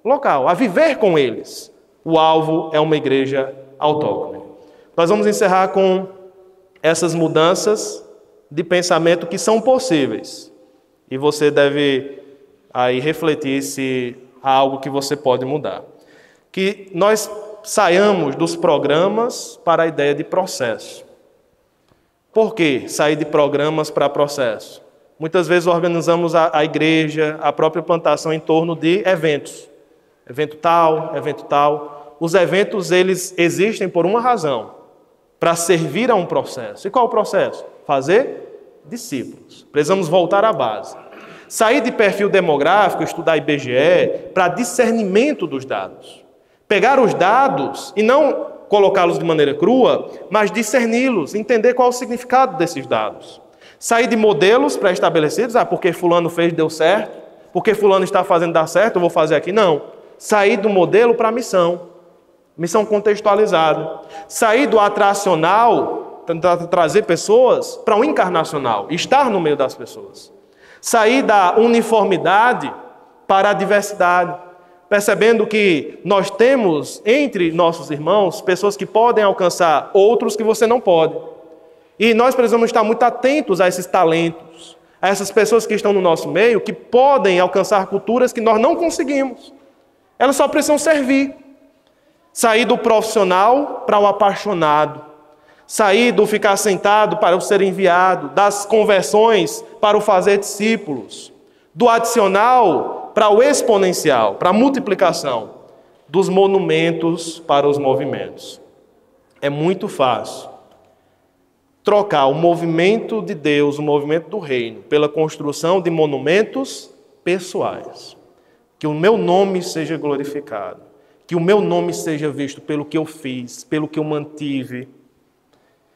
local, a viver com eles. O alvo é uma igreja autóctone. Nós vamos encerrar com essas mudanças de pensamento que são possíveis. E você deve aí refletir se há algo que você pode mudar. Que nós saiamos dos programas para a ideia de processo. Por que sair de programas para processo? Muitas vezes organizamos a igreja, a própria plantação em torno de eventos. Evento tal, evento tal. Os eventos, eles existem por uma razão, para servir a um processo. E qual é o processo? Fazer discípulos. Precisamos voltar à base. Sair de perfil demográfico, estudar IBGE, para discernimento dos dados. Pegar os dados e não colocá-los de maneira crua, mas discerni-los, entender qual é o significado desses dados. Sair de modelos pré-estabelecidos, porque fulano fez, deu certo, porque fulano está fazendo, dar certo, eu vou fazer aqui. Não. Sair do modelo para a missão. Missão contextualizada. Sair do atracional, tentar trazer pessoas, para o encarnacional, estar no meio das pessoas. Sair da uniformidade para a diversidade, percebendo que nós temos entre nossos irmãos pessoas que podem alcançar outros que você não pode. E nós precisamos estar muito atentos a esses talentos, a essas pessoas que estão no nosso meio, que podem alcançar culturas que nós não conseguimos. Elas só precisam servir. Sair do profissional para o apaixonado. Sair do ficar sentado para o ser enviado, das conversões para o fazer discípulos, do adicional para o exponencial, para a multiplicação, dos monumentos para os movimentos. É muito fácil trocar o movimento de Deus, o movimento do reino, pela construção de monumentos pessoais. Que o meu nome seja glorificado, que o meu nome seja visto pelo que eu fiz, pelo que eu mantive,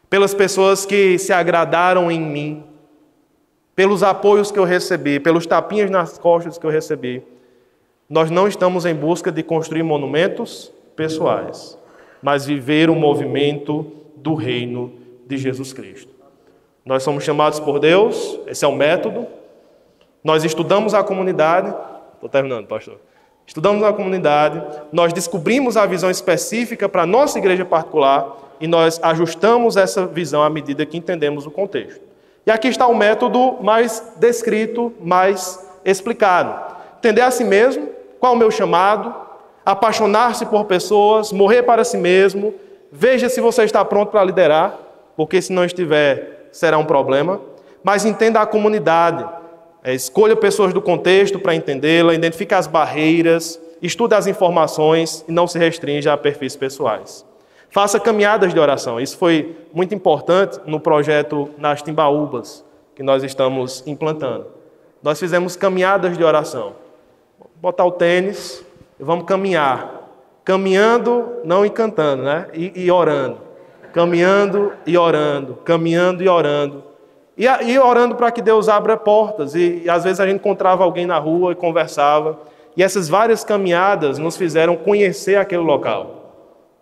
pelas pessoas que se agradaram em mim, pelos apoios que eu recebi, pelos tapinhas nas costas que eu recebi. Nós não estamos em busca de construir monumentos pessoais, mas viver o movimento do reino de Jesus Cristo. Nós somos chamados por Deus, esse é o método. Nós estudamos a comunidade. Estou terminando, pastor. Estudamos a comunidade, nós descobrimos a visão específica para a nossa igreja particular e nós ajustamos essa visão à medida que entendemos o contexto. E aqui está o método mais descrito, mais explicado. Entender a si mesmo, qual é o meu chamado, apaixonar-se por pessoas, morrer para si mesmo, veja se você está pronto para liderar, porque se não estiver, será um problema, mas entenda a comunidade. Escolha pessoas do contexto para entendê-la, identifique as barreiras, estude as informações e não se restrinja a perfis pessoais. Faça caminhadas de oração. Isso foi muito importante no projeto nas Timbaúbas, que nós estamos implantando. Nós fizemos caminhadas de oração. Botar o tênis e vamos caminhar. Caminhando, não e cantando, né? E orando. Caminhando e orando. Caminhando e orando. E orando para que Deus abra portas. E às vezes a gente encontrava alguém na rua e conversava. E essas várias caminhadas nos fizeram conhecer aquele local.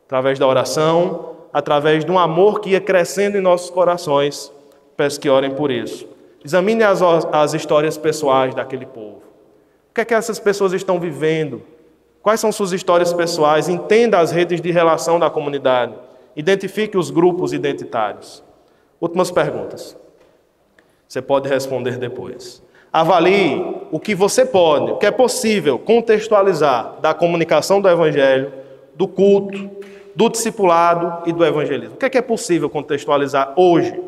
Através da oração, através de um amor que ia crescendo em nossos corações. Peço que orem por isso. Examine as histórias pessoais daquele povo. O que é que essas pessoas estão vivendo? Quais são suas histórias pessoais? Entenda as redes de relação da comunidade. Identifique os grupos identitários. Últimas perguntas. Você pode responder depois. Avalie o que você pode, o que é possível contextualizar da comunicação do Evangelho, do culto, do discipulado e do evangelismo. O que é possível contextualizar hoje?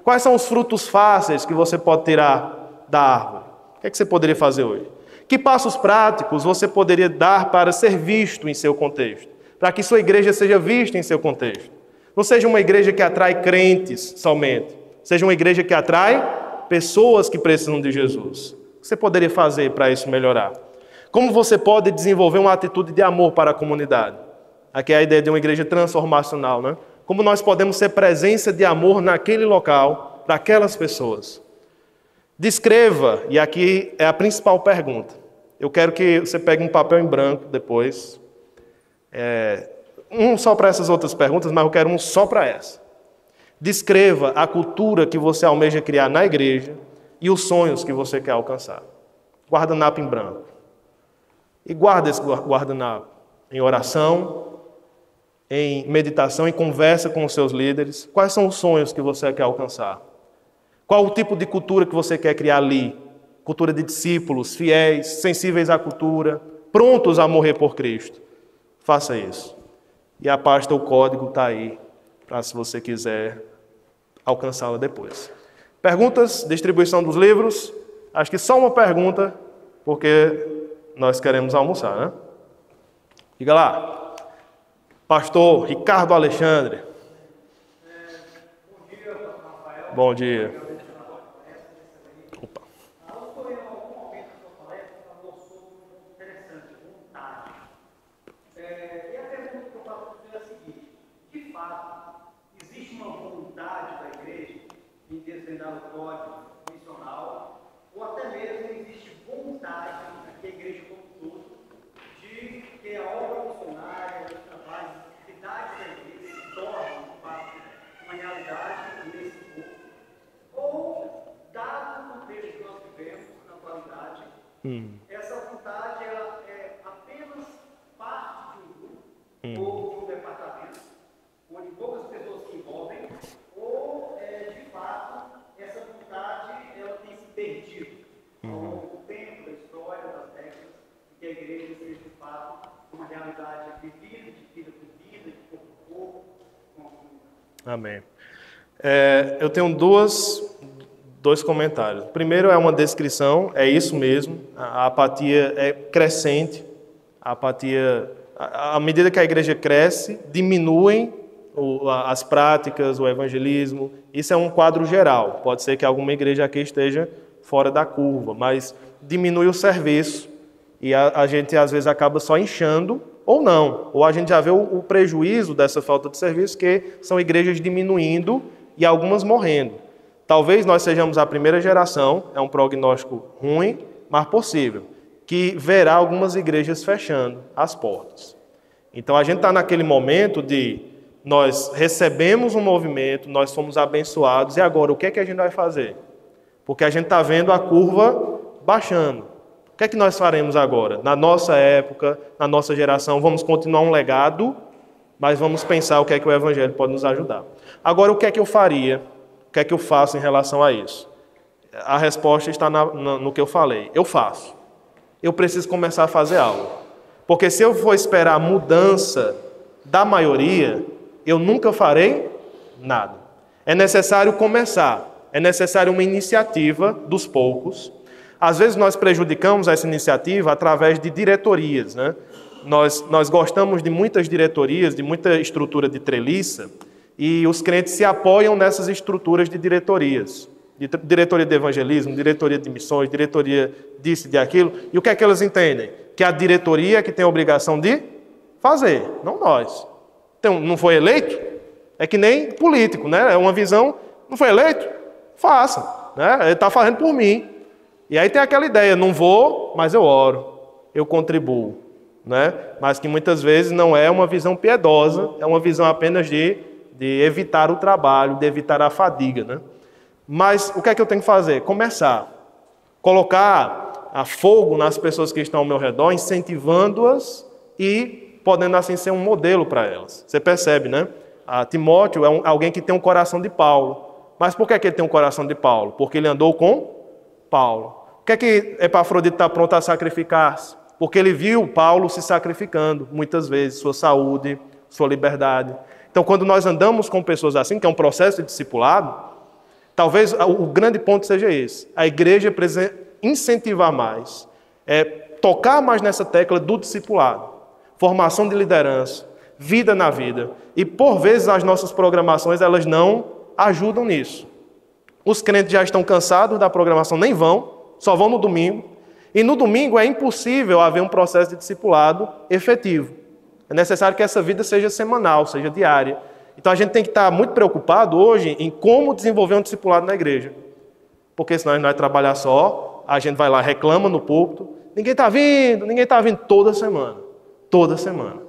Quais são os frutos fáceis que você pode tirar da árvore? O que é que você poderia fazer hoje? Que passos práticos você poderia dar para ser visto em seu contexto? Para que sua igreja seja vista em seu contexto. Não seja uma igreja que atrai crentes somente, Seja uma igreja que atrai pessoas que precisam de Jesus. O que você poderia fazer para isso melhorar? Como você pode desenvolver uma atitude de amor para a comunidade? Aqui é a ideia de uma igreja transformacional, né? Como nós podemos ser presença de amor naquele local, para aquelas pessoas? Descreva, e aqui é a principal pergunta. Eu quero que você pegue um papel em branco depois. Um só para essas outras perguntas, mas eu quero um só para essa. Descreva a cultura que você almeja criar na igreja e os sonhos que você quer alcançar. Guardanapo em branco. E guarda esse guardanapo em oração, em meditação, em conversa com os seus líderes. Quais são os sonhos que você quer alcançar? Qual o tipo de cultura que você quer criar ali? Cultura de discípulos, fiéis, sensíveis à cultura, prontos a morrer por Cristo. Faça isso. E a pasta, o código está aí, para se você quiser alcançá-la depois. Perguntas, distribuição dos livros. Acho que só uma pergunta, porque nós queremos almoçar, né? Diga lá. Pastor Ricardo Alexandre. Bom dia, pastor Rafael. Bom dia. Opa. Em algum momento da sua palestra falou sobre um interessante, vontade. E a pergunta que eu faço para você é a seguinte: de fato, existe uma vontade da igreja em desvendar o código missional, ou até mesmo existe vontade da igreja como um todo de que a obra missionária, o trabalho, a atividade da igreja se torne, de fato, uma realidade nesse povo? Ou, dado o contexto que nós vivemos na atualidade, essa vontade ela é apenas parte de um grupo ou de um departamento, onde poucas pessoas se envolvem, ou, de fato, essa vontade ela tem se perdido ao longo do tempo, da história, das décadas, e que a igreja seja, de fato, uma realidade vivida, de vida por vida, de corpo por corpo, com a comunidade. Amém. Eu tenho dois comentários. Primeiro é uma descrição, é isso mesmo. A apatia é crescente. A apatia, à medida que a igreja cresce, diminuem as práticas, o evangelismo. Isso é um quadro geral. Pode ser que alguma igreja aqui esteja fora da curva, mas diminui o serviço e a gente às vezes acaba só inchando ou não. Ou a gente já vê o prejuízo dessa falta de serviço, que são igrejas diminuindo e algumas morrendo. Talvez nós sejamos a primeira geração, é um prognóstico ruim, mas possível, que verá algumas igrejas fechando as portas. Então a gente está naquele momento de nós recebemos um movimento, nós fomos abençoados, e agora o que é que a gente vai fazer? Porque a gente está vendo a curva baixando. O que é que nós faremos agora? Na nossa época, na nossa geração, vamos continuar um legado, mas vamos pensar o que é que o Evangelho pode nos ajudar. Agora, o que é que eu faria? O que é que eu faço em relação a isso? A resposta está no que eu falei. Eu faço. Eu preciso começar a fazer algo. Porque se eu for esperar a mudança da maioria, eu nunca farei nada. É necessário começar. É necessário uma iniciativa dos poucos. Às vezes nós prejudicamos essa iniciativa através de diretorias, né? Nós gostamos de muitas diretorias, de muita estrutura de treliça, e os crentes se apoiam nessas estruturas de diretorias. Diretoria de evangelismo, diretoria de missões, diretoria disso e de aquilo. E o que é que elas entendem? Que a diretoria é que tem a obrigação de fazer, não nós. Então, não foi eleito? É que nem político, né? É uma visão, não foi eleito? Faça, né? Ele está fazendo por mim. E aí tem aquela ideia, não vou, mas eu oro, eu contribuo, né? Mas que muitas vezes não é uma visão piedosa, é uma visão apenas de evitar o trabalho, de evitar a fadiga, né? Mas o que é que eu tenho que fazer? Começar. Colocar a fogo nas pessoas que estão ao meu redor, incentivando-as e podendo assim ser um modelo para elas. Você percebe, né? Timóteo é alguém que tem um coração de Paulo. Mas por que ele tem um coração de Paulo? Porque ele andou com Paulo. O que é que Epafrodito está pronto a sacrificar-se? Porque ele viu Paulo se sacrificando, muitas vezes, sua saúde, sua liberdade. Então, quando nós andamos com pessoas assim, que é um processo de discipulado, talvez o grande ponto seja esse. A igreja precisa incentivar mais, tocar mais nessa tecla do discipulado. Formação de liderança, vida na vida. E, por vezes, as nossas programações, elas não ajudam nisso. Os crentes já estão cansados da programação, nem vão, só vão no domingo. E no domingo é impossível haver um processo de discipulado efetivo. É necessário que essa vida seja semanal, seja diária. Então a gente tem que estar muito preocupado hoje em como desenvolver um discipulado na igreja. Porque senão a gente não vai trabalhar só, a gente vai lá, reclama no púlpito, ninguém está vindo toda semana. Toda semana.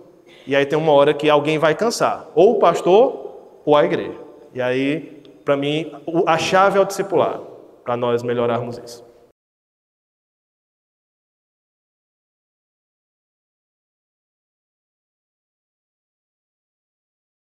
E aí tem uma hora que alguém vai cansar, ou o pastor ou a igreja. E aí, para mim, a chave é o discipulado, para nós melhorarmos isso.